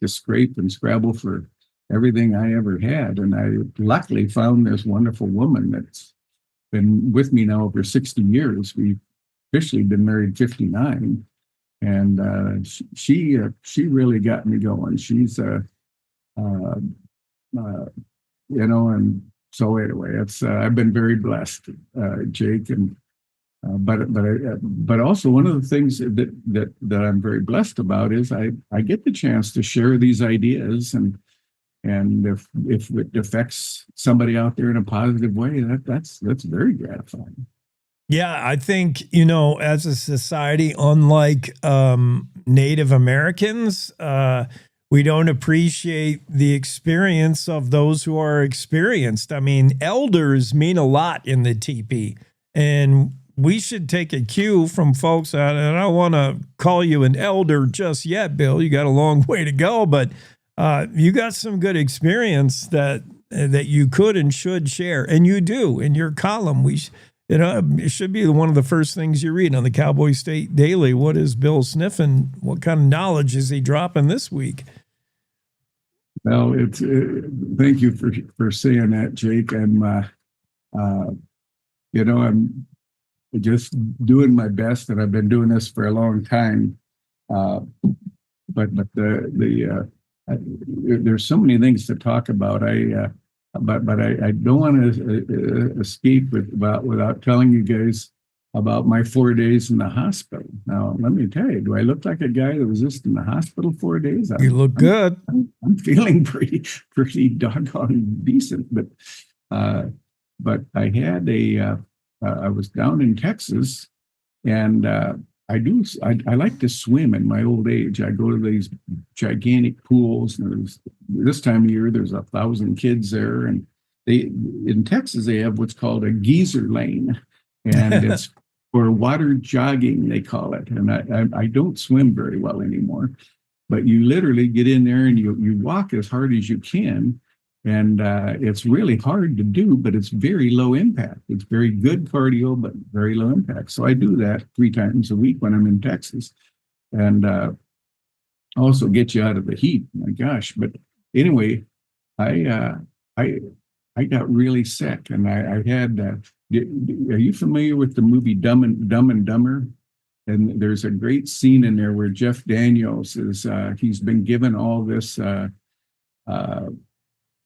scrape and scrabble for everything I ever had. And I luckily found this wonderful woman that's been with me now over 60 years. We've officially been married 59. And she really got me going. She's, and so anyway, it's I've been very blessed, Jake, and but also one of the things that I'm very blessed about is I get the chance to share these ideas, and if it affects somebody out there in a positive way, that's very gratifying. Yeah, I think, as a society, unlike Native Americans, we don't appreciate the experience of those who are experienced. I mean, elders mean a lot in the teepee, and we should take a cue from folks. And I don't want to call you an elder just yet, Bill. You got a long way to go, but you got some good experience that you could and should share, and you do in your column. It should be one of the first things you read on the Cowboy State Daily. What is Bill sniffing? What kind of knowledge is he dropping this week? Well, it's thank you for saying that, Jake. I'm just doing my best, and I've been doing this for a long time. But there's so many things to talk about. But I don't want to escape without telling you guys about my 4 days in the hospital. Now, let me tell you, do I look like a guy that was just in the hospital 4 days? You look good. I'm feeling pretty doggone decent. But But I had I was down in Texas, and I like to swim in my old age. I go to these gigantic pools, and this time of year there's 1,000 kids there, and in Texas they have what's called a geyser lane, and it's for water jogging, they call it. And I don't swim very well anymore, but you literally get in there and you walk as hard as you can. And it's really hard to do, but it's very low impact. It's very good cardio, but very low impact. So I do that 3 times a week when I'm in Texas, and also get you out of the heat. My gosh! But anyway, I got really sick, and I had. Are you familiar with the movie Dumb and Dumber? And there's a great scene in there where Jeff Daniels he's been given all this.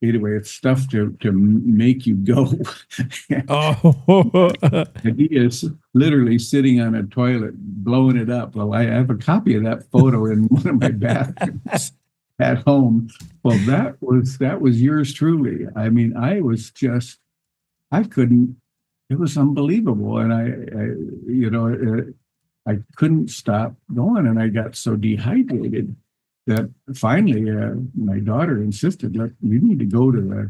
Anyway, it's stuff to make you go. And he is literally sitting on a toilet, blowing it up. Well, I have a copy of that photo in one of my bathrooms at home. Well, that was yours truly. I mean, I couldn't. It was unbelievable, and I couldn't stop going, and I got so dehydrated that finally my daughter insisted, look, you need to go to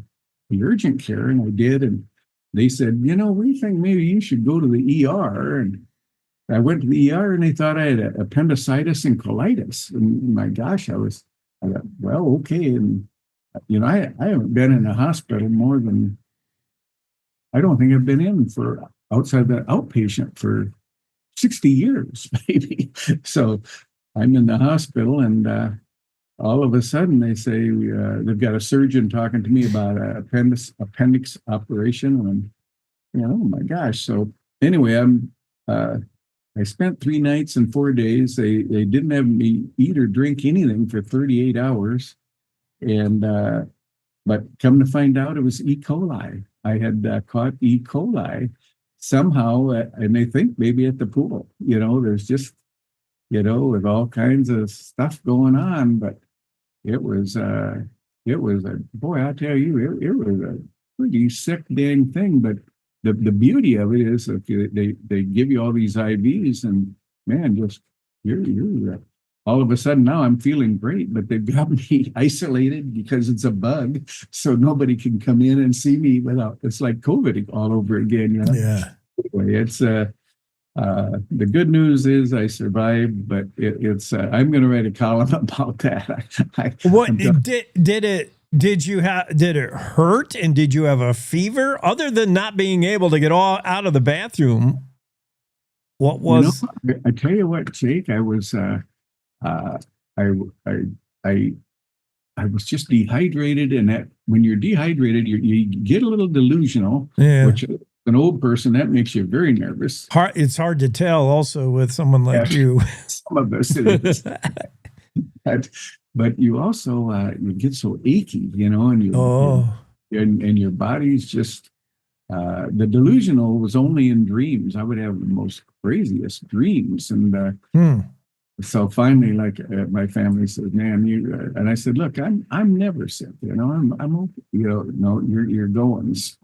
the urgent care. And I did. And they said, we think maybe you should go to the ER. And I went to the ER, and they thought I had appendicitis and colitis. And my gosh, I thought, well, okay. And, I haven't been in a hospital I don't think I've been in for outside the outpatient for 60 years, maybe. So I'm in the hospital, and all of a sudden they say they've got a surgeon talking to me about an appendix operation, and oh my gosh! So anyway, I spent 3 nights and 4 days. They didn't have me eat or drink anything for 38 hours, and but come to find out, it was E. coli. I had caught E. coli somehow, and they think maybe at the pool. There's just with all kinds of stuff going on, but it was a boy, I tell you, it was a pretty sick dang thing. But the beauty of it is if they give you all these IVs, and man, just you're all of a sudden now I'm feeling great, but they've got me isolated because it's a bug, so nobody can come in and see me it's like COVID all over again. Yeah. Anyway, it's the good news is I survived, but I'm going to write a column about that. Did it hurt, and did you have a fever other than not being able to get all out of the bathroom? What was? I tell you what, Jake, I was I was just dehydrated, and that when you're dehydrated, you get a little delusional, which an old person, that makes you very nervous. It's hard to tell also with someone like you. Some of us it is. But you also you get so achy, and your body's just the delusional was only in dreams. I would have the most craziest dreams, and so finally, my family said, "Man, you," and I said, "Look, I'm never sick. I'm okay. No, you're going." So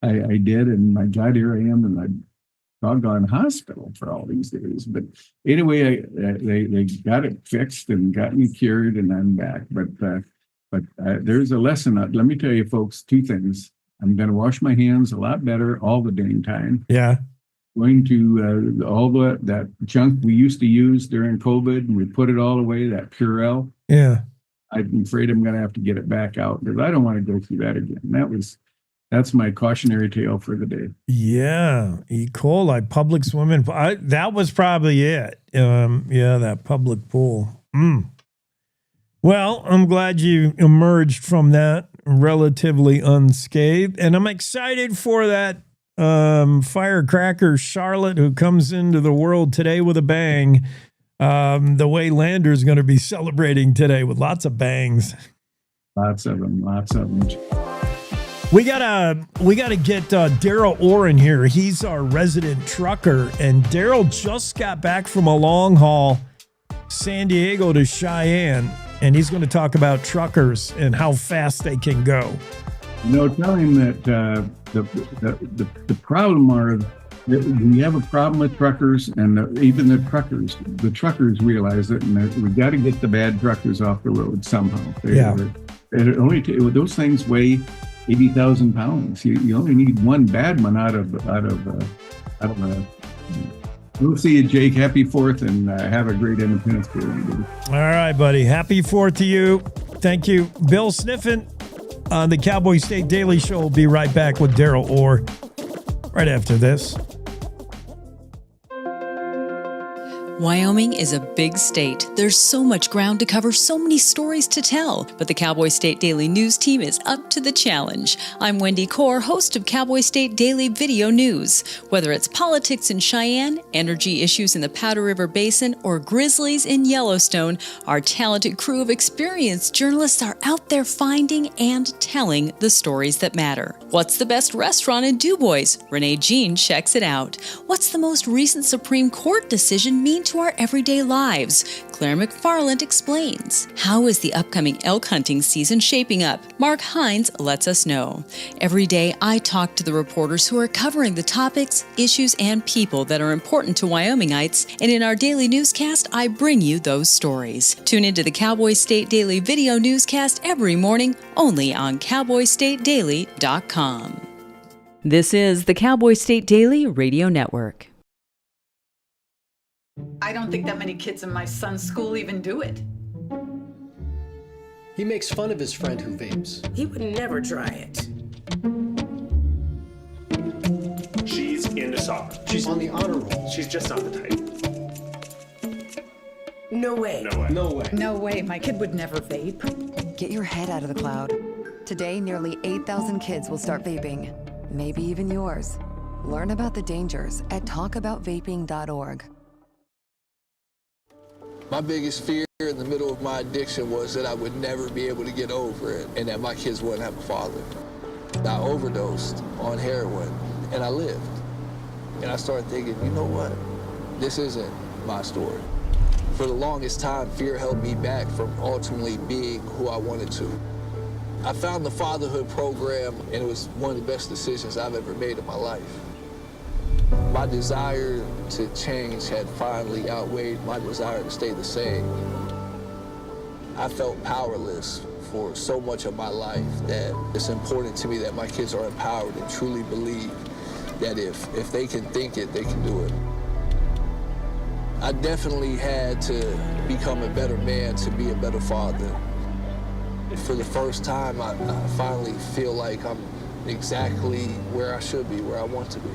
I did, and I got here. I am in the doggone hospital for all these days. But anyway, they got it fixed and got me cured, and I'm back. But there's a lesson. Let me tell you, folks, 2 things. I'm going to wash my hands a lot better all the dang time. Yeah. Going to all that junk we used to use during COVID, and we put it all away, that Purell. Yeah. I'm afraid I'm going to have to get it back out because I don't want to go through that again. That's my cautionary tale for the day. Yeah. E. coli, public swimming. That was probably it. That public pool. Well, I'm glad you emerged from that relatively unscathed. And I'm excited for that firecracker Charlotte who comes into the world today with a bang. The way Lander's going to be celebrating today with lots of bangs. Lots of them. We gotta get Daryl Orrin here. He's our resident trucker, and Daryl just got back from a long haul, San Diego to Cheyenne, and he's going to talk about truckers and how fast they can go. Tell him that the problem are that we have a problem with truckers, and even the truckers realize it, and that we got to get the bad truckers off the road somehow. It only those things weigh 80,000 pounds. You only need one bad one out of We'll see you, Jake. Happy 4th, and have a great Independence Day. All right, buddy. Happy 4th to you. Thank you. Bill Sniffen on the Cowboy State Daily Show. We'll be right back with Daryl Orr right after this. Wyoming is a big state. There's so much ground to cover, so many stories to tell. But the Cowboy State Daily News team is up to the challenge. I'm Wendy Core, host of Cowboy State Daily Video News. Whether it's politics in Cheyenne, energy issues in the Powder River Basin, or grizzlies in Yellowstone, our talented crew of experienced journalists are out there finding and telling the stories that matter. What's the best restaurant in DuBois? Renee Jean checks it out. What's the most recent Supreme Court decision mean to our everyday lives? Claire McFarland explains. How is the upcoming elk hunting season shaping up? Mark Hines lets us know. Every day, I talk to the reporters who are covering the topics, issues, and people that are important to Wyomingites, and in our daily newscast, I bring you those stories. Tune into the Cowboy State Daily Video Newscast every morning, only on CowboyStateDaily.com. This is the Cowboy State Daily Radio Network. I don't think that many kids in my son's school even do it. He makes fun of his friend who vapes. He would never try it. She's into soccer. She's on the honor roll. She's just not the type. No way. No way. No way. No way. My kid would never vape. Get your head out of the cloud. Today, nearly 8,000 kids will start vaping. Maybe even yours. Learn about the dangers at talkaboutvaping.org. My biggest fear in the middle of my addiction was that I would never be able to get over it and that my kids wouldn't have a father. I overdosed on heroin and I lived. And I started thinking, you know what? This isn't my story. For the longest time, fear held me back from ultimately being who I wanted to. I found the fatherhood program and it was one of the best decisions I've ever made in my life. My desire to change had finally outweighed my desire to stay the same. I felt powerless for so much of my life that it's important to me that my kids are empowered and truly believe that if they can think it, they can do it. I definitely had to become a better man to be a better father. For the first time, I finally feel like I'm exactly where I should be, where I want to be.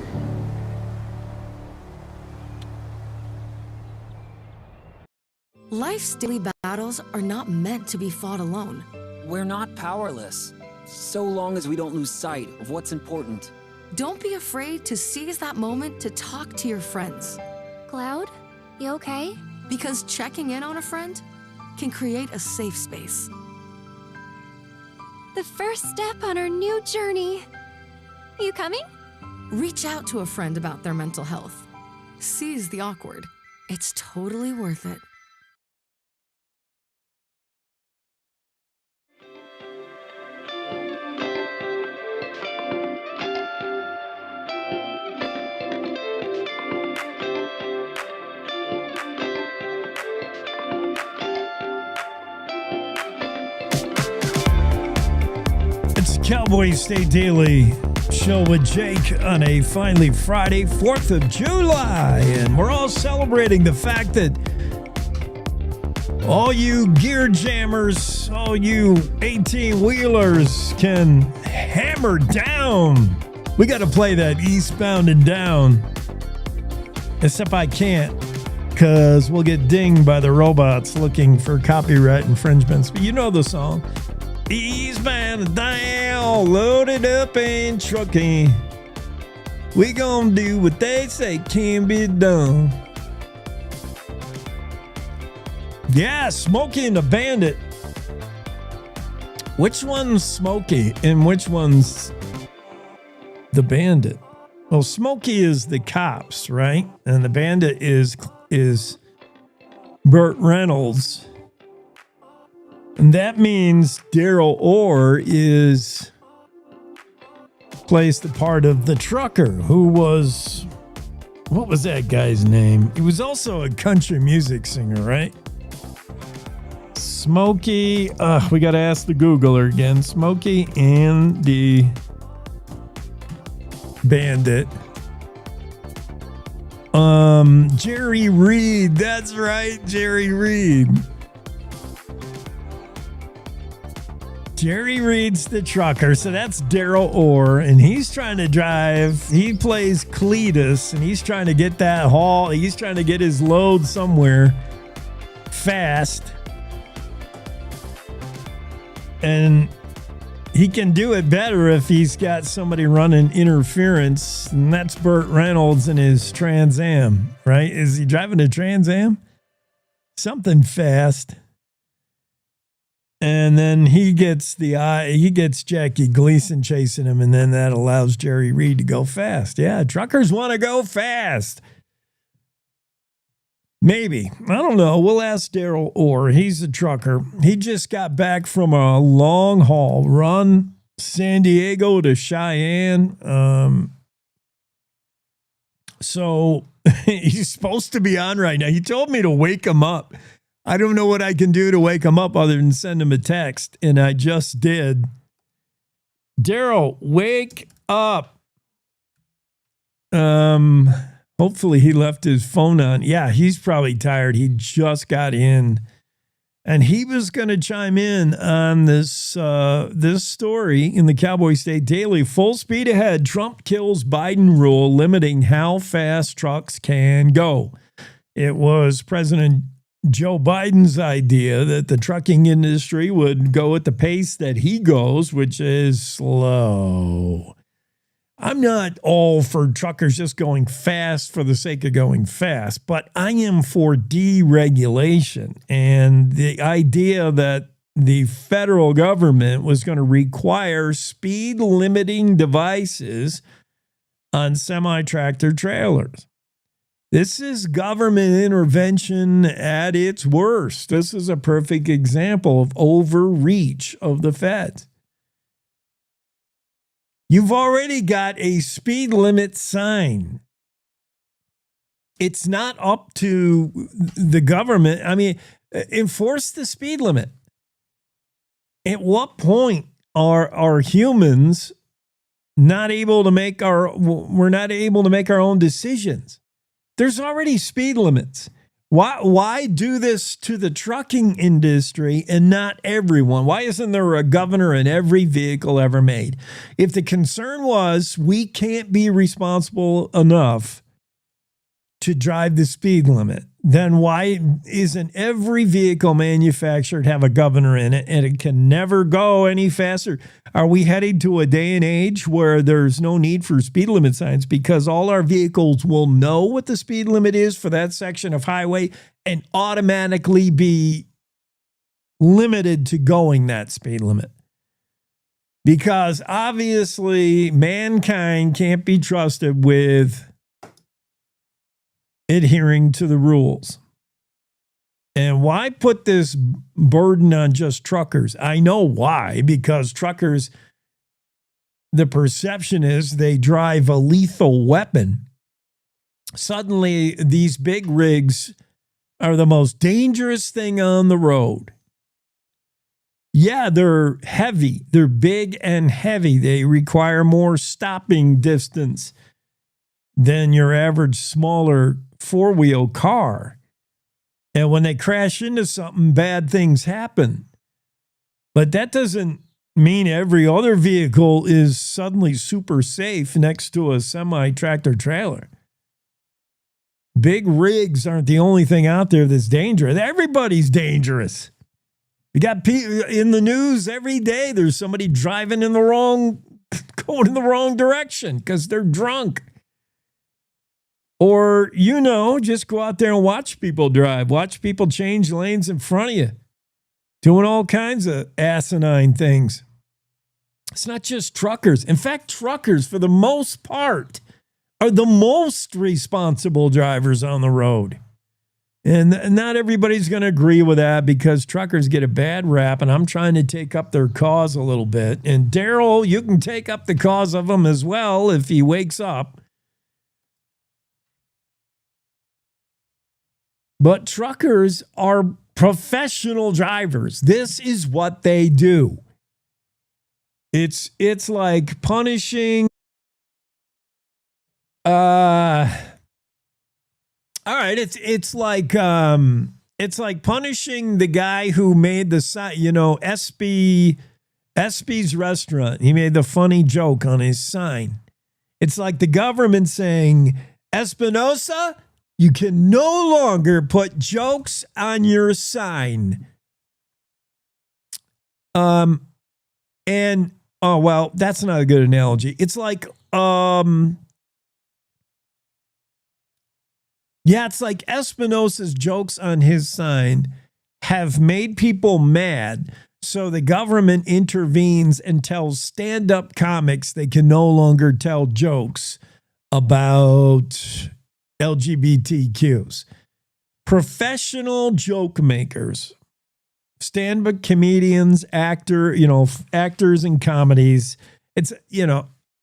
Life's daily battles are not meant to be fought alone. We're not powerless, so long as we don't lose sight of what's important. Don't be afraid to seize that moment to talk to your friends. Cloud, you okay? Because checking in on a friend can create a safe space. The first step on our new journey. You coming? Reach out to a friend about their mental health. Seize the awkward. It's totally worth it. Cowboy State Daily Show with Jake on a finally Friday, 4th of July. And we're all celebrating the fact that all you gear jammers, all you 18-wheelers can hammer down. We got to play that Eastbound and Down. Except I can't, because we'll get dinged by the robots looking for copyright infringements. But you know the song. Eastbound and down, loaded up and trucking. We gonna do what they say can be done. Yeah, Smokey and the Bandit. Which one's Smokey and which one's the Bandit? Well, Smokey is the cops, right? And the Bandit is Burt Reynolds. And that means Daryl Orr is plays the part of the trucker who was, what was that guy's name? He was also a country music singer, right? Smokey, we got to ask the Googler again. Smokey and the Bandit. Jerry Reed. That's right, Jerry Reed. Jerry Reed's the trucker, so that's Daryl Orr, and he's trying to drive. He plays Cletus, and he's trying to get that haul. He's trying to get his load somewhere fast. And he can do it better if he's got somebody running interference, and that's Burt Reynolds in his Trans Am, right? Is he driving a Trans Am? Something fast. And then he gets Jackie Gleason chasing him, and then that allows Jerry Reed to go fast. Yeah, truckers want to go fast. Maybe. I don't know. We'll ask Daryl Orr. He's a trucker. He just got back from a long haul run, San Diego to Cheyenne. So he's supposed to be on right now. He told me to wake him up. I don't know what I can do to wake him up other than send him a text, and I just did. Daryl, wake up. Hopefully he left his phone on. Yeah, he's probably tired. He just got in, and he was going to chime in on this this story in the Cowboy State Daily. Full speed ahead. Trump kills Biden rule limiting how fast trucks can go. It was President Joe Biden's idea that the trucking industry would go at the pace that he goes, which is slow. I'm not all for truckers just going fast for the sake of going fast, but I am for deregulation. And the idea that the federal government was going to require speed limiting devices on semi-tractor trailers. This is government intervention at its worst. This is a perfect example of overreach of the feds. You've already got a speed limit sign. It's not up to the government. I mean, enforce the speed limit. At what point are humans not able to make we're not able to make our own decisions? There's already speed limits. Why do this to the trucking industry and not everyone? Why isn't there a governor in every vehicle ever made? If the concern was we can't be responsible enough to drive the speed limit, then why isn't every vehicle manufactured have a governor in it and it can never go any faster? Are we heading to a day and age where there's no need for speed limit signs because all our vehicles will know what the speed limit is for that section of highway and automatically be limited to going that speed limit? Because obviously mankind can't be trusted with adhering to the rules. And why put this burden on just truckers? I know why, because truckers, the perception is they drive a lethal weapon. Suddenly, these big rigs are the most dangerous thing on the road. Yeah, they're heavy. They're big and heavy. They require more stopping distance than your average smaller four-wheel car. And when they crash into something, bad things happen. But that doesn't mean every other vehicle is suddenly super safe next to a semi-tractor trailer. Big rigs aren't the only thing out there that's dangerous. Everybody's dangerous. You got people in the news every day. There's somebody driving going in the wrong direction because they're drunk. Or, just go out there and watch people drive. Watch people change lanes in front of you. Doing all kinds of asinine things. It's not just truckers. In fact, truckers, for the most part, are the most responsible drivers on the road. And not everybody's going to agree with that because truckers get a bad rap, and I'm trying to take up their cause a little bit. And Daryl, you can take up the cause of them as well if he wakes up. But truckers are professional drivers. This is what they do. It's like punishing all right, it's like punishing the guy who made the sign, SB's restaurant. He made the funny joke on his sign. It's like the government saying, Espinosa, you can no longer put jokes on your sign. And oh well, that's not a good analogy. It's like yeah, it's like Espinosa's jokes on his sign have made people mad, so the government intervenes and tells stand-up comics they can no longer tell jokes about LGBTQs. Professional joke makers, stand-up comedians, actors in comedies. It's,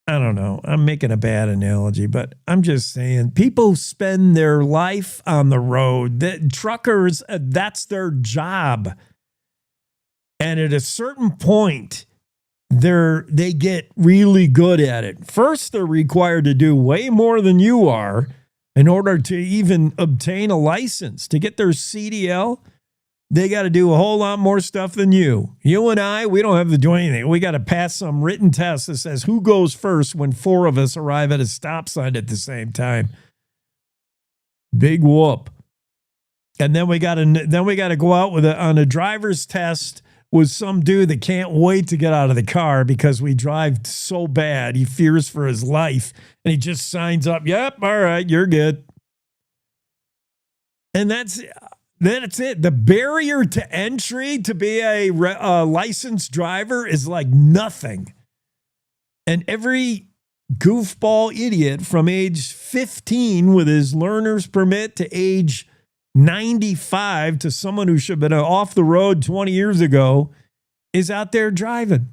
I don't know. I'm making a bad analogy, but I'm just saying people spend their life on the road. Truckers, that's their job. And at a certain point, they get really good at it. First, they're required to do way more than you are in order to even obtain a license. To get their CDL, they got to do a whole lot more stuff than you. You and I, we don't have to do anything. We got to pass some written test that says who goes first when 4 of us arrive at a stop sign at the same time. Big whoop. And then we got to go out on a driver's test with some dude that can't wait to get out of the car because we drive so bad. He fears for his life and he just signs up. Yep. All right. You're good. And that's it. The barrier to entry to be a licensed driver is like nothing. And every goofball idiot from age 15 with his learner's permit to age 95 to someone who should have been off the road 20 years ago is out there driving.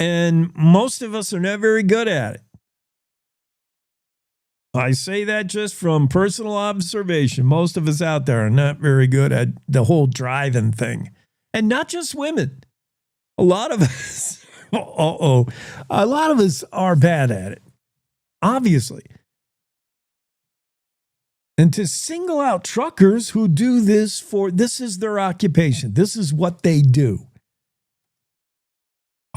And most of us are not very good at it. I say that just from personal observation. Most of us out there are not very good at the whole driving thing. And not just women. A lot of us, a lot of us are bad at it, obviously. And to single out truckers who do this this is their occupation. This is what they do.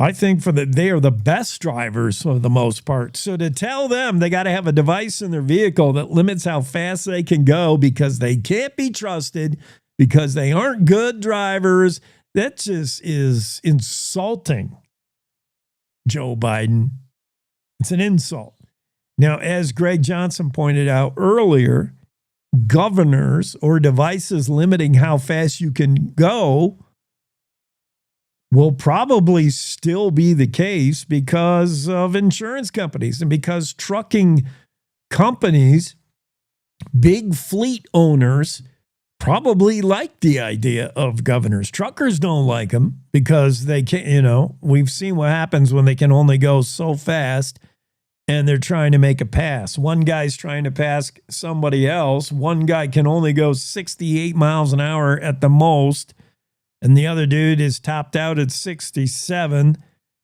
I think they are the best drivers for the most part. So to tell them they got to have a device in their vehicle that limits how fast they can go because they can't be trusted, because they aren't good drivers, that just is insulting, Joe Biden. It's an insult. Now, as Greg Johnson pointed out earlier, governors or devices limiting how fast you can go will probably still be the case because of insurance companies and because trucking companies, big fleet owners, probably like the idea of governors. Truckers don't like them because they can't, we've seen what happens when they can only go so fast and they're trying to make a pass. One guy's trying to pass somebody else. One guy can only go 68 miles an hour at the most. And the other dude is topped out at 67,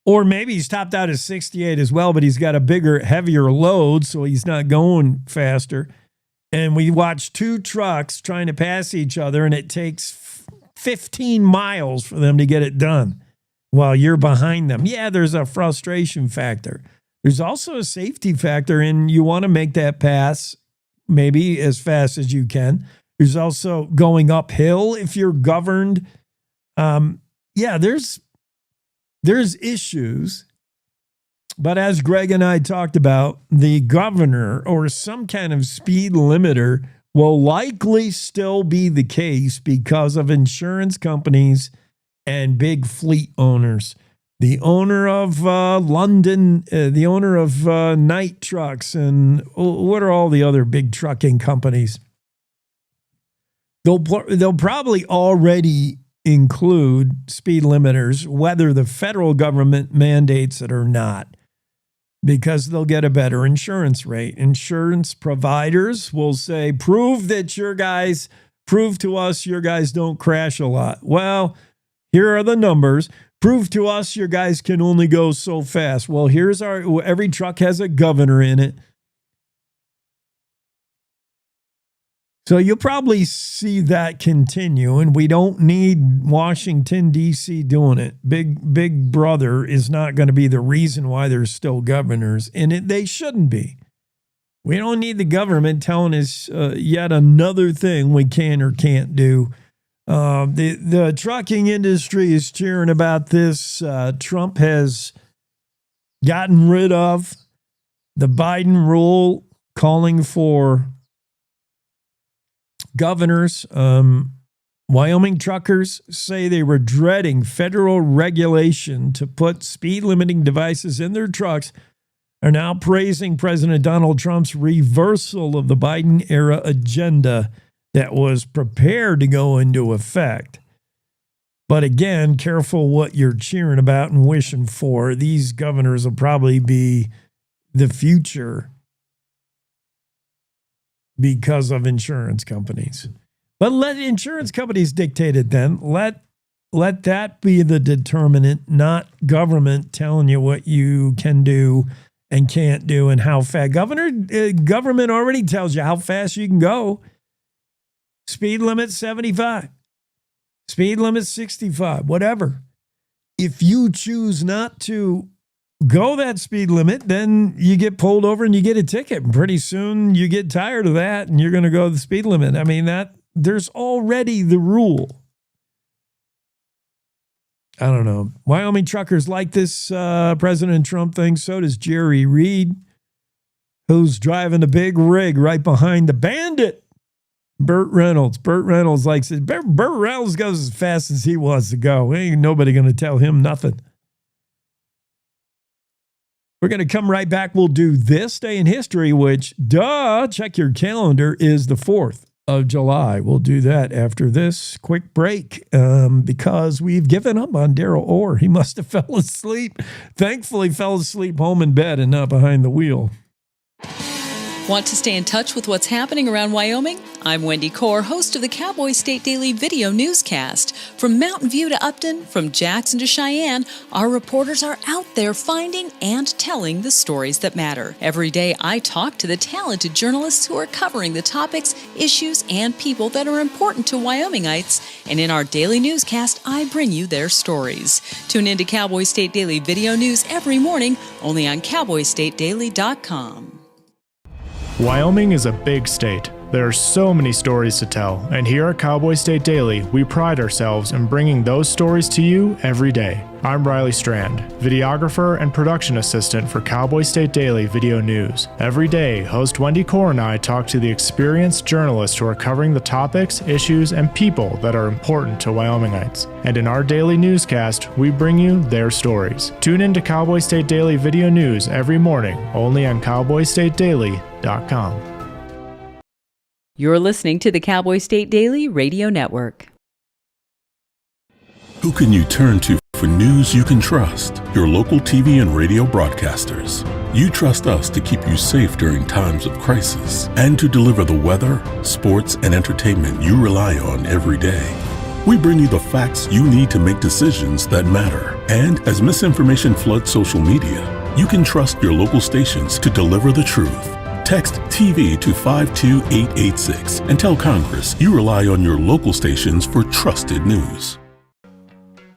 or maybe he's topped out at 68 as well, but he's got a bigger, heavier load, so he's not going faster. And we watch 2 trucks trying to pass each other, and it takes 15 miles for them to get it done while you're behind them. Yeah, there's a frustration factor. There's also a safety factor in you want to make that pass maybe as fast as you can. There's also going uphill if you're governed. There's issues, but as Greg and I talked about, the governor or some kind of speed limiter will likely still be the case because of insurance companies and big fleet owners. The owner of London, the owner of Night Trucks, and what are all the other big trucking companies? They'll probably already include speed limiters, whether the federal government mandates it or not, because they'll get a better insurance rate. Insurance providers will say, prove to us your guys don't crash a lot. Well, here are the numbers. Prove to us your guys can only go so fast. Well, every truck has a governor in it. So you'll probably see that continue, and we don't need Washington, D.C. doing it. Big Brother is not going to be the reason why there's still governors, and they shouldn't be. We don't need the government telling us yet another thing we can or can't do. The trucking industry is cheering about this. Trump has gotten rid of the Biden rule calling for governors. Wyoming truckers say they were dreading federal regulation to put speed limiting devices in their trucks, are now praising President Donald Trump's reversal of the Biden era agenda that was prepared to go into effect. But again, careful what you're cheering about and wishing for. These governors will probably be the future because of insurance companies. But let insurance companies dictate it then. Let that be the determinant, not government telling you what you can do and can't do and how fast. Government already tells you how fast you can go. Speed limit 75. Speed limit 65, whatever. If you choose not to go that speed limit, then you get pulled over and you get a ticket. And pretty soon you get tired of that and you're going to go the speed limit. I mean, there's already the rule. I don't know. Wyoming truckers like this President Trump thing. So does Jerry Reed, who's driving a big rig right behind the bandit, Burt Reynolds. Burt Reynolds likes it. Burt Reynolds goes as fast as he wants to go. Ain't nobody going to tell him nothing. We're going to come right back. We'll do this day in history, which, check your calendar, is the 4th of July. We'll do that after this quick break because we've given up on Daryl Orr. He must have fell asleep. Thankfully, fell asleep home in bed and not behind the wheel. Want to stay in touch with what's happening around Wyoming? I'm Wendy Core, host of the Cowboy State Daily video newscast. From Mountain View to Upton, from Jackson to Cheyenne, our reporters are out there finding and telling the stories that matter. Every day, I talk to the talented journalists who are covering the topics, issues, and people that are important to Wyomingites. And in our daily newscast, I bring you their stories. Tune in to Cowboy State Daily video news every morning, only on CowboyStateDaily.com. Wyoming is a big state. There are so many stories to tell, and here at Cowboy State Daily, we pride ourselves in bringing those stories to you every day. I'm Riley Strand, videographer and production assistant for Cowboy State Daily Video News. Every day, host Wendy Core and I talk to the experienced journalists who are covering the topics, issues, and people that are important to Wyomingites. And in our daily newscast, we bring you their stories. Tune in to Cowboy State Daily Video News every morning, only on CowboyStateDaily.com. You're listening to the Cowboy State Daily Radio Network. Who can you turn to for news you can trust? Your local TV and radio broadcasters. You trust us to keep you safe during times of crisis and to deliver the weather, sports, and entertainment you rely on every day. We bring you the facts you need to make decisions that matter. And as misinformation floods social media, you can trust your local stations to deliver the truth. Text TV to 52886 and tell Congress you rely on your local stations for trusted news.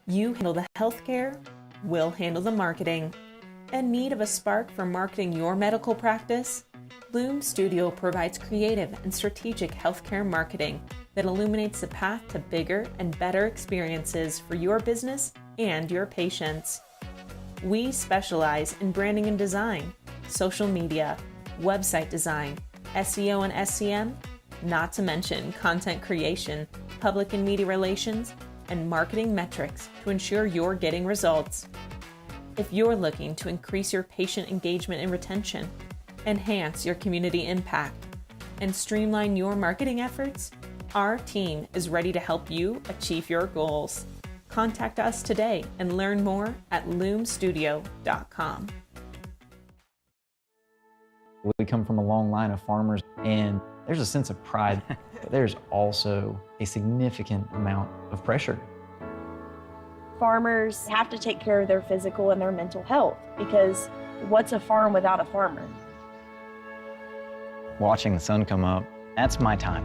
You handle the healthcare, we'll handle the marketing. In need of a spark for marketing your medical practice? Bloom Studio provides creative and strategic healthcare marketing that illuminates the path to bigger and better experiences for your business and your patients. We specialize in branding and design, social media, website design, SEO and SEM, not to mention content creation, public and media relations, and marketing metrics to ensure you're getting results. If you're looking to increase your patient engagement and retention, enhance your community impact, and streamline your marketing efforts, Our team is ready to help you achieve your goals. Contact us today and learn more at loomstudio.com. We come from a long line of farmers, and there's a sense of pride, but there's also a significant amount of pressure. Farmers have to take care of their physical and their mental health, because what's a farm without a farmer? Watching the sun come up, that's my time.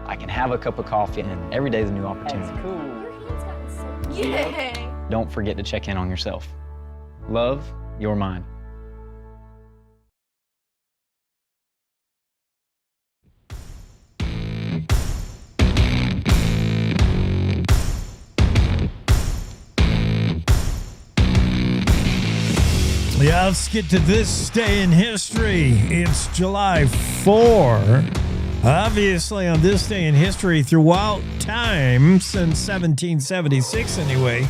I can have a cup of coffee, and every day is a new opportunity. That's cool. Your hand's gotten so Yay! Don't forget to check in on yourself. Love your mind. Yeah, let's get to this day in history. It's July 4. Obviously, on this day in history, throughout time, since 1776 anyway,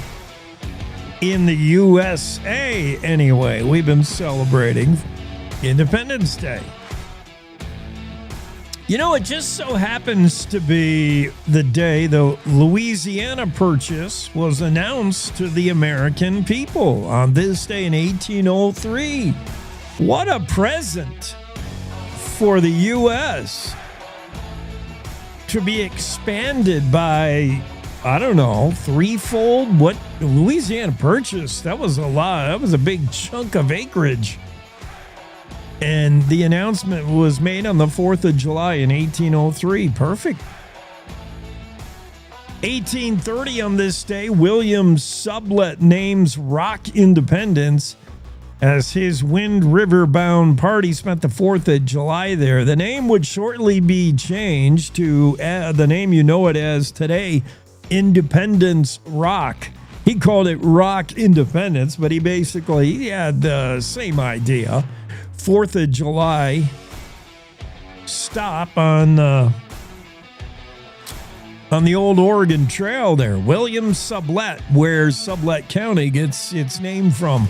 in the USA anyway, we've been celebrating Independence Day. You know, it just so happens to be the day the Louisiana Purchase was announced to the American people on this day in 1803. What a present for the U.S. to be expanded by, I don't know, threefold. What Louisiana Purchase, that was a lot. That was a big chunk of acreage. And the announcement was made on the 4th of July in 1803. Perfect. 1830 on this day, William Sublette names Rock Independence as his Wind River bound party spent the 4th of July there. The name would shortly be changed to the name you know it as today, Independence Rock. He called it Rock Independence, but he basically had the same idea. 4th of July stop on the old Oregon Trail there. William Sublette, where Sublette County gets its name from.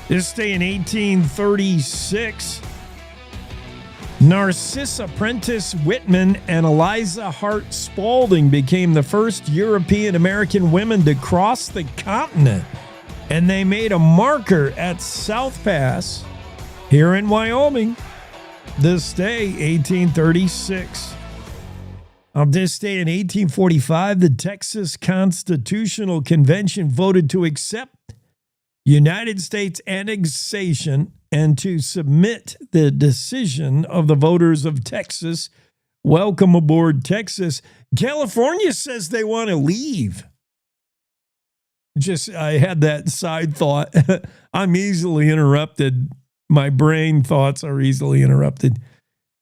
This day in 1836, Narcissa Prentice Whitman and Eliza Hart Spaulding became the first European American women to cross the continent. And they made a marker at South Pass here in Wyoming. This day, 1836. On this day in 1845, the Texas Constitutional Convention voted to accept United States annexation and to submit the decision of the voters of Texas. Welcome aboard, Texas. California says they want to leave. I had that side thought. I'm easily interrupted. My brain thoughts are easily interrupted.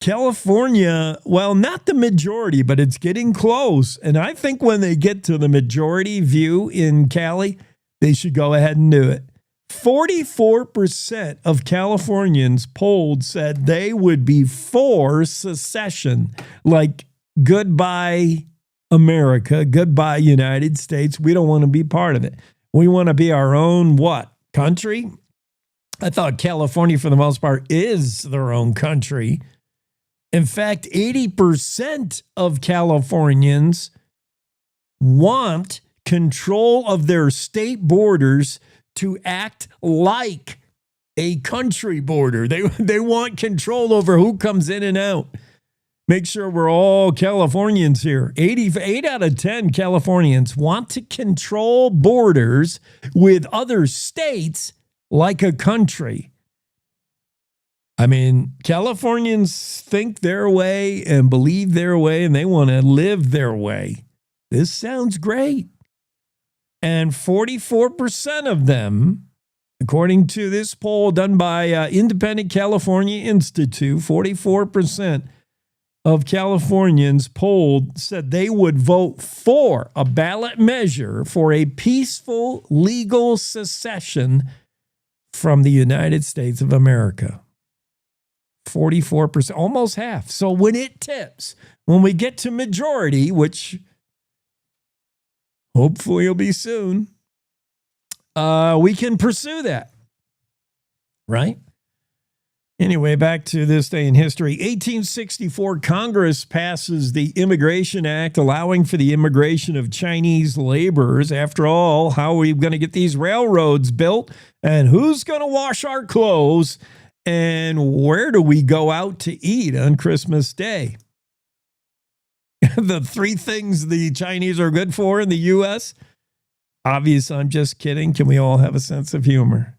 California, well, not the majority, but it's getting close. And I think when they get to the majority view in Cali, they should go ahead and do it. 44% of Californians polled said they would be for secession. Like, goodbye, America. Goodbye, United States. We don't want to be part of it. We want to be our own what? Country? I thought California, for the most part, is their own country. In fact, 80% of Californians want control of their state borders to act like a country border. They want control over who comes in and out. Make sure we're all Californians here. 8 out of 10 Californians want to control borders with other states like a country. I mean, Californians think their way and believe their way, and they want to live their way. This sounds great. And 44% of them, according to this poll done by Independent California Institute, 44% of Californians polled said they would vote for a ballot measure for a peaceful legal secession from the United States of America. 44%, almost half. So when it tips, when we get to majority, which hopefully will be soon, we can pursue that, right? Anyway, back to this day in history. 1864, Congress passes the Immigration Act, allowing for the immigration of Chinese laborers. After all, how are we going to get these railroads built? And who's going to wash our clothes? And where do we go out to eat on Christmas Day? The three things the Chinese are good for in the U.S.? Obvious, I'm just kidding. Can we all have a sense of humor?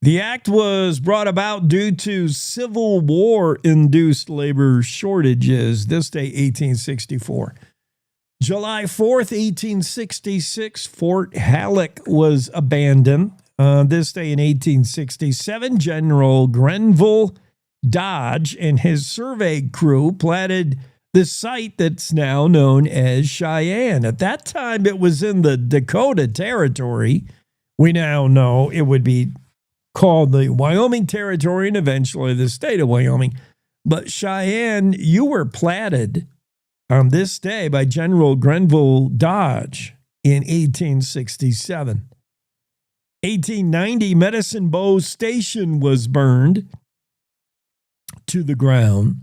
The act was brought about due to Civil War-induced labor shortages. This day, 1864. July 4th, 1866, Fort Halleck was abandoned. This day in 1867, General Grenville Dodge and his survey crew platted the site that's now known as Cheyenne. At that time, it was in the Dakota Territory. We now know it would be called the Wyoming Territory and eventually the state of Wyoming. But Cheyenne, you were platted on this day by General Grenville Dodge in 1867. 1890, Medicine Bow Station was burned to the ground.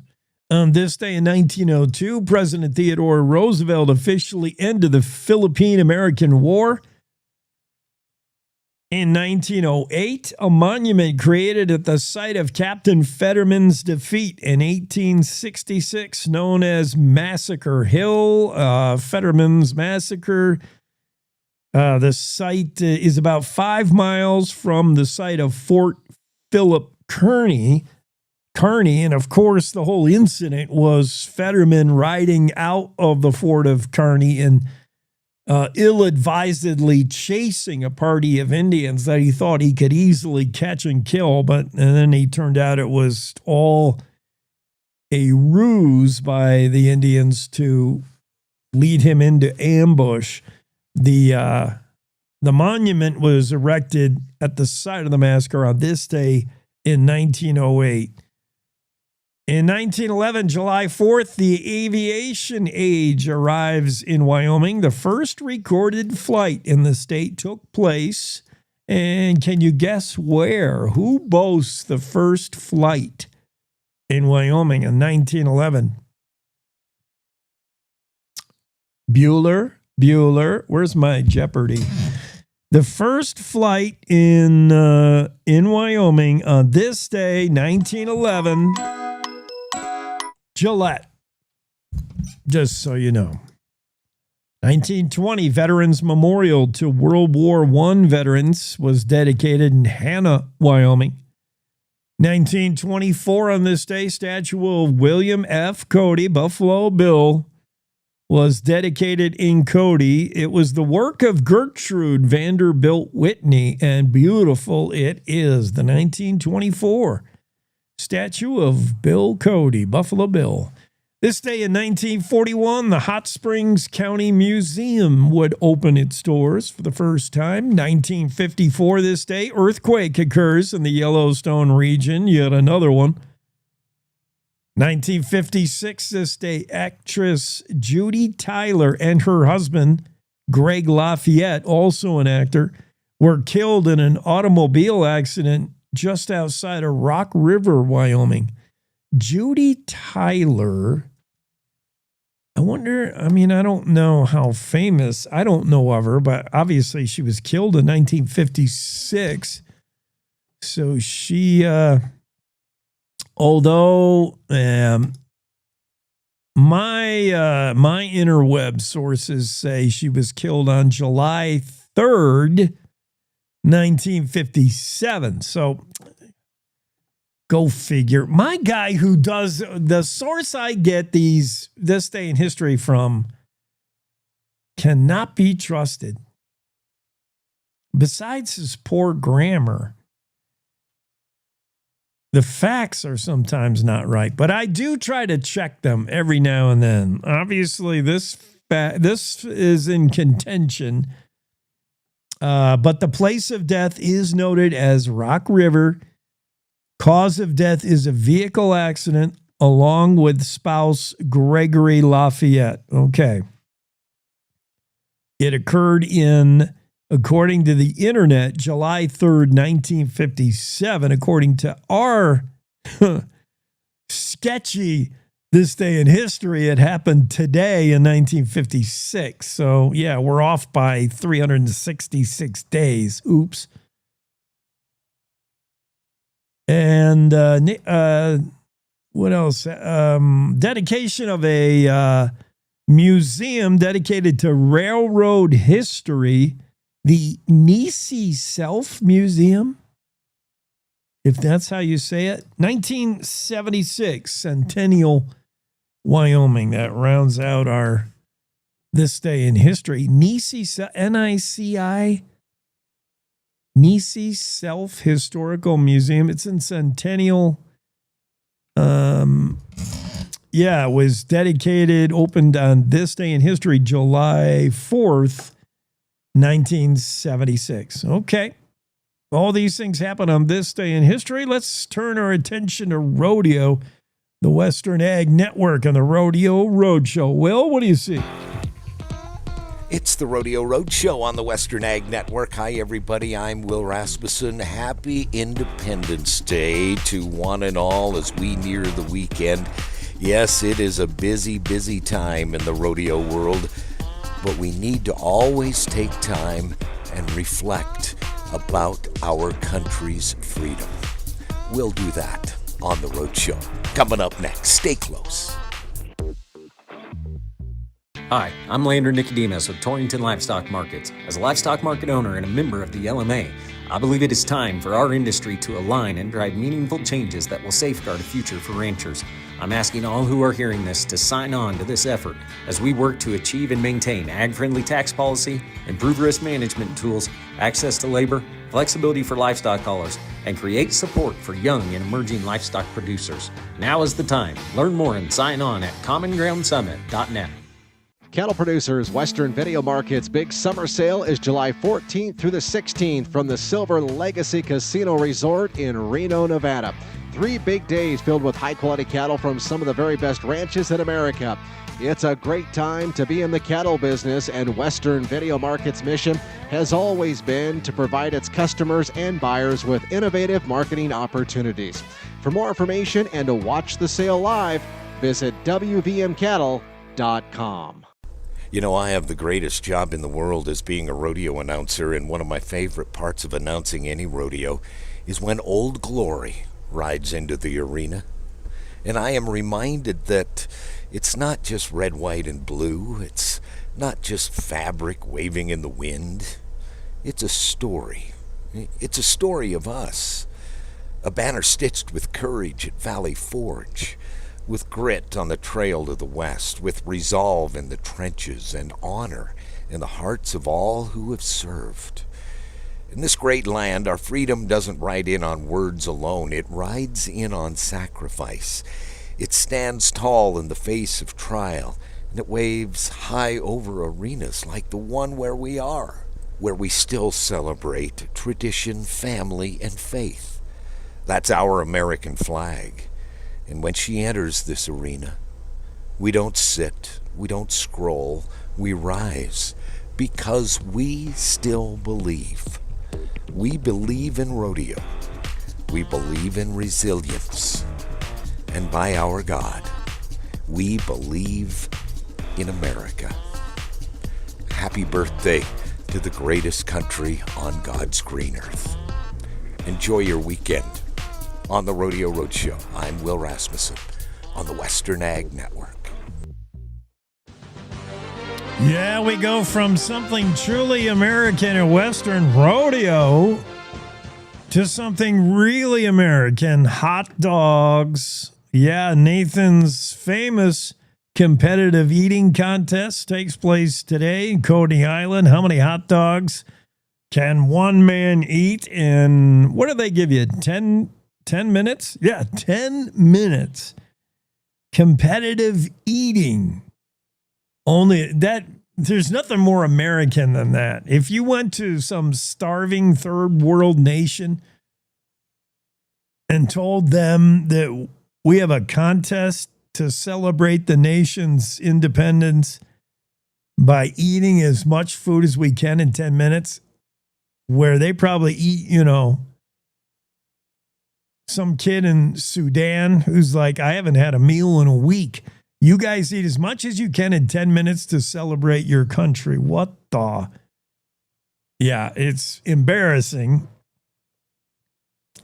On this day in 1902, President Theodore Roosevelt officially ended the Philippine-American War. In 1908, a monument created at the site of Captain Fetterman's defeat in 1866, known as Massacre Hill, Fetterman's Massacre. The site is about 5 miles from the site of Fort Philip Kearny. And of course, the whole incident was Fetterman riding out of the fort of Kearny and ill-advisedly chasing a party of Indians that he thought he could easily catch and kill, and then he turned out it was all a ruse by the Indians to lead him into ambush. The monument was erected at the site of the massacre on this day in 1908. In 1911, July 4th, the aviation age arrives in Wyoming. The first recorded flight in the state took place. And can you guess where? Who boasts the first flight in Wyoming in 1911? Bueller. Where's my Jeopardy? The first flight in Wyoming on this day, 1911. Gillette, just so you know. 1920, Veterans Memorial to World War I veterans was dedicated in Hanna, Wyoming. 1924, on this day, statue of William F. Cody, Buffalo Bill, was dedicated in Cody. It was the work of Gertrude Vanderbilt Whitney, and beautiful it is. The 1924 statue of Bill Cody, Buffalo Bill. This day in 1941, the Hot Springs County Museum would open its doors for the first time. 1954, this day, earthquake occurs in the Yellowstone region, yet another one. 1956, this day, actress Judy Tyler and her husband, Greg Lafayette, also an actor, were killed in an automobile accident just outside of Rock River, Wyoming. Judy Tyler, I wonder, I don't know how famous, I don't know of her, but obviously she was killed in 1956. So she, although my interweb sources say she was killed on July 3rd, 1957. So go figure. My guy who does the source I get this day in history from cannot be trusted. Besides his poor grammar, the facts are sometimes not right, but I do try to check them every now and then. Obviously, this is in contention. But the place of death is noted as Rock River. Cause of death is a vehicle accident along with spouse Gregory Lafayette. Okay. It occurred in according to the internet, July 3rd, 1957. According to our sketchy This Day in History, it happened today in 1956. So, yeah, we're off by 366 days. Oops. And what else? Dedication of a museum dedicated to railroad history, the Nisi Self Museum, if that's how you say it. 1976, Centennial, Wyoming. That rounds out our This Day in History. Nisi, N-I-C-I, Nisi Self Historical Museum. It's in Centennial. It was dedicated, opened on This Day in History, July 4th, 1976. Okay. All these things happen on This Day in History. Let's turn our attention to rodeo, the Western Ag Network and the Rodeo Roadshow. Will, what do you see? It's the Rodeo Roadshow on the Western Ag Network. Hi, everybody. I'm Will Rasmussen. Happy Independence Day to one and all as we near the weekend. Yes, it is a busy, busy time in the rodeo world, but we need to always take time and reflect about our country's freedom. We'll do that on the Roadshow. Coming up next. Stay close. Hi, I'm Lander Nicodemus with Torrington Livestock Markets. As a livestock market owner and a member of the LMA, I believe it is time for our industry to align and drive meaningful changes that will safeguard a future for ranchers. I'm asking all who are hearing this to sign on to this effort as we work to achieve and maintain ag-friendly tax policy, improve risk management tools, access to labor, flexibility for livestock haulers, and create support for young and emerging livestock producers. Now is the time. Learn more and sign on at commongroundsummit.net. Cattle Producers Western Video Market's big summer sale is July 14th through the 16th from the Silver Legacy Casino Resort in Reno, Nevada. 3 big days filled with high-quality cattle from some of the very best ranches in America. It's a great time to be in the cattle business, and Western Video Market's mission has always been to provide its customers and buyers with innovative marketing opportunities. For more information and to watch the sale live, visit WVMCattle.com. You know, I have the greatest job in the world as being a rodeo announcer, and one of my favorite parts of announcing any rodeo is when Old Glory rides into the arena. And I am reminded that it's not just red, white, and blue. It's not just fabric waving in the wind. It's a story. It's a story of us. A banner stitched with courage at Valley Forge, with grit on the trail to the west, with resolve in the trenches and honor in the hearts of all who have served. In this great land, our freedom doesn't ride in on words alone. It rides in on sacrifice. It stands tall in the face of trial, and it waves high over arenas like the one where we are, where we still celebrate tradition, family, and faith. That's our American flag. And when she enters this arena, we don't sit, we don't scroll, we rise, because we still believe. We believe in rodeo. We believe in resilience. And by our God, we believe in America. Happy birthday to the greatest country on God's green earth. Enjoy your weekend. On the Rodeo Roadshow, I'm Will Rasmussen on the Western Ag Network. Yeah, we go from something truly American and Western rodeo to something really American, hot dogs. Yeah, Nathan's famous competitive eating contest takes place today in Coney Island. How many hot dogs can one man eat in, what do they give you, 10 minutes? Yeah, 10 minutes. Competitive eating. Only that, there's nothing more American than that. If you went to some starving third world nation and told them that we have a contest to celebrate the nation's independence by eating as much food as we can in 10 minutes, where they probably eat, some kid in Sudan who's like, I haven't had a meal in a week. You guys eat as much as you can in 10 minutes to celebrate your country. What the? Yeah, it's embarrassing.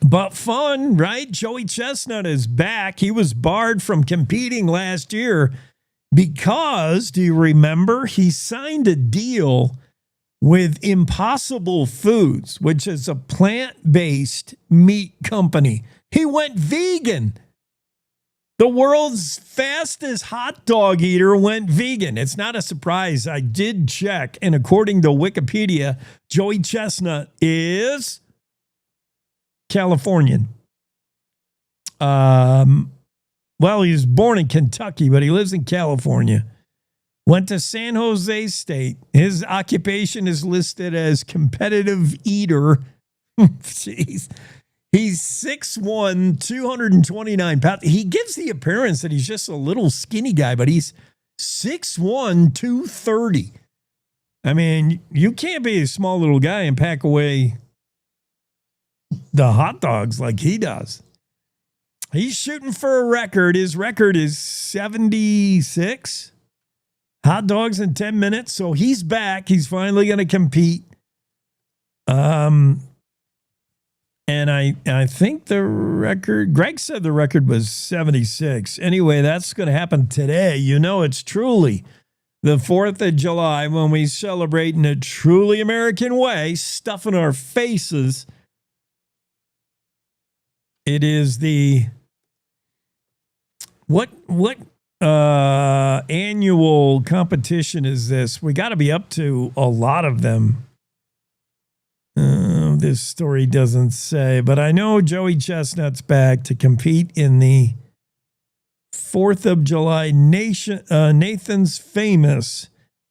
But fun, right? Joey Chestnut is back. He was barred from competing last year because, do you remember, he signed a deal with Impossible Foods, which is a plant-based meat company. He went vegan. The world's fastest hot dog eater went vegan. It's not a surprise. I did check, and according to Wikipedia, Joey Chestnut is Californian. Well, he was born in Kentucky, but he lives in California. Went to San Jose State. His occupation is listed as competitive eater. Jeez. He's 6'1", 229 pounds. He gives the appearance that he's just a little skinny guy, but he's 6'1", 230. I mean, you can't be a small little guy and pack away the hot dogs like he does. He's shooting for a record. His record is 76 hot dogs in 10 minutes. So he's back. He's finally going to compete. And I think the record, Greg said the record was 76. Anyway, that's going to happen today. It's truly the 4th of July when we celebrate in a truly American way, stuffing our faces. It is the what annual competition is this? We got to be up to a lot of them. This story doesn't say, but I know Joey Chestnut's back to compete in the 4th of July Nathan's Famous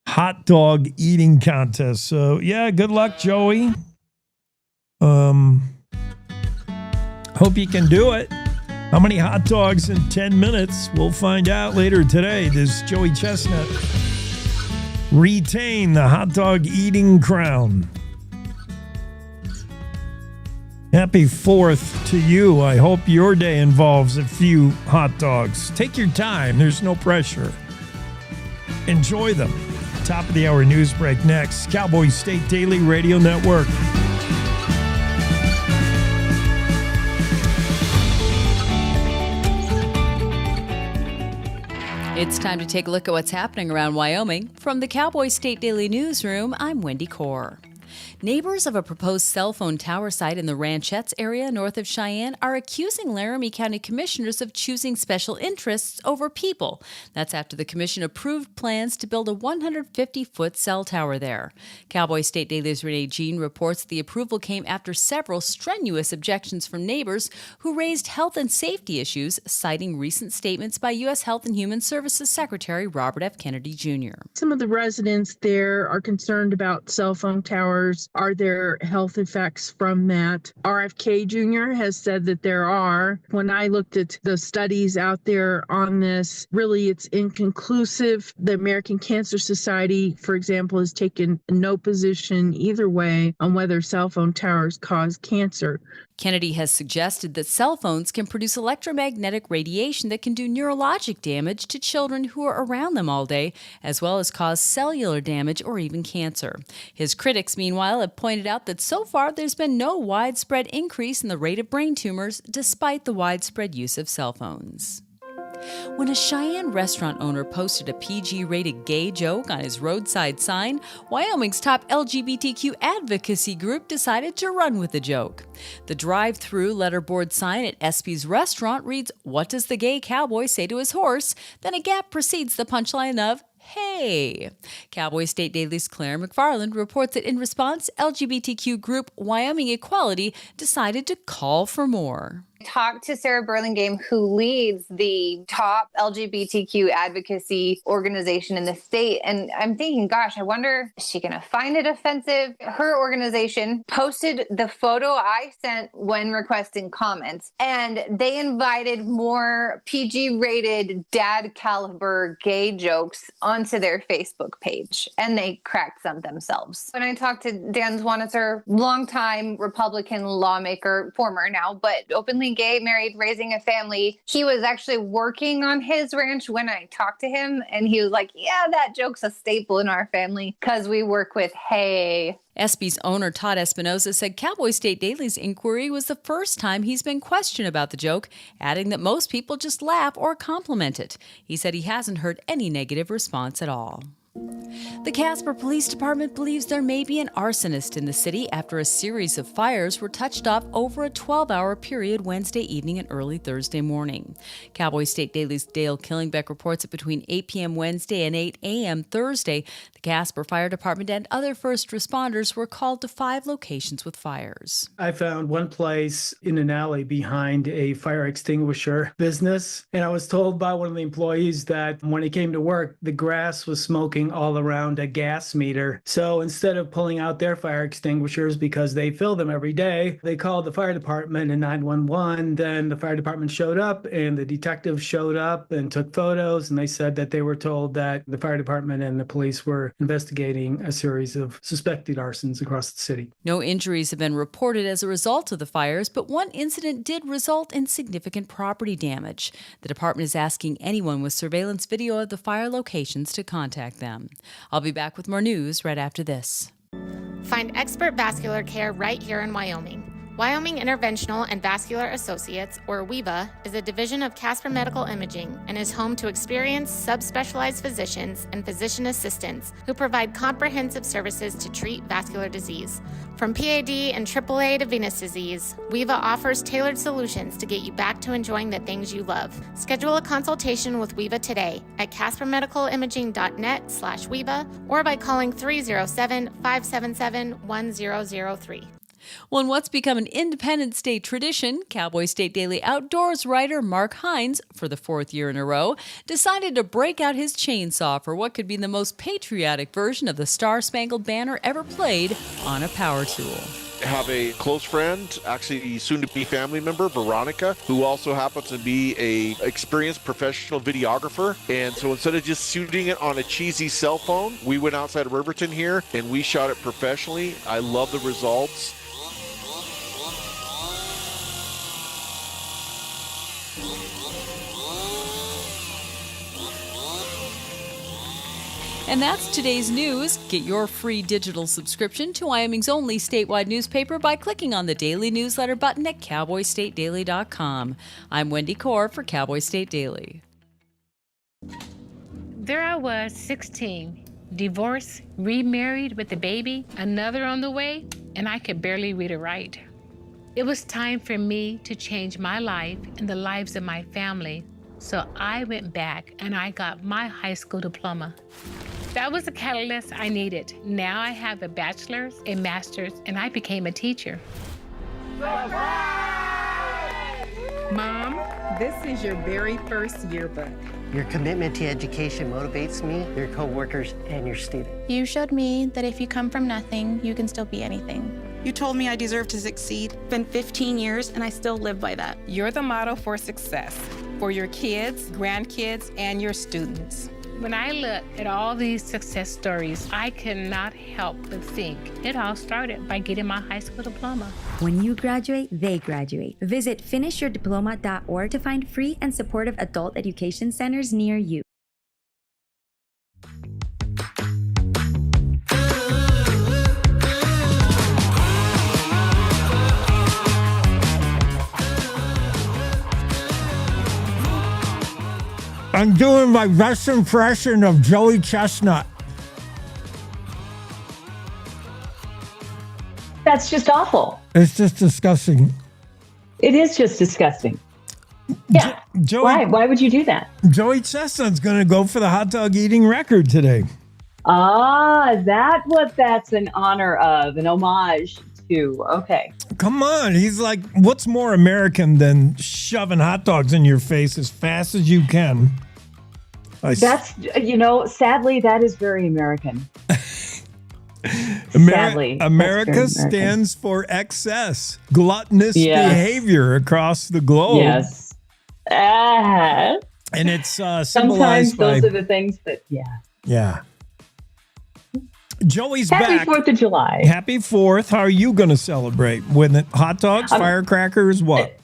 hot dog eating contest. So yeah, good luck, Joey. Hope you can do it. How many hot dogs in 10 minutes? We'll find out later today. Does Joey Chestnut retain the hot dog eating crown? Happy 4th to you. I hope your day involves a few hot dogs. Take your time. There's no pressure. Enjoy them. Top of the hour news break next. Cowboy State Daily Radio Network. It's time to take a look at what's happening around Wyoming. From the Cowboy State Daily Newsroom, I'm Wendy Core. Neighbors of a proposed cell phone tower site in the Ranchettes area north of Cheyenne are accusing Laramie County commissioners of choosing special interests over people. That's after the commission approved plans to build a 150-foot cell tower there. Cowboy State Daily's Renee Jean reports the approval came after several strenuous objections from neighbors who raised health and safety issues, citing recent statements by U.S. Health and Human Services Secretary Robert F. Kennedy Jr. Some of the residents there are concerned about cell phone towers. Are there health effects from that? RFK Jr. has said that there are. When I looked at the studies out there on this, really it's inconclusive. The American Cancer Society, for example, has taken no position either way on whether cell phone towers cause cancer. Kennedy has suggested that cell phones can produce electromagnetic radiation that can do neurologic damage to children who are around them all day, as well as cause cellular damage or even cancer. His critics, meanwhile, have pointed out that so far there's been no widespread increase in the rate of brain tumors despite the widespread use of cell phones. When a Cheyenne restaurant owner posted a PG-rated gay joke on his roadside sign, Wyoming's top LGBTQ advocacy group decided to run with the joke. The drive-through letterboard sign at SP's restaurant reads, "What does the gay cowboy say to his horse?" Then a gap precedes the punchline of, "Hey." Cowboy State Daily's Claire McFarland reports that in response, LGBTQ group Wyoming Equality decided to call for more. Talked to Sarah Burlingame, who leads the top LGBTQ advocacy organization in the state. And I'm thinking, gosh, I wonder, is she going to find it offensive? Her organization posted the photo I sent when requesting comments, and they invited more PG-rated dad caliber gay jokes onto their Facebook page, and they cracked some themselves. When I talked to Dan Zwanitzer, longtime Republican lawmaker, former now, but openly gay, married, raising a family, he was actually working on his ranch when I talked to him, and he was like, yeah, that joke's a staple in our family because we work with hay. SB's owner Todd Espinoza said Cowboy State Daily's inquiry was the first time he's been questioned about the joke, adding that most people just laugh or compliment it. He said he hasn't heard any negative response at all. The Casper Police Department believes there may be an arsonist in the city after a series of fires were touched off over a 12-hour period Wednesday evening and early Thursday morning. Cowboy State Daily's Dale Killingbeck reports that between 8 p.m. Wednesday and 8 a.m. Thursday, the Casper Fire Department and other first responders were called to 5 locations with fires. I found one place in an alley behind a fire extinguisher business, and I was told by one of the employees that when he came to work, the grass was smoking all around a gas meter. So instead of pulling out their fire extinguishers because they fill them every day, they called the fire department and 911. Then the fire department showed up and the detectives showed up and took photos, and they said that they were told that the fire department and the police were investigating a series of suspected arsons across the city. No injuries have been reported as a result of the fires, but one incident did result in significant property damage. The department is asking anyone with surveillance video of the fire locations to contact them. I'll be back with more news right after this. Find expert vascular care right here in Wyoming. Wyoming Interventional and Vascular Associates, or WEVA, is a division of Casper Medical Imaging and is home to experienced subspecialized physicians and physician assistants who provide comprehensive services to treat vascular disease. From PAD and AAA to venous disease, WEVA offers tailored solutions to get you back to enjoying the things you love. Schedule a consultation with WEVA today at caspermedicalimaging.net/WEVA or by calling 307-577-1003. Well, in what's become an Independence Day tradition, Cowboy State Daily outdoors writer Mark Hines, for the 4th year in a row, decided to break out his chainsaw for what could be the most patriotic version of the Star-Spangled Banner ever played on a power tool. I have a close friend, actually soon-to-be family member, Veronica, who also happens to be a experienced professional videographer. And so instead of just shooting it on a cheesy cell phone, we went outside of Riverton here and we shot it professionally. I love the results. And that's today's news. Get your free digital subscription to Wyoming's only statewide newspaper by clicking on the daily newsletter button at cowboystatedaily.com. I'm Wendy Kaur for Cowboy State Daily. There I was, 16, divorced, remarried with a baby, another on the way, and I could barely read or write. It was time for me to change my life and the lives of my family, so I went back and I got my high school diploma. That was the catalyst I needed. Now I have a bachelor's, a master's, and I became a teacher. Mom, this is your very first yearbook. Your commitment to education motivates me, your coworkers, and your students. You showed me that if you come from nothing, you can still be anything. You told me I deserve to succeed. It's been 15 years, and I still live by that. You're the model for success for your kids, grandkids, and your students. When I look at all these success stories, I cannot help but think it all started by getting my high school diploma. When you graduate, they graduate. Visit finishyourdiploma.org to find free and supportive adult education centers near you. I'm doing my best impression of Joey Chestnut. That's just awful. It's just disgusting. It is just disgusting. Yeah. Joey, Why would you do that? Joey Chestnut's going to go for the hot dog eating record today. Ah, that's what that's in honor of, an homage to. Okay. come on. He's like, what's more American than shoving hot dogs in your face as fast as you can? That's, sadly, that is very American. Sadly, that's America very American. stands for excess, gluttonous Yes. behavior across the globe. Yes. And it's Sometimes symbolized those by... are the things that, Yeah. Joey's Happy back. 4th of July. Happy 4th. How are you going to celebrate? With it? Hot dogs, firecrackers, what?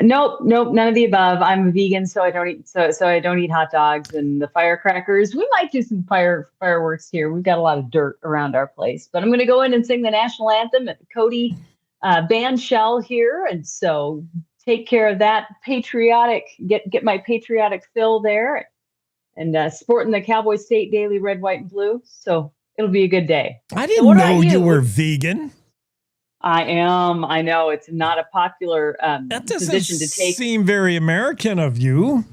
Nope, none of the above. I'm a vegan, so I don't eat so I don't eat hot dogs and the firecrackers. We might do some fireworks here. We've got a lot of dirt around our place, but I'm going to go in and sing the national anthem at the Cody band shell here, and so take care of that patriotic. Get my patriotic fill there, and sporting the Cowboy State Daily red, white, and blue. So it'll be a good day. I didn't know you were vegan. I am. I know it's not a popular That doesn't position to take. seem very American of you.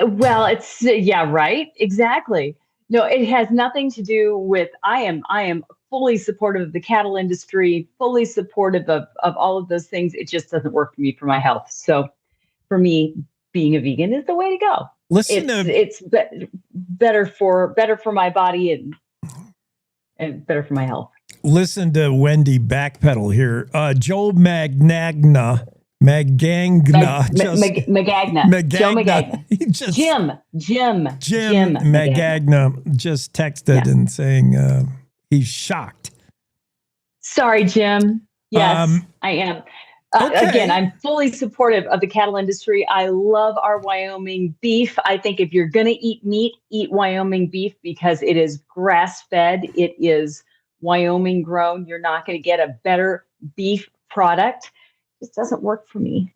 Well, it's right, exactly. No, it has nothing to do with. I am fully supportive of the cattle industry, fully supportive of all of those things. It just doesn't work for me for my health. So, for me, being a vegan is the way to go. It's better for my body and better for my health. Listen to Wendy backpedal here. Joe Magagna. Joe Magagna. Jim Magagna just texted and saying he's shocked. Sorry, Jim. Yes, I am. Okay. Again, I'm fully supportive of the cattle industry. I love our Wyoming beef. I think if you're going to eat meat, eat Wyoming beef because it is grass-fed. It is Wyoming grown. You're not going to get a better beef product. It just doesn't work for me.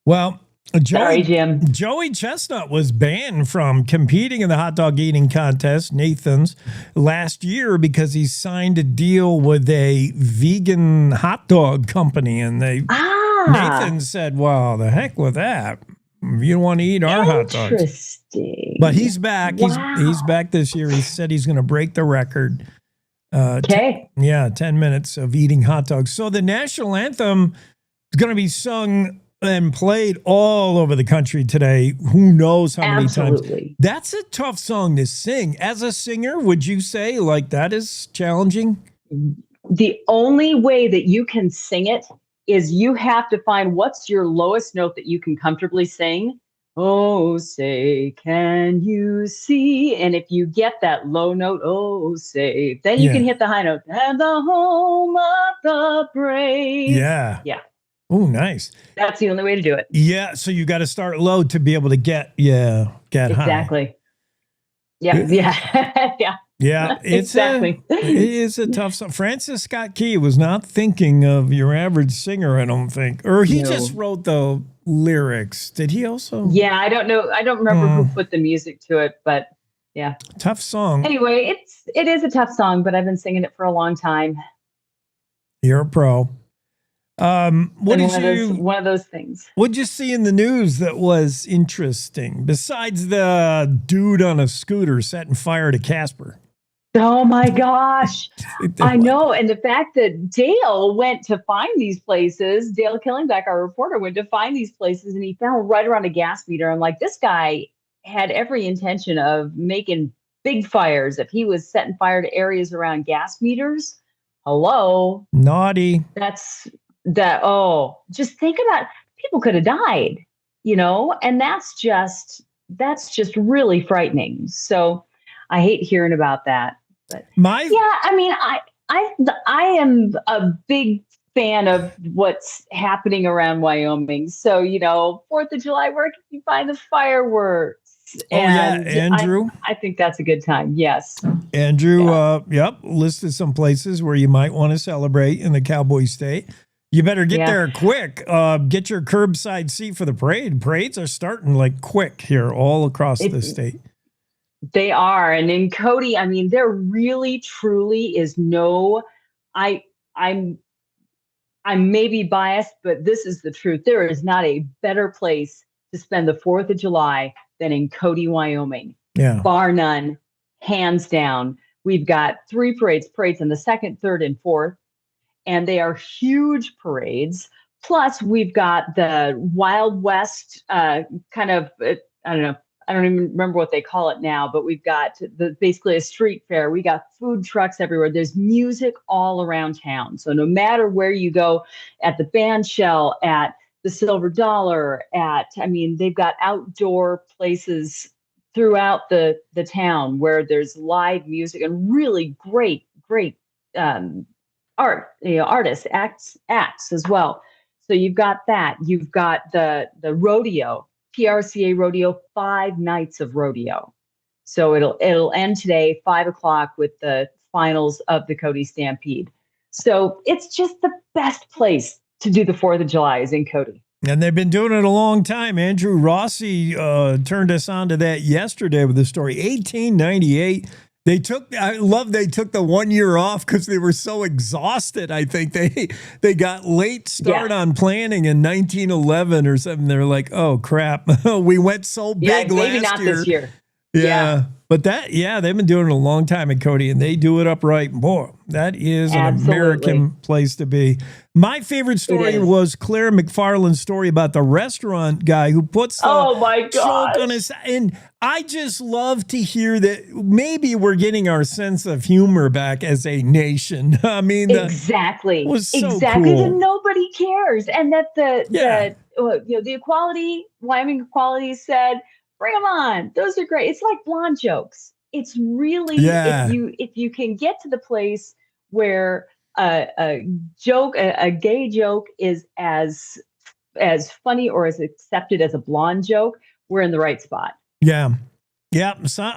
Well, Sorry, Jim. Joey Chestnut was banned from competing in the hot dog eating contest, Nathan's, last year because he signed a deal with a vegan hot dog company. And Nathan said, well, the heck with that. You don't want to eat our hot dogs. Interesting. But he's back. Wow. He's back this year. He said he's going to break the record. 10 minutes of eating hot dogs. So the national anthem is going to be sung and played all over the country today. Who knows how many times? That's a tough song to sing. As a singer, would you say like that is challenging? The only way that you can sing it is you have to find what's your lowest note that you can comfortably sing. Oh, say, can you see? And if you get that low note, oh, say, then you can hit the high note. And the home of the brave. Yeah. Yeah. Oh, nice. That's the only way to do it. Yeah. So you got to start low to be able to get high. Exactly. Yeah. Yeah. Yeah. It's exactly. It is a tough song. Francis Scott Key was not thinking of your average singer, I don't think. Or he just wrote the lyrics. Did he also? Yeah, I don't know. I don't remember who put the music to it, but yeah. Tough song. Anyway, it is a tough song, but I've been singing it for a long time. You're a pro. One of those things. What'd you see in the news that was interesting besides the dude on a scooter setting fire to Casper? Oh my gosh. I know. And the fact that Dale went to find these places, Dale Killingback, our reporter, went to find these places and he found right around a gas meter. I'm like, this guy had every intention of making big fires. If he was setting fire to areas around gas meters, hello. Naughty. Just think about people could have died, and that's just really frightening. So I hate hearing about that. But I am a big fan of what's happening around Wyoming. So, 4th of July, where can you find the fireworks? Andrew. I think that's a good time. Yes. Andrew, listed some places where you might want to celebrate in the Cowboy State. You better get there quick. Get your curbside seat for the parade. Parades are starting like quick here all across the state. They are. And in Cody, there really, truly is no, I'm maybe biased, but this is the truth. There is not a better place to spend the 4th of July than in Cody, Wyoming. Yeah. Bar none, hands down. We've got 3 parades on the 2nd, 3rd, and 4th. and they are huge parades. Plus, we've got the Wild West kind of, I don't know, I don't even remember what they call it now, but we've got basically a street fair. We got food trucks everywhere. There's music all around town. So no matter where you go, at the band shell, at the Silver Dollar, they've got outdoor places throughout the town where there's live music and really great artists, acts as well. So you've got that. You've got the rodeo, PRCA rodeo, 5 nights of rodeo. So it'll end today, 5:00, with the finals of the Cody Stampede. So it's just the best place to do the 4th of July is in Cody. And they've been doing it a long time. Andrew Rossi turned us on to that yesterday with the story. 1898. They took the 1 year off because they were so exhausted. I think they got late start on planning in 1911 or something. They're like, oh crap, we went so big maybe last not year. This year. Yeah. But they've been doing it a long time in Cody, and they do it upright. Boy, that is an American place to be. My favorite story was Claire McFarland's story about the restaurant guy who puts the joke on his. And I just love to hear that maybe we're getting our sense of humor back as a nation. I mean, exactly. Was so exactly. cool. That nobody cares, and that the Wyoming Equality said, bring them on. Those are great. It's like blonde jokes. It's really, if you can get to the place where a gay joke is as funny or as accepted as a blonde joke, we're in the right spot. Yeah. Yeah. So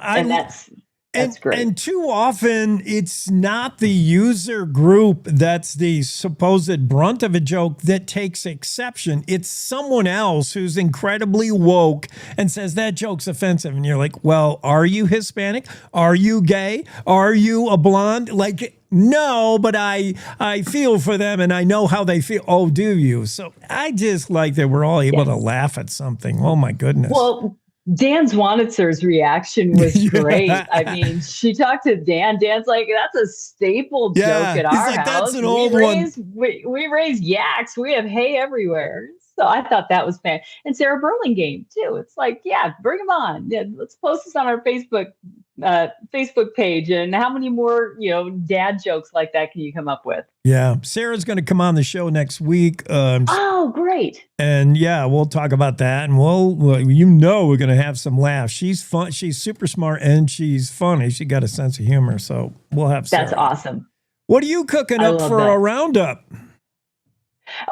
that's great. And too often it's not the user group that's the supposed brunt of a joke that takes exception. It's someone else who's incredibly woke and says that joke's offensive. And you're like, well, are you Hispanic? Are you gay? Are you a blonde? Like, no, but I feel for them and I know how they feel. Oh, do you? So I just like that we're all able to laugh at something. Oh my goodness. Well, Dan Zwanitzer's reaction was great. I mean, she talked to Dan. Dan's like, that's a staple joke at our house. That's an old one. We raise yaks. We have hay everywhere. So I thought that was fun. And Sarah Burlingame, too. It's like, yeah, bring them on. Yeah, let's post this on our Facebook page. And how many more, dad jokes like that can you come up with? Yeah. Sarah's going to come on the show next week. Oh, great. And yeah, we'll talk about that. And we're going to have some laughs. She's fun. She's super smart and she's funny. She got a sense of humor. So we'll have Sarah. That's awesome. What are you cooking up for a roundup?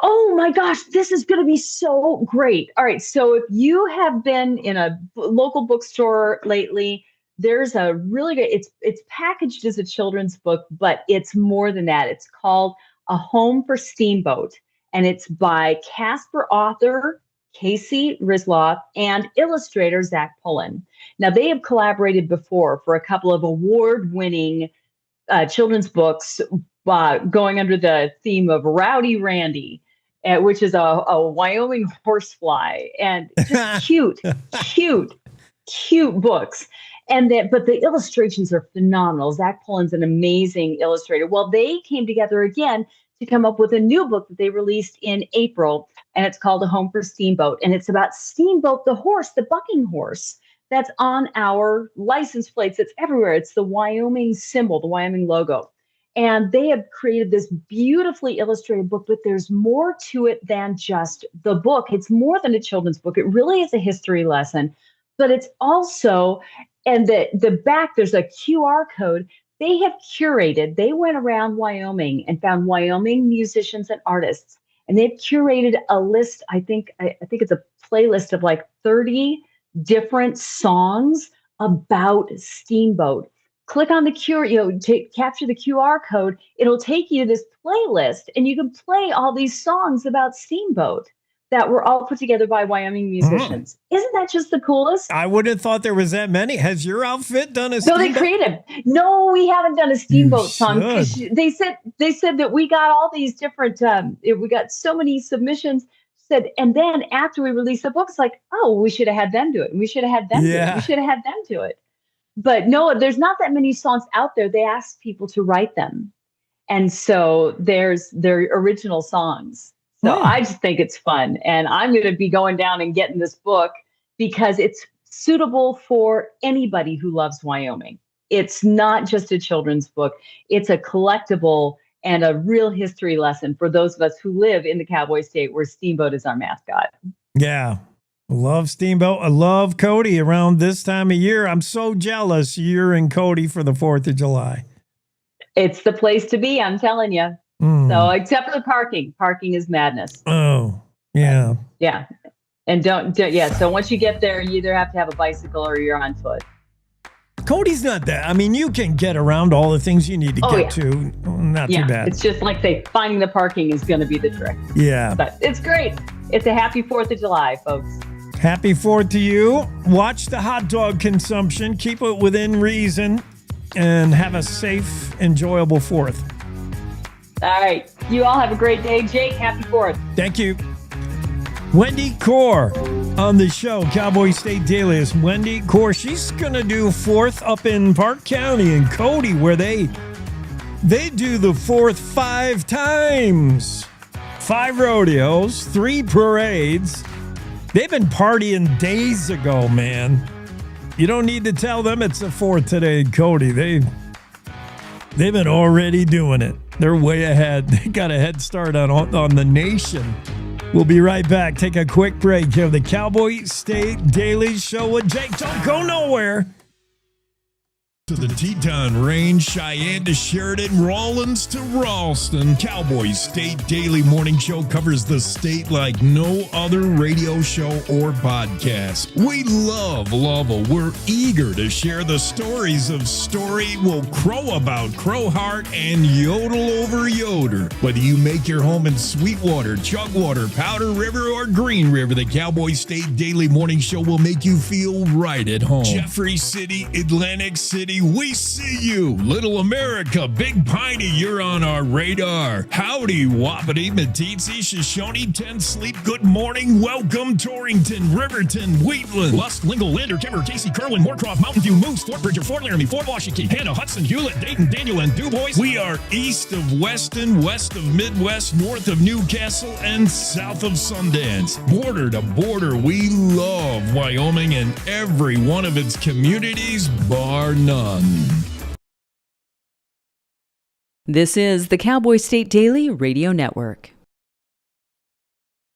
Oh my gosh, this is going to be so great. All right. So if you have been in a local bookstore lately, there's a really good, it's packaged as a children's book, but it's more than that. It's called A Home for Steamboat, and it's by Casper author Casey Rizloff and illustrator Zach Pullen. Now, they have collaborated before for a couple of award-winning children's books going under the theme of Rowdy Randy, which is a Wyoming horsefly, and just cute books. But the illustrations are phenomenal. Zach Pullen's an amazing illustrator. Well, they came together again to come up with a new book that they released in April, and it's called A Home for Steamboat. And it's about Steamboat, the horse, the bucking horse that's on our license plates. It's everywhere. It's the Wyoming symbol, the Wyoming logo. And they have created this beautifully illustrated book, but there's more to it than just the book. It's more than a children's book. It really is a history lesson, but it's also, and the back, there's a QR code. They have curated, they went around Wyoming and found Wyoming musicians and artists, and they've curated a list. I think it's a playlist of like 30 different songs about Steamboat. Click on the capture the QR code. It'll take you to this playlist, and you can play all these songs about Steamboat that were all put together by Wyoming musicians. Isn't that just the coolest? I would have thought there was that many. Has your outfit done a Steamboat? No, they created. No, we haven't done a Steamboat song. They said that we got all these different. We got so many submissions. And then after we released the book, it's like, oh, we should have had them do it. We should have had them do it. We should have had them do it. But no, there's not that many songs out there. They asked people to write them. And so there's their original songs. So I just think it's fun. And I'm going to be going down and getting this book because it's suitable for anybody who loves Wyoming. It's not just a children's book. It's a collectible and a real history lesson for those of us who live in the Cowboy State where Steamboat is our mascot. Yeah. Love Steamboat. I love Cody around this time of year. I'm so jealous you're in Cody for the 4th of July. It's the place to be, I'm telling you. So except for the parking. Parking is madness. Oh, yeah. Yeah. And so once you get there, you either have to have a bicycle or you're on foot. Cody's not that. I mean, you can get around all the things you need to get to. Not too bad. It's just like finding the parking is going to be the trick. Yeah. But it's great. It's a happy 4th of July, folks. Happy 4th to you. Watch the hot dog consumption. Keep it within reason. And have a safe, enjoyable 4th. All right. You all have a great day. Jake, happy 4th. Thank you. Wendy Core on the show, Cowboy State Daily. Is Wendy Core. She's going to do 4th up in Park County in Cody, where they do the 4th 5 times. 5 rodeos, 3 parades. They've been partying days ago, man. You don't need to tell them it's the 4th today in Cody. They've been already doing it. They're way ahead. They got a head start on the nation. We'll be right back. Take a quick break here. The Cowboy State Daily Show with Jake. Don't go nowhere. To the Teton Range, Cheyenne to Sheridan, Rawlins to Ralston. Cowboy State Daily Morning Show covers the state like no other radio show or podcast. We love Lovell. We're eager to share the stories of Story will crow about Crowheart and Yodel over Yoder. Whether you make your home in Sweetwater, Chugwater, Powder River, or Green River, the Cowboy State Daily Morning Show will make you feel right at home. Jeffrey City, Atlantic City, we see you. Little America, Big Piney, you're on our radar. Howdy, Wapiti, Meeteetse, Shoshone, Ten Sleep, good morning, welcome, Torrington, Riverton, Wheatland, Lusk, Lingle, Lander, Kemper, Casey, Kerwin, Moorcroft, Mountain View, Moose, Fort Bridger, Fort Laramie, Fort Washington, Hannah, Hudson, Hewlett, Dayton, Daniel, and DuBois. We are east of Weston, west of Midwest, north of Newcastle, and south of Sundance. Border to border, we love Wyoming and every one of its communities, bar none. This is the Cowboy State Daily Radio Network.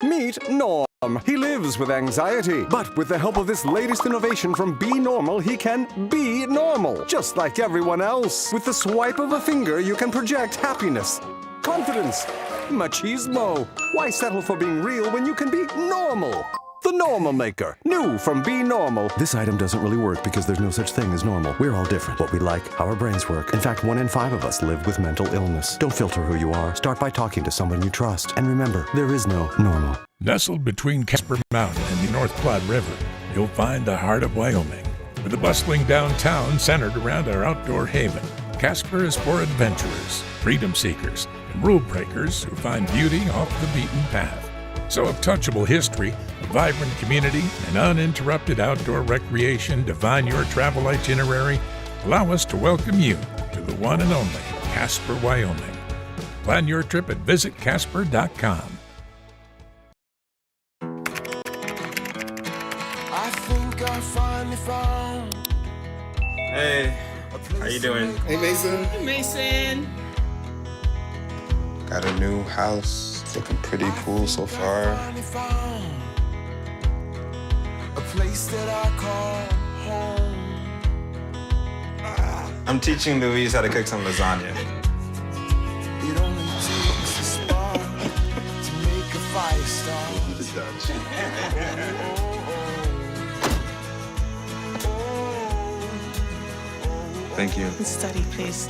Meet Norm. He lives with anxiety, but with the help of this latest innovation from Be Normal, he can be normal, just like everyone else. With the swipe of a finger, you can project happiness, confidence, machismo. Why settle for being real when you can be normal? The Normal Maker, new from Be Normal. This item doesn't really work because there's no such thing as normal. We're all different. What we like, how our brains work. In fact, 1 in 5 of us live with mental illness. Don't filter who you are. Start by talking to someone you trust. And remember, there is no normal. Nestled between Casper Mountain and the North Platte River, you'll find the heart of Wyoming. With a bustling downtown centered around our outdoor haven, Casper is for adventurers, freedom seekers, and rule breakers who find beauty off the beaten path. So if touchable history, a vibrant community, and uninterrupted outdoor recreation define your travel itinerary, allow us to welcome you to the one and only Casper, Wyoming. Plan your trip at visitcasper.com. I think I finally found. Hey, how you doing? Hey, Mason. Hey, Mason. Got a new house. It's looking pretty cool so far. A place that I call home. I'm teaching Louise how to cook some lasagna. It only takes a spark to make a fire start. Thank you. Study, please.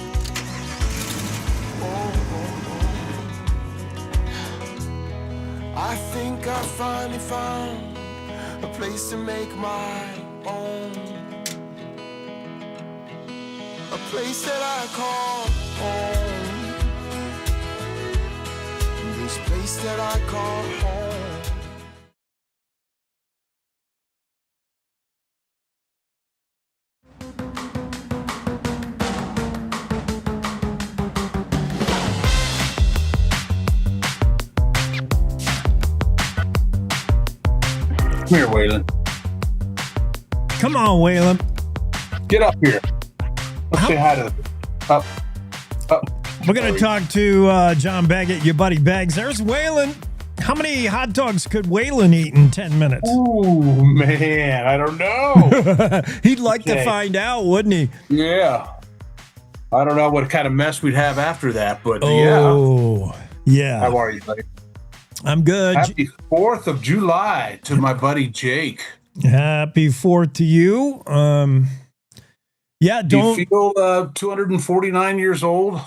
I think I finally found a place to make my own. A place that I call home. This place that I call home. Come here, Waylon. Come on, Waylon. Get up here. Let's say hi to up. We're going to talk to John Baggett, your buddy Bags. There's Waylon. How many hot dogs could Waylon eat in 10 minutes? Ooh, man, I don't know. He'd like to find out, wouldn't he? Yeah. I don't know what kind of mess we'd have after that, but yeah. How are you, buddy? I'm good. Happy 4th of July to my buddy Jake. Happy 4th to you. Do you feel 249 years old?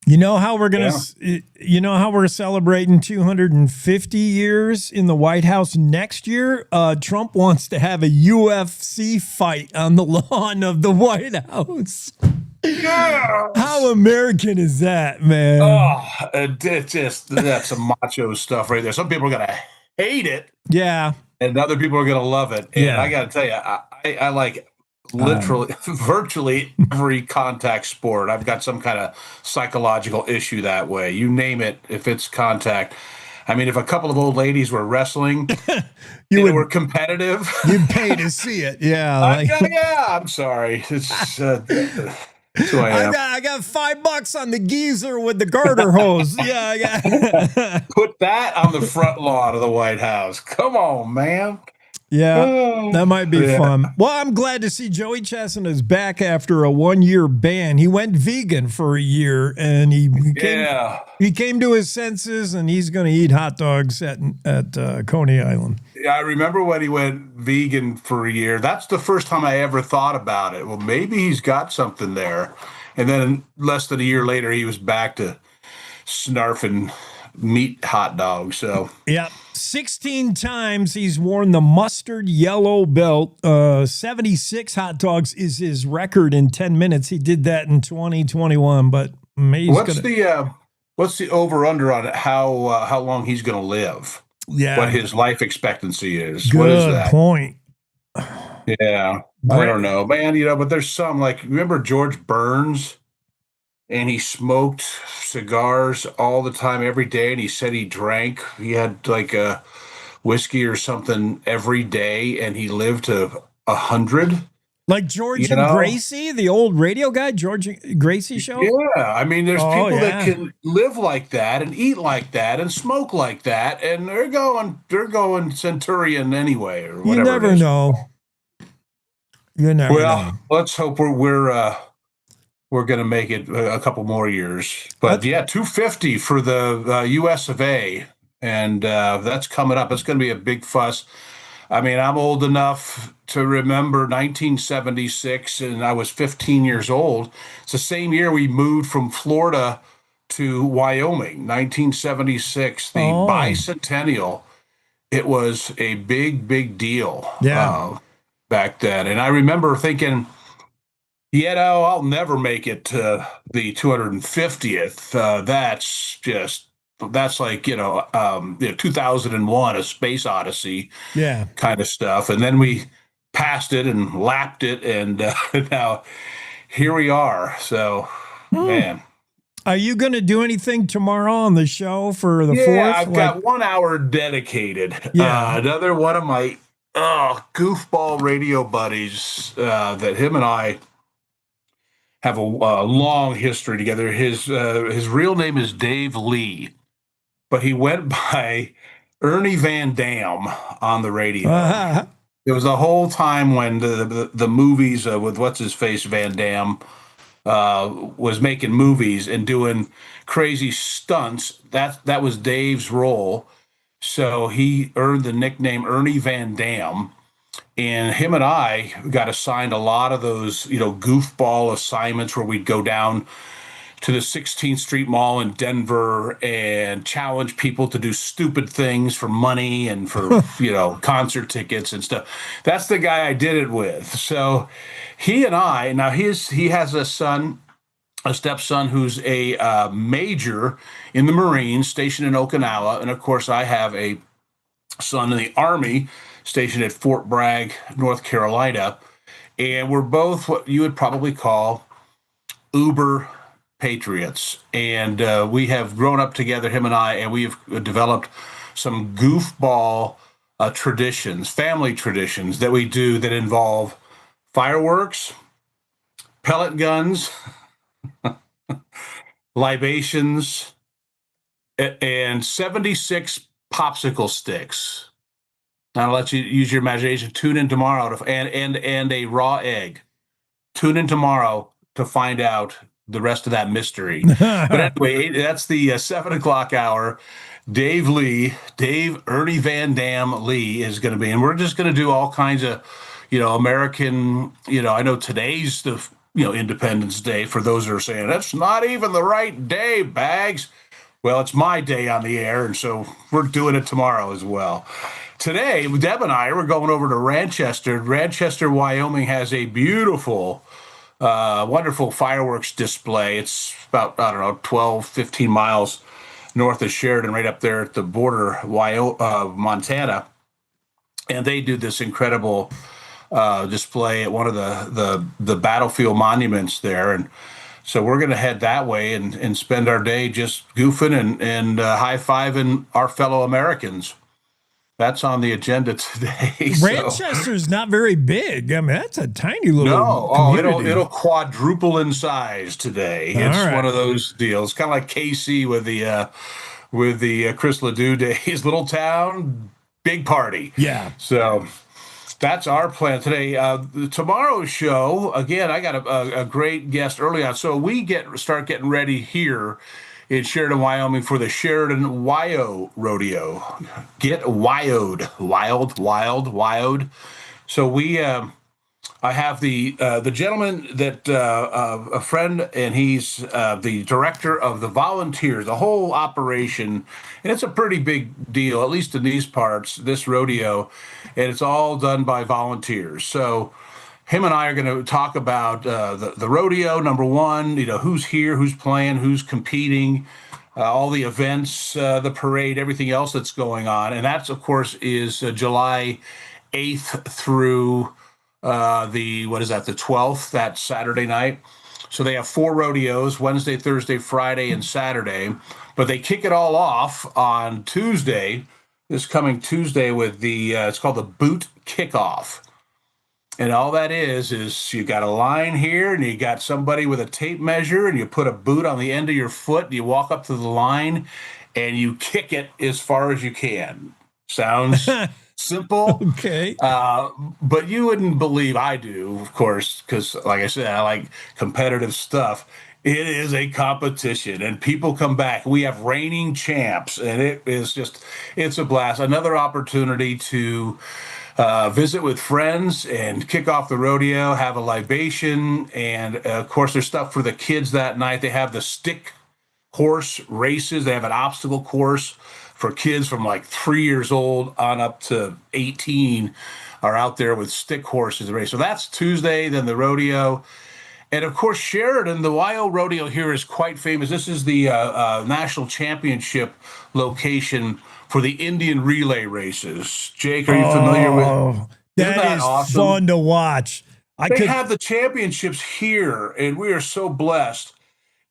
You know how we're we're celebrating 250 years in the White House next year? Trump wants to have a UFC fight on the lawn of the White House. Yes. How American is that, man? Oh, that's some macho stuff right there. Some people are going to hate it. Yeah. And other people are going to love it. And Yeah. I got to tell you, I like literally virtually every contact sport. I've got some kind of psychological issue that way. You name it, if it's contact. I mean, if a couple of old ladies were wrestling, they were competitive. You'd pay to see it. Yeah. I'm sorry. It's that's who I am. I got $5 on the geezer with the garter hose. Yeah, I got. Put that on the front lawn of the White House. Come on, man. Yeah, that might be fun. Well, I'm glad to see Joey Chestnut is back after a 1-year ban. He went vegan for a year, and he came to his senses, and he's going to eat hot dogs at Coney Island. Yeah, I remember when he went vegan for a year. That's the first time I ever thought about it. Well, maybe he's got something there. And then less than a year later, he was back to snarfing meat hot dogs. So yeah, 16 times he's worn the mustard yellow belt. 76 hot dogs is his record in 10 minutes. He did that in 2021, but what's the over under on it? How long he's going to live? Yeah, what his life expectancy is. Good what is that? point. Yeah, I don't know, man. But there's some, like, remember George Burns? And he smoked cigars all the time, every day. And he said he drank. He had like a whiskey or something every day, and he lived to 100. Like George and Gracie, the old radio guy, George and Gracie show. Yeah, I mean, there's people that can live like that and eat like that and smoke like that, and they're going Centurion anyway, or whatever. You never know. You never know. Well, let's hope we're going to make it a couple more years. But 250 for the US of A. And that's coming up. It's going to be a big fuss. I mean, I'm old enough to remember 1976, and I was 15 years old. It's the same year we moved from Florida to Wyoming, 1976, the bicentennial. It was a big, big deal back then. And I remember thinking, I'll never make it to the 250th. That's like, 2001, A Space Odyssey kind of stuff. And then we passed it and lapped it. And now here we are. So, man. Are you going to do anything tomorrow on the show for the 4th? Yeah, I've got 1 hour dedicated. Another one of my goofball radio buddies that him and I have a long history together. His real name is Dave Lee, but he went by Ernie Van Dam on the radio. It was the whole time when the movies with what's-his-face Van Dam was making movies and doing crazy stunts. That was Dave's role. So he earned the nickname Ernie Van Dam. And him and I got assigned a lot of those, goofball assignments where we'd go down to the 16th Street Mall in Denver and challenge people to do stupid things for money and for, concert tickets and stuff. That's the guy I did it with. So he and I, now he has a stepson who's a major in the Marines stationed in Okinawa. And of course, I have a son in the Army stationed at Fort Bragg, North Carolina. And we're both what you would probably call uber patriots. And we have grown up together, him and I, and we've developed some goofball traditions, family traditions that we do that involve fireworks, pellet guns, libations, and 76 popsicle sticks. I'll let you use your imagination. Tune in tomorrow and a raw egg. Tune in tomorrow to find out the rest of that mystery. But anyway, that's the 7 o'clock hour. Dave Ernie Van Dam Lee is going to be, and we're just going to do all kinds of, American, I know today's the, Independence Day for those that are saying that's not even the right day, Bags. Well, it's my day on the air, and so we're doing it tomorrow as well. Today, Deb and I, we're going over to Ranchester. Ranchester, Wyoming has a beautiful, wonderful fireworks display. It's about, 12, 15 miles north of Sheridan, right up there at the border of Montana. And they do this incredible display at one of the battlefield monuments there. And so we're going to head that way and spend our day just goofing and high-fiving our fellow Americans. That's on the agenda today. Ranchester's not very big. I mean, that's a tiny little community. It'll quadruple in size today. It's one of those deals, kind of like KC with the Chris Ledoux days. Little town, big party. Yeah. So that's our plan today. Tomorrow's show, again, I got a great guest early on. So we start getting ready here in Sheridan, Wyoming for the Sheridan Wyo Rodeo. Get wyoed. Wild. So I have the gentleman that, a friend, and he's the director of the volunteers, the whole operation. And it's a pretty big deal, at least in these parts, this rodeo. And it's all done by volunteers. So him and I are going to talk about the rodeo, number one, who's here, who's playing, who's competing, all the events, the parade, everything else that's going on. And that's, of course, is July 8th through the 12th, that Saturday night. So they have 4 rodeos, Wednesday, Thursday, Friday, and Saturday. But they kick it all off on Tuesday, this coming Tuesday, with it's called the Boot Kickoff. And all that is you got a line here, and you got somebody with a tape measure, and you put a boot on the end of your foot, and you walk up to the line, and you kick it as far as you can. Sounds simple. Okay. But you wouldn't believe I do, of course, because, like I said, I like competitive stuff. It is a competition, and people come back. We have reigning champs, and it's a blast. Another opportunity to visit with friends and kick off the rodeo, have a libation, and of course there's stuff for the kids that night. They have the stick horse races. They have an obstacle course for kids from like 3 years old on up to 18 are out there with stick horses race. So that's Tuesday, then the rodeo. And of course, Sheridan, the Wyo Rodeo here is quite famous. This is the national championship location for the Indian relay races. Jake, are you familiar with? That is awesome? Fun to watch. They have the championships here, and we are so blessed.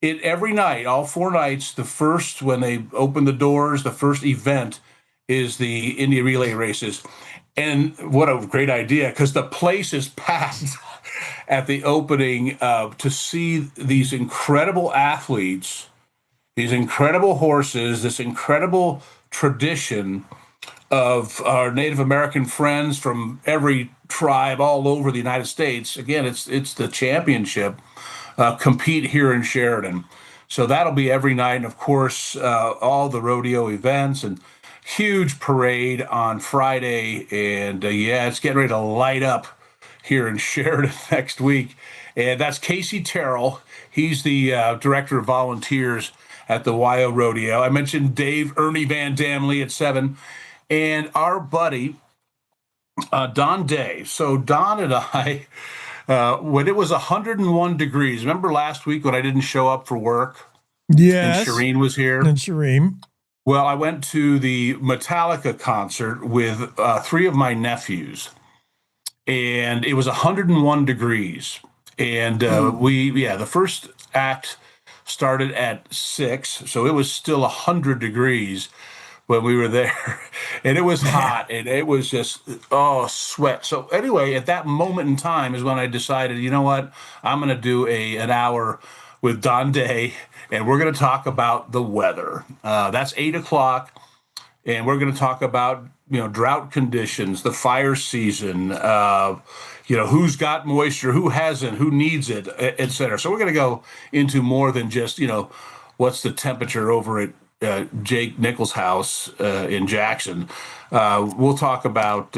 Every night, all 4 nights, the first, when they open the doors, the first event is the Indian relay races. And what a great idea, because the place is packed at the opening to see these incredible athletes, these incredible horses, this incredible tradition of our Native American friends from every tribe all over the United States. Again, it's the championship. Compete here in Sheridan. So that'll be every night. And of course, all the rodeo events and huge parade on Friday. And it's getting ready to light up here in Sheridan next week. And that's Casey Terrell. He's the director of volunteers at the Wyo Rodeo. I mentioned Dave Ernie Van Dam Lee at 7. And our buddy, Don Day. So Don and I, when it was 101 degrees, remember last week when I didn't show up for work? Yes. And Shireen was here? And Shireen. Well, I went to the Metallica concert with 3 of my nephews. And it was 101 degrees. And the first act started at 6, so it was still 100 degrees. when we were there, and it was hot, and it was just sweat. So anyway, at that moment in time is when I decided, you know what, I'm going to do an hour with Don Day, and we're going to talk about the weather. That's 8 o'clock, and we're going to talk about drought conditions, the fire season, who's got moisture, who hasn't, who needs it, et cetera. So we're going to go into more than just what's the temperature over at Jake Nichols' house in Jackson. We'll talk about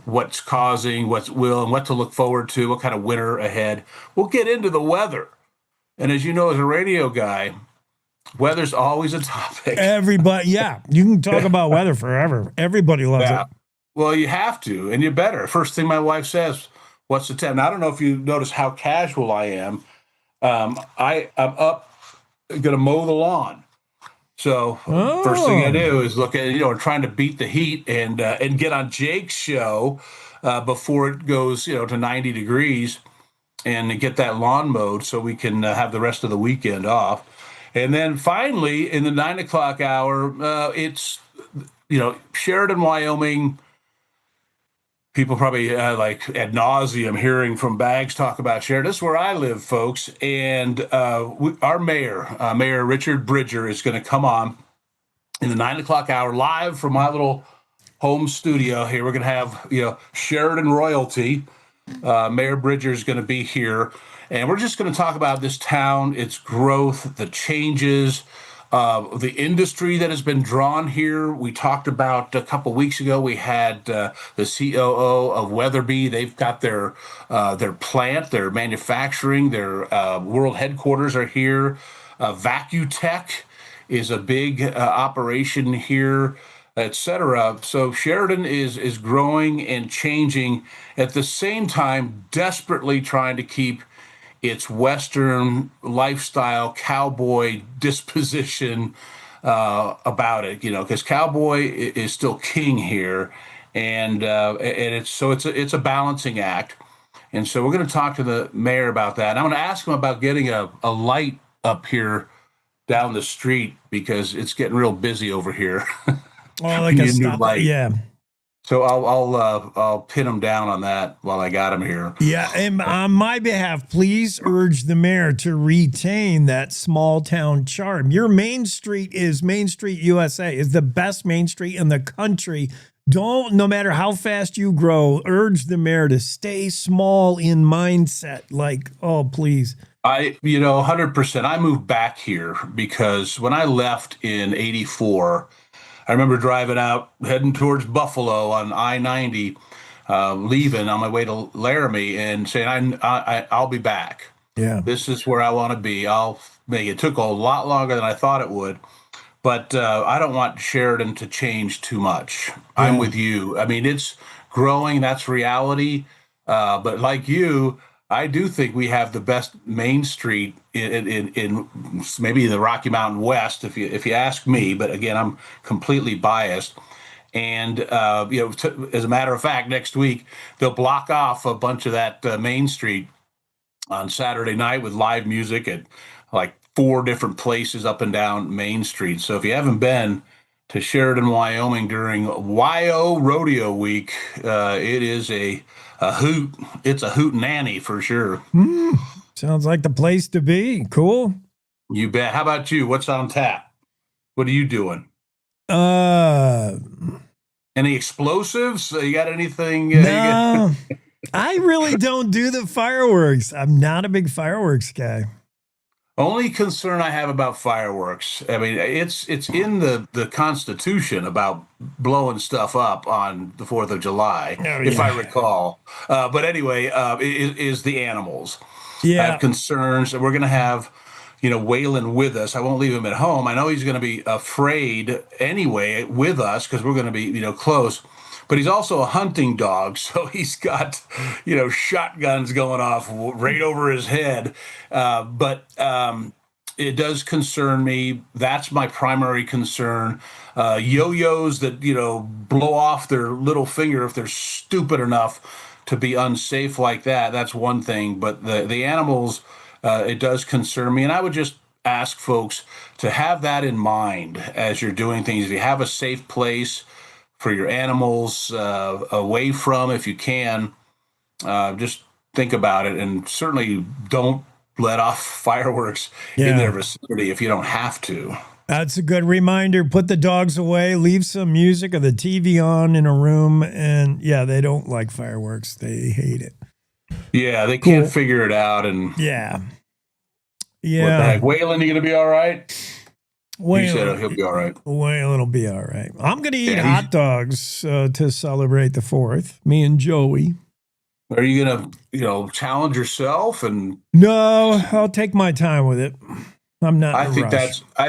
what's causing, and what to look forward to, what kind of winter ahead. We'll get into the weather, and as you know, as a radio guy, weather's always a topic. Everybody, you can talk about weather forever. Everybody loves it. Well, you have to, and you better. First thing my wife says, "What's the temp?" Now, I don't know if you notice how casual I am. I'm up, going to mow the lawn. So first thing I do is look at, trying to beat the heat and get on Jake's show before it goes, to 90 degrees and get that lawn mowed so we can have the rest of the weekend off. And then finally, in the 9 o'clock hour, it's, Sheridan, Wyoming. People probably like ad nauseum hearing from Bags talk about Sheridan. This is where I live, folks. And our mayor, Mayor Richard Bridger, is going to come on in the 9 o'clock hour live from my little home studio here. We're going to have, Sheridan royalty. Mayor Bridger is going to be here. And we're just going to talk about this town, its growth, the changes, the industry that has been drawn here. We talked about a couple weeks ago, we had the COO of Weatherby. They've got their plant, their manufacturing, their world headquarters are here. Vacutech is a big operation here, etc. So Sheridan is growing and changing, at the same time desperately trying to keep its Western lifestyle, cowboy disposition about it, because Cowboy is still king here, and it's a balancing act. And so we're going to talk to the mayor about that. And I'm going to ask him about getting a light up here down the street, because it's getting real busy over here. Like a new light. Yeah. So I'll pin him down on that while I got him here. Yeah, and on my behalf, please urge the mayor to retain that small town charm. Your Main Street USA, is the best Main Street in the country. No matter how fast you grow, urge the mayor to stay small in mindset. Like, oh, please. 100%. I moved back here because when I left in '84, I remember driving out, heading towards Buffalo on I-90, leaving on my way to Laramie, and saying, I'll be back. Yeah, this is where I want to be. I'll make it. Took a lot longer than I thought it would, but I don't want Sheridan to change too much. Yeah. I'm with you. I mean, it's growing. That's reality. But like you, I do think we have the best Main Street in maybe the Rocky Mountain West, if you ask me. But again, I'm completely biased. And as a matter of fact, next week they'll block off a bunch of that Main Street on Saturday night with live music at like 4 different places up and down Main Street. So if you haven't been to Sheridan, Wyoming during WYO Rodeo Week, it is a hoot. It's a hoot nanny for sure. Sounds like the place to be. Cool. You bet. How about you? What's on tap? What are you doing? Any explosives? You got anything? No, I really don't do the fireworks. I'm not a big fireworks guy. Only concern I have about fireworks, I mean, it's in the Constitution about blowing stuff up on the 4th of July, if I recall. But anyway, is the animals. Yeah. I have concerns. We're going to have, Waylon with us. I won't leave him at home. I know he's going to be afraid anyway with us because we're going to be, close. But he's also a hunting dog, so he's got, shotguns going off right over his head. But it does concern me. That's my primary concern. Yo-yos that, blow off their little finger if they're stupid enough to be unsafe like that. That's one thing. But the animals, it does concern me. And I would just ask folks to have that in mind as you're doing things. If you have a safe place for your animals away from, if you can, just think about it, and certainly don't let off fireworks in their vicinity if you don't have to. That's a good reminder. Put the dogs away, leave some music or the TV on in a room. And yeah, they don't like fireworks. They hate it. Yeah, they can't figure it out. And yeah. What the heck? Waylon, you going to be all right? Waylon, he said he'll be all right. Waylon will be all right. I'm going to eat hot dogs to celebrate the 4th. Me and Joey. Are you going to, challenge yourself? And no, I'll take my time with it. I'm not. I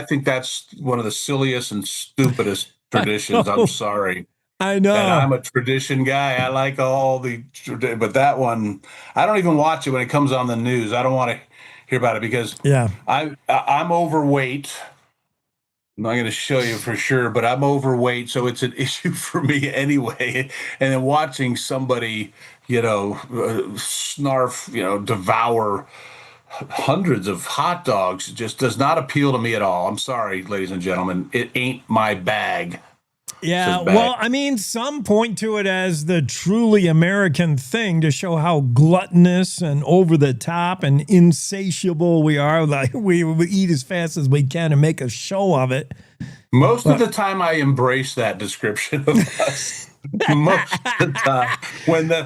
think that's one of the silliest and stupidest traditions. I'm sorry. I know. And I'm a tradition guy. I like all the, but that one, I don't even watch it when it comes on the news. I don't want to hear about it because I'm overweight. I'm not going to show you for sure, but I'm overweight, so it's an issue for me anyway. And then watching somebody, snarf, devour hundreds of hot dogs just does not appeal to me at all. I'm sorry, ladies and gentlemen. It ain't my bag. Yeah, well, I mean, some point to it as the truly American thing to show how gluttonous and over the top and insatiable we are. Like we eat as fast as we can and make a show of it. Most of the time, I embrace that description of us. Most of the time, when the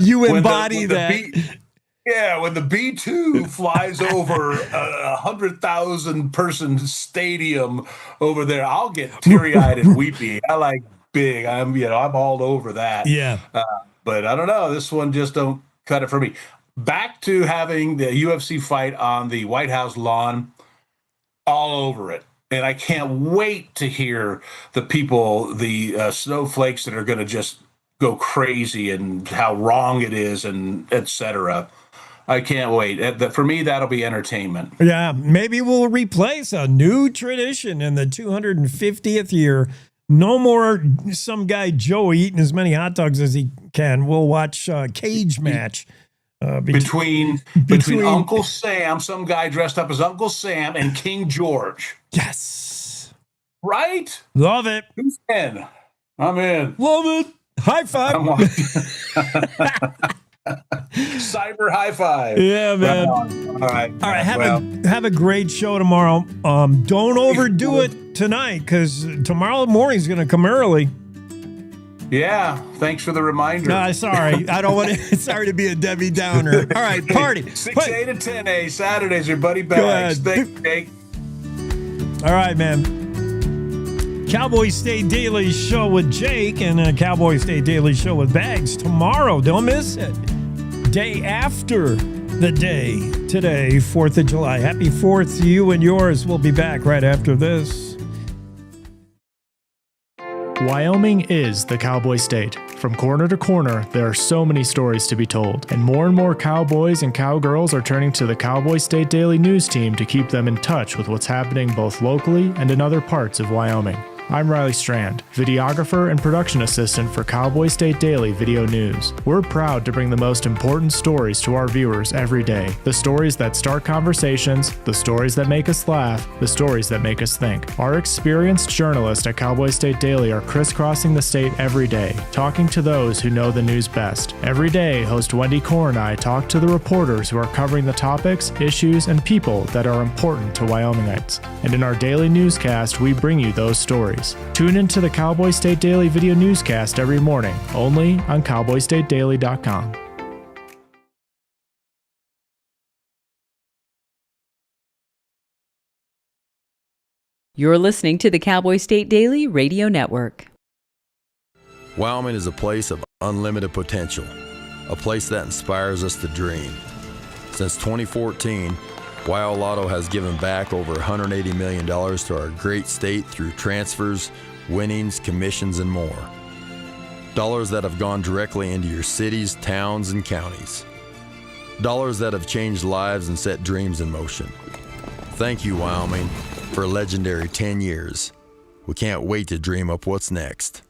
B-2 flies over a 100,000 stadium over there, I'll get teary-eyed and weepy. I like big. I'm all over that. Yeah. But I don't know. This one just don't cut it for me. Back to having the UFC fight on the White House lawn, all over it. And I can't wait to hear the people, the snowflakes that are going to just go crazy and how wrong it is and et cetera. I can't wait. For me, that'll be entertainment. Yeah, maybe we'll replace a new tradition in the 250th year. No more some guy Joey eating as many hot dogs as he can. We'll watch a cage match. Between Uncle Sam, some guy dressed up as Uncle Sam, and King George. Yes. Right? Love it. Who's in? I'm in. Love it. High five. Cyber high five. Yeah, man. All right. Have a great show tomorrow. Don't overdo it tonight because tomorrow morning's going to come early. Yeah, thanks for the reminder. No, sorry. I don't want to. Sorry to be a Debbie Downer. All right, party. 6A to 10A, Saturdays are Buddy Bags. Thanks, Jake. All right, man. Cowboy State Daily Show with Jake and a Cowboy State Daily Show with Bags tomorrow. Don't miss it. Day after the day today, 4th of July. Happy 4th to you and yours. We'll be back right after this. Wyoming is the cowboy state. From corner to corner, there are so many stories to be told, and more cowboys and cowgirls are turning to the Cowboy State Daily News team to keep them in touch with what's happening both locally and in other parts of Wyoming. I'm Riley Strand, videographer and production assistant for Cowboy State Daily Video News. We're proud to bring the most important stories to our viewers every day. The stories that start conversations, the stories that make us laugh, the stories that make us think. Our experienced journalists at Cowboy State Daily are crisscrossing the state every day, talking to those who know the news best. Every day, host Wendy Core and I talk to the reporters who are covering the topics, issues, and people that are important to Wyomingites. And in our daily newscast, we bring you those stories. Tune into the Cowboy State Daily video newscast every morning, only on cowboystatedaily.com. You're listening to the Cowboy State Daily Radio Network. Wyoming is a place of unlimited potential, a place that inspires us to dream. Since 2014, Wyo Lotto has given back over $180 million to our great state through transfers, winnings, commissions, and more. Dollars that have gone directly into your cities, towns, and counties. Dollars that have changed lives and set dreams in motion. Thank you, Wyoming, for a legendary 10 years. We can't wait to dream up what's next.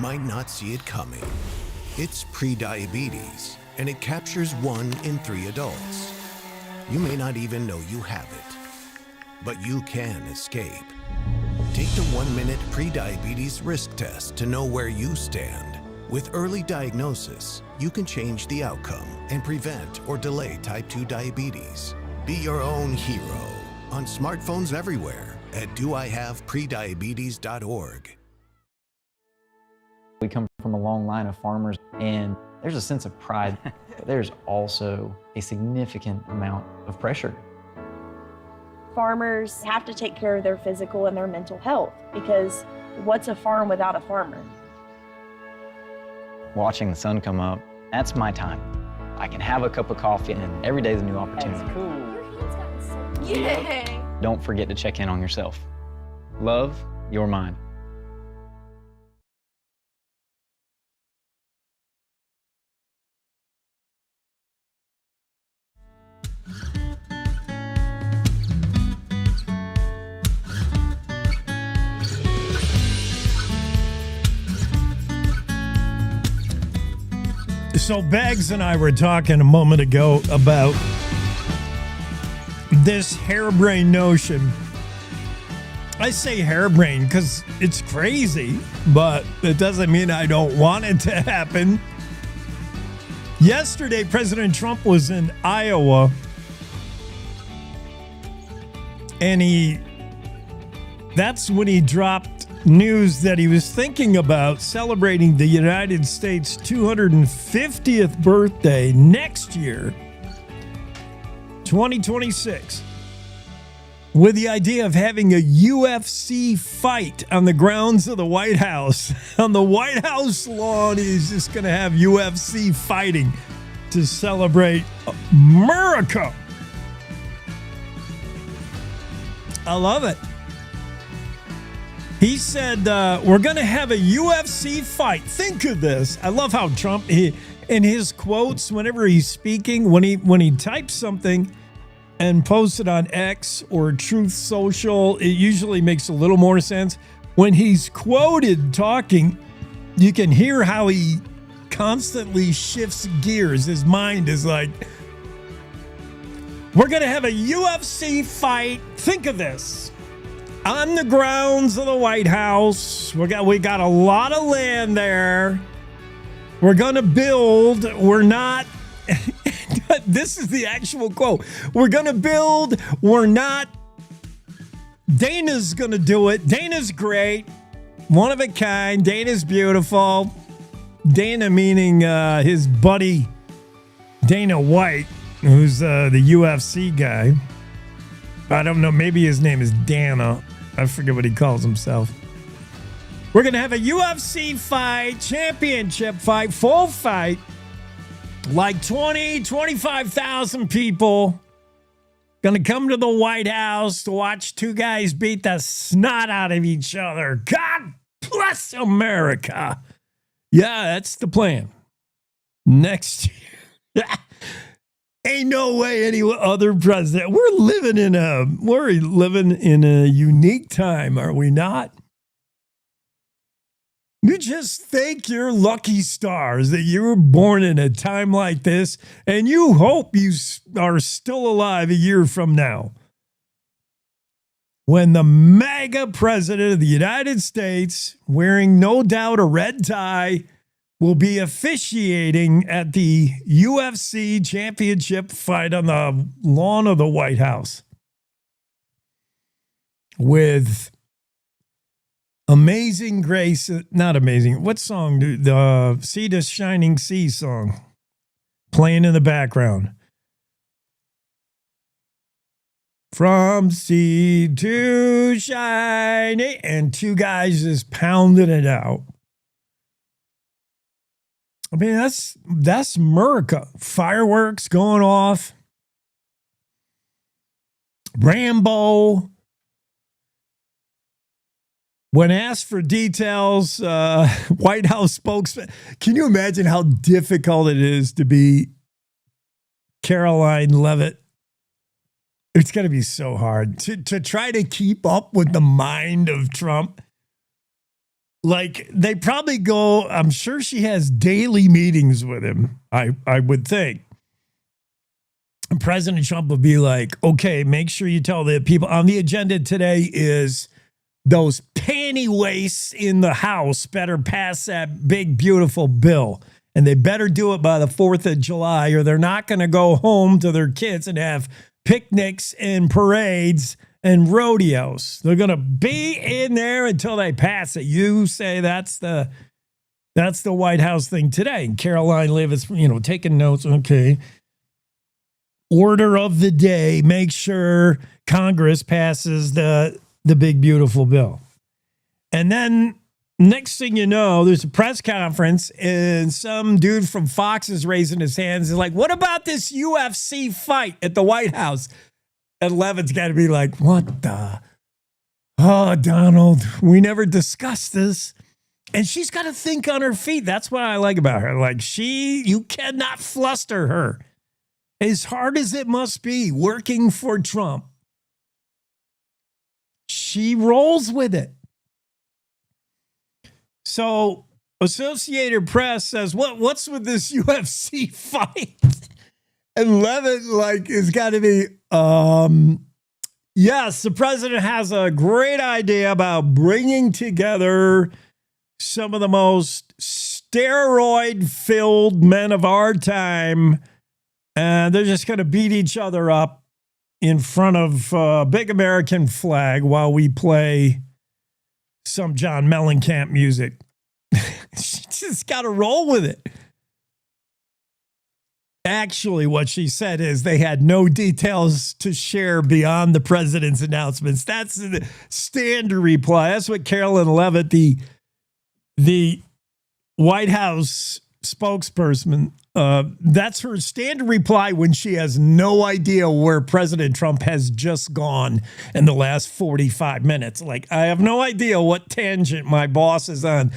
might not see it coming. It's prediabetes, and it captures 1 in 3 adults. You may not even know you have it, but you can escape. Take the 1-minute prediabetes risk test to know where you stand. With early diagnosis, you can change the outcome and prevent or delay type 2 diabetes. Be your own hero on smartphones everywhere at doihaveprediabetes.org. We come from a long line of farmers, and there's a sense of pride, but there's also a significant amount of pressure. Farmers have to take care of their physical and their mental health, because what's a farm without a farmer? Watching the sun come up, that's my time. I can have a cup of coffee, and every day is a new opportunity. That's cool. Your hand's gotten so Yay! Don't forget to check in on yourself. Love your mind. So Bags and I were talking a moment ago about this harebrained notion. I say harebrained because it's crazy, but it doesn't mean I don't want it to happen. Yesterday, President Trump was in Iowa, and that's when he dropped news that he was thinking about celebrating the United States' 250th birthday next year, 2026, with the idea of having a UFC fight on the grounds of the White House. On the White House lawn, he's just going to have UFC fighting to celebrate America. I love it. He said, we're going to have a UFC fight. Think of this. I love how Trump, in his quotes, whenever he's speaking, when he types something and posts it on X or Truth Social, it usually makes a little more sense. When he's quoted talking, you can hear how he constantly shifts gears. His mind is like, we're going to have a UFC fight. Think of this. On the grounds of the White House, we got a lot of land there. We're going to build. We're not. This is the actual quote. We're going to build. We're not. Dana's going to do it. Dana's great. One of a kind. Dana's beautiful. Dana meaning his buddy Dana White, who's the UFC guy. I don't know. Maybe his name is Dana. I forget what he calls himself. We're going to have a UFC fight, championship fight, full fight. Like 25,000 people going to come to the White House to watch two guys beat the snot out of each other. God bless America. Yeah, that's the plan. Next year. Ain't no way any other president. We're living in a unique time, are we not? You just thank your lucky stars that you were born in a time like this, and you hope you are still alive a year from now, when the MAGA president of the United States, wearing no doubt a red tie, will be officiating at the UFC championship fight on the lawn of the White House with Amazing Grace. Not amazing. What song? The Sea to Shining Sea song playing in the background. From sea to shining, and two guys just pounding it out. I mean, that's America. Fireworks going off. Rambo. When asked for details, White House spokesman, can you imagine how difficult it is to be Caroline Leavitt? It's going to be so hard to try to keep up with the mind of Trump. Like, they probably go, I'm sure she has daily meetings with him, I would think. And President Trump would be like, okay, make sure you tell the people on the agenda today is those panty waists in the House better pass that big, beautiful bill. And they better do it by the 4th of July, or they're not going to go home to their kids and have picnics and parades and rodeos. They're going to be in there until they pass it. You say that's the White House thing today. And Caroline Leavitt is, taking notes. Okay. Order of the day, make sure Congress passes the big, beautiful bill. And then next thing you know, there's a press conference and some dude from Fox is raising his hands. He's like, what about this UFC fight at the White House? And Levin's got to be like, what the? Oh, Donald, we never discussed this. And she's got to think on her feet. That's what I like about her. Like, you cannot fluster her. As hard as it must be working for Trump, she rolls with it. So Associated Press says, what's with this UFC fight? And Levin, has got to be, yes, the president has a great idea about bringing together some of the most steroid-filled men of our time, and they're just going to beat each other up in front of a big American flag while we play some John Mellencamp music. She just got to roll with it. Actually, what she said is they had no details to share beyond the president's announcements. That's the standard reply. That's what Carolyn Leavitt, the White House spokesperson, that's her standard reply when she has no idea where President Trump has just gone in the last 45 minutes. Like, I have no idea what tangent my boss is on.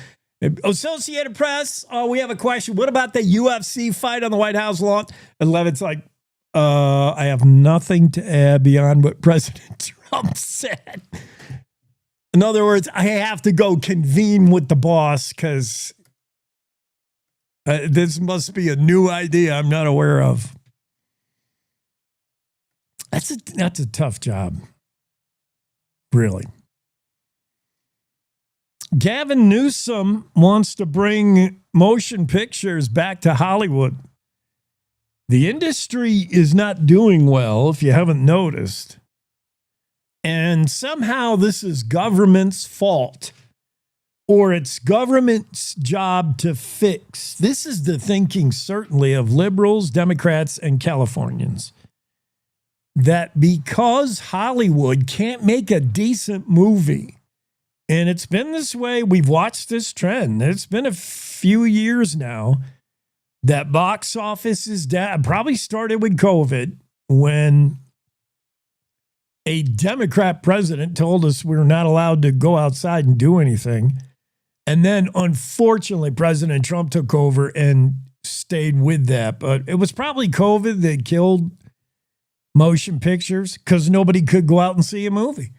Associated Press, we have a question. What about the UFC fight on the White House lawn? And Levitt's like, I have nothing to add beyond what President Trump said. In other words, I have to go convene with the boss because this must be a new idea I'm not aware of. That's a tough job, really. Gavin Newsom wants to bring motion pictures back to Hollywood. The industry is not doing well, if you haven't noticed. And somehow this is government's fault, or it's government's job to fix. This is the thinking, certainly, of liberals, Democrats, and Californians. That because Hollywood can't make a decent movie, and it's been this way, we've watched this trend. It's been a few years now that box office is down. Probably started with COVID when a Democrat president told us we're not allowed to go outside and do anything. And then, unfortunately, President Trump took over and stayed with that. But it was probably COVID that killed motion pictures because nobody could go out and see a movie.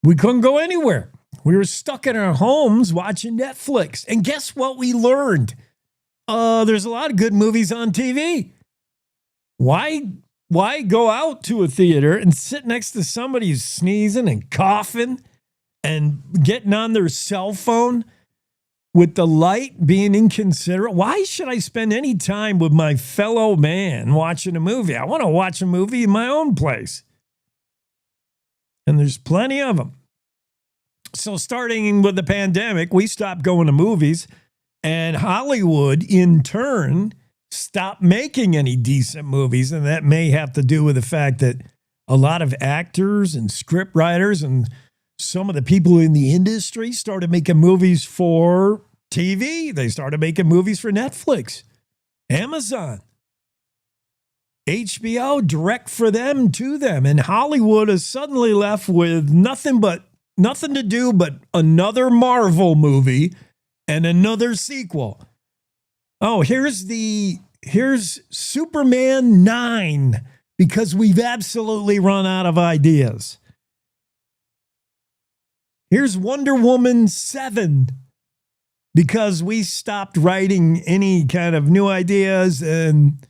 We couldn't go anywhere. We were stuck in our homes watching Netflix. And guess what we learned? There's a lot of good movies on TV. Why go out to a theater and sit next to somebody who's sneezing and coughing and getting on their cell phone with the light being inconsiderate? Why should I spend any time with my fellow man watching a movie? I want to watch a movie in my own place. And there's plenty of them. So starting with the pandemic, we stopped going to movies, and Hollywood, in turn, stopped making any decent movies. And that may have to do with the fact that a lot of actors and script writers and some of the people in the industry started making movies for TV. They started making movies for Netflix, Amazon, HBO, direct for them, to them. And Hollywood is suddenly left with nothing to do but another Marvel movie and another sequel. Oh, here's Superman 9 because we've absolutely run out of ideas. Here's Wonder Woman 7. Because we stopped writing any kind of new ideas. And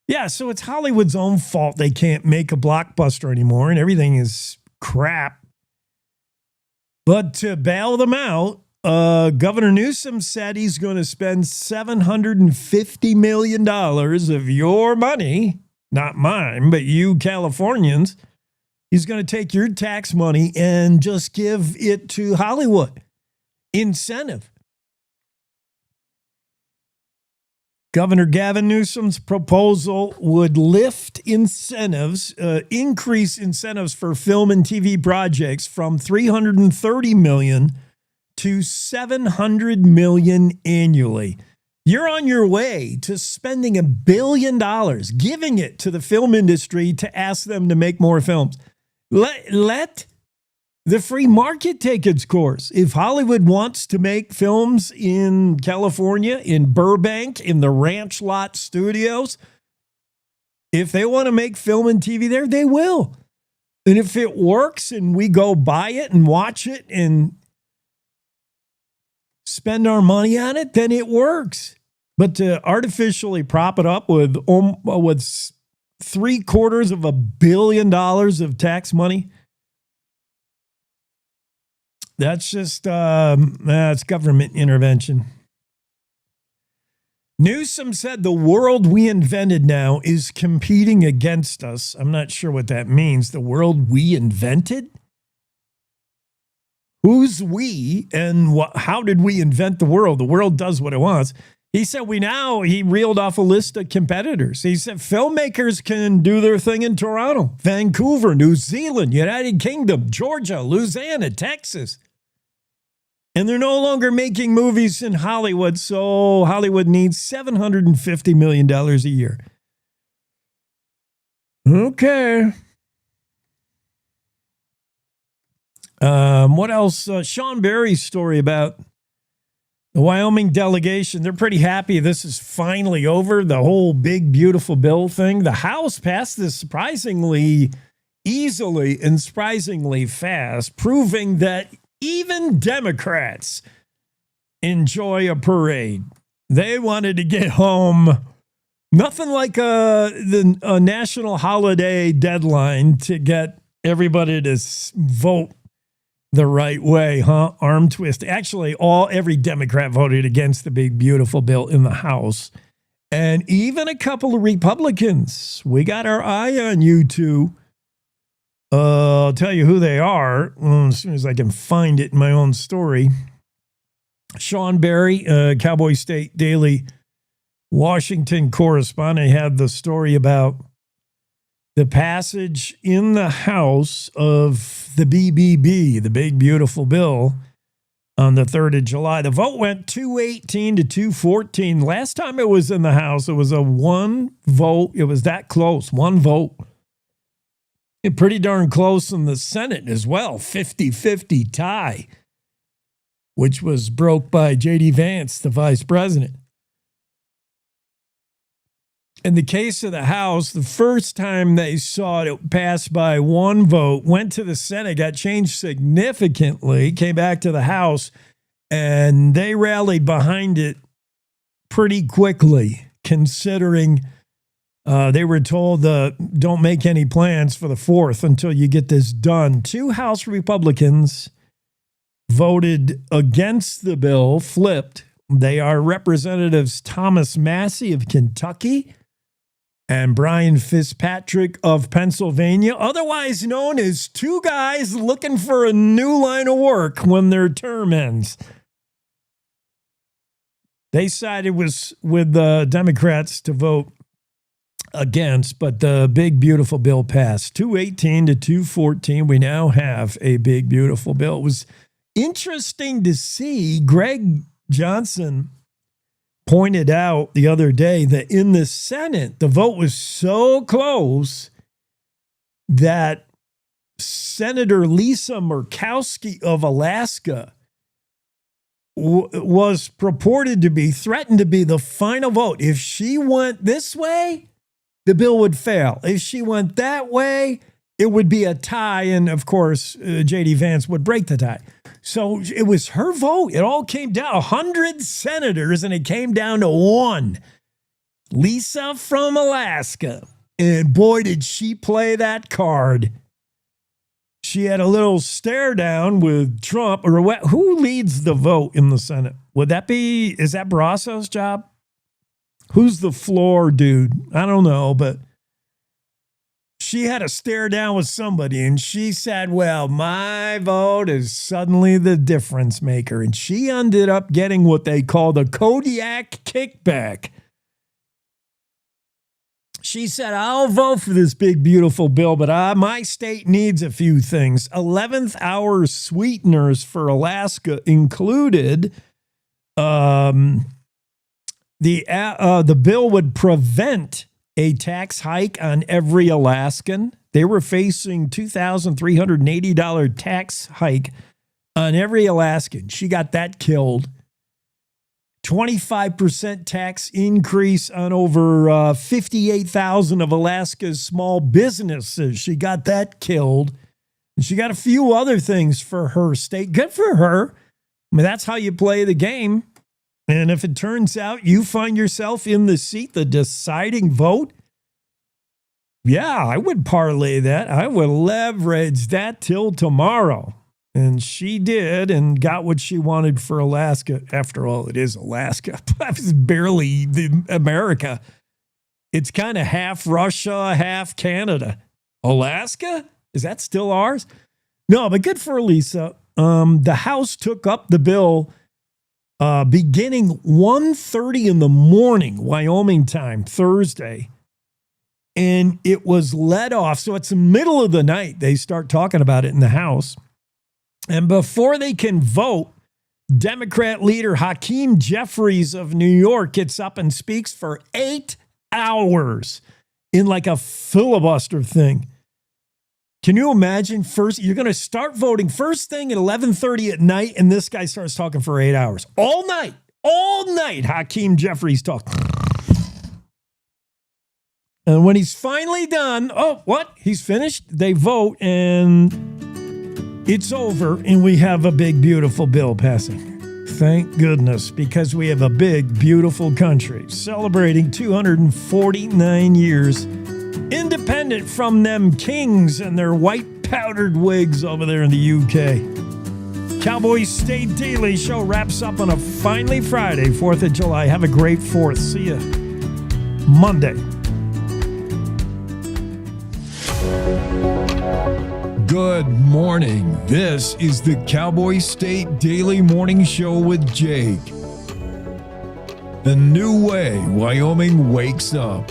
yeah, so it's Hollywood's own fault they can't make a blockbuster anymore and everything is crap. But to bail them out, Governor Newsom said he's going to spend $750 million of your money, not mine, but you Californians. He's going to take your tax money and just give it to Hollywood. Incentive. Governor Gavin Newsom's proposal would lift incentives, increase incentives for film and TV projects from $330 million to $700 million annually. You're on your way to spending $1 billion, giving it to the film industry to ask them to make more films. Let the free market take its course. If Hollywood wants to make films in California, in Burbank, in the Ranch Lot Studios, if they want to make film and TV there, they will. And if it works and we go buy it and watch it and spend our money on it, then it works. But to artificially prop it up with $750 million of tax money, that's just, that's government intervention. Newsom said the world we invented now is competing against us. I'm not sure what that means. The world we invented? Who's we and how did we invent the world? The world does what it wants. He said he reeled off a list of competitors. He said filmmakers can do their thing in Toronto, Vancouver, New Zealand, United Kingdom, Georgia, Louisiana, Texas. And they're no longer making movies in Hollywood, so Hollywood needs $750 million a year. Okay. What else? Sean Berry's story about the Wyoming delegation. They're pretty happy this is finally over, the whole big, beautiful bill thing. The House passed this surprisingly easily and surprisingly fast, proving that even Democrats enjoy a parade. They wanted to get home. Nothing like a national holiday deadline to get everybody to vote the right way, huh? Arm twist. Actually, every Democrat voted against the big, beautiful bill in the House. And even a couple of Republicans. We got our eye on you two. I'll tell you who they are as soon as I can find it in my own story. Sean Berry, Cowboy State Daily Washington correspondent, had the story about the passage in the House of the BBB, the big, beautiful bill, on the 3rd of July. The vote went 218 to 214. Last time it was in the House, it was a one vote. It was that close, one vote. Pretty darn close in the Senate as well, 50-50 tie, which was broke by J.D. Vance, the vice president. In the case of the House, the first time they saw it pass by one vote, went to the Senate, got changed significantly, came back to the House, and they rallied behind it pretty quickly, considering they were told don't make any plans for the 4th until you get this done. 2 House Republicans voted against the bill, flipped. They are Representatives Thomas Massey of Kentucky and Brian Fitzpatrick of Pennsylvania, otherwise known as 2 guys looking for a new line of work when their term ends. They sided with the Democrats to vote against, but the big, beautiful bill passed. 218 to 214. We now have a big, beautiful bill. It was interesting to see. Greg Johnson pointed out the other day that in the Senate, the vote was so close that Senator Lisa Murkowski of Alaska was threatened to be the final vote. If she went this way, the bill would fail. If she went that way, it would be a tie. And of course, J.D. Vance would break the tie. So it was her vote. It all came down 100 senators, and it came down to one. Lisa from Alaska. And boy, did she play that card. She had a little stare down with Trump. Or who leads the vote in the Senate? Is that Barrasso's job? Who's the floor dude? I don't know, but she had a stare down with somebody, and she said, well, my vote is suddenly the difference maker. And she ended up getting what they call the Kodiak kickback. She said, I'll vote for this big, beautiful bill, but my state needs a few things. 11th hour sweeteners for Alaska included the bill would prevent a tax hike on every Alaskan. They were facing $2,380 tax hike on every Alaskan. She got that killed. 25% tax increase on over 58,000 of Alaska's small businesses. She got that killed. And she got a few other things for her state. Good for her. I mean, that's how you play the game. And if it turns out you find yourself in the seat, the deciding vote, yeah, I would parlay that. I would leverage that till tomorrow. And she did and got what she wanted for Alaska. After all, it is Alaska. It's barely America. It's kind of half Russia, half Canada. Alaska? Is that still ours? No, but good for Lisa. The House took up the bill beginning 1:30 in the morning, Wyoming time, Thursday. And it was led off. So it's the middle of the night. They start talking about it in the House. And before they can vote, Democrat leader Hakeem Jeffries of New York gets up and speaks for 8 hours in like a filibuster thing. Can you imagine? First, you're going to start voting first thing at 11:30 at night, and this guy starts talking for 8 hours. All night, Hakeem Jeffries talks. And when he's finally done, he's finished. They vote, and it's over, and we have a big, beautiful bill passing. Thank goodness, because we have a big, beautiful country celebrating 249 years independent from them kings and their white powdered wigs over there in the UK. Cowboy State Daily Show wraps up on a finally Friday, 4th of July. Have a great 4th. See you Monday. Good morning. This is the Cowboy State Daily Morning Show with Jake. The new way Wyoming wakes up.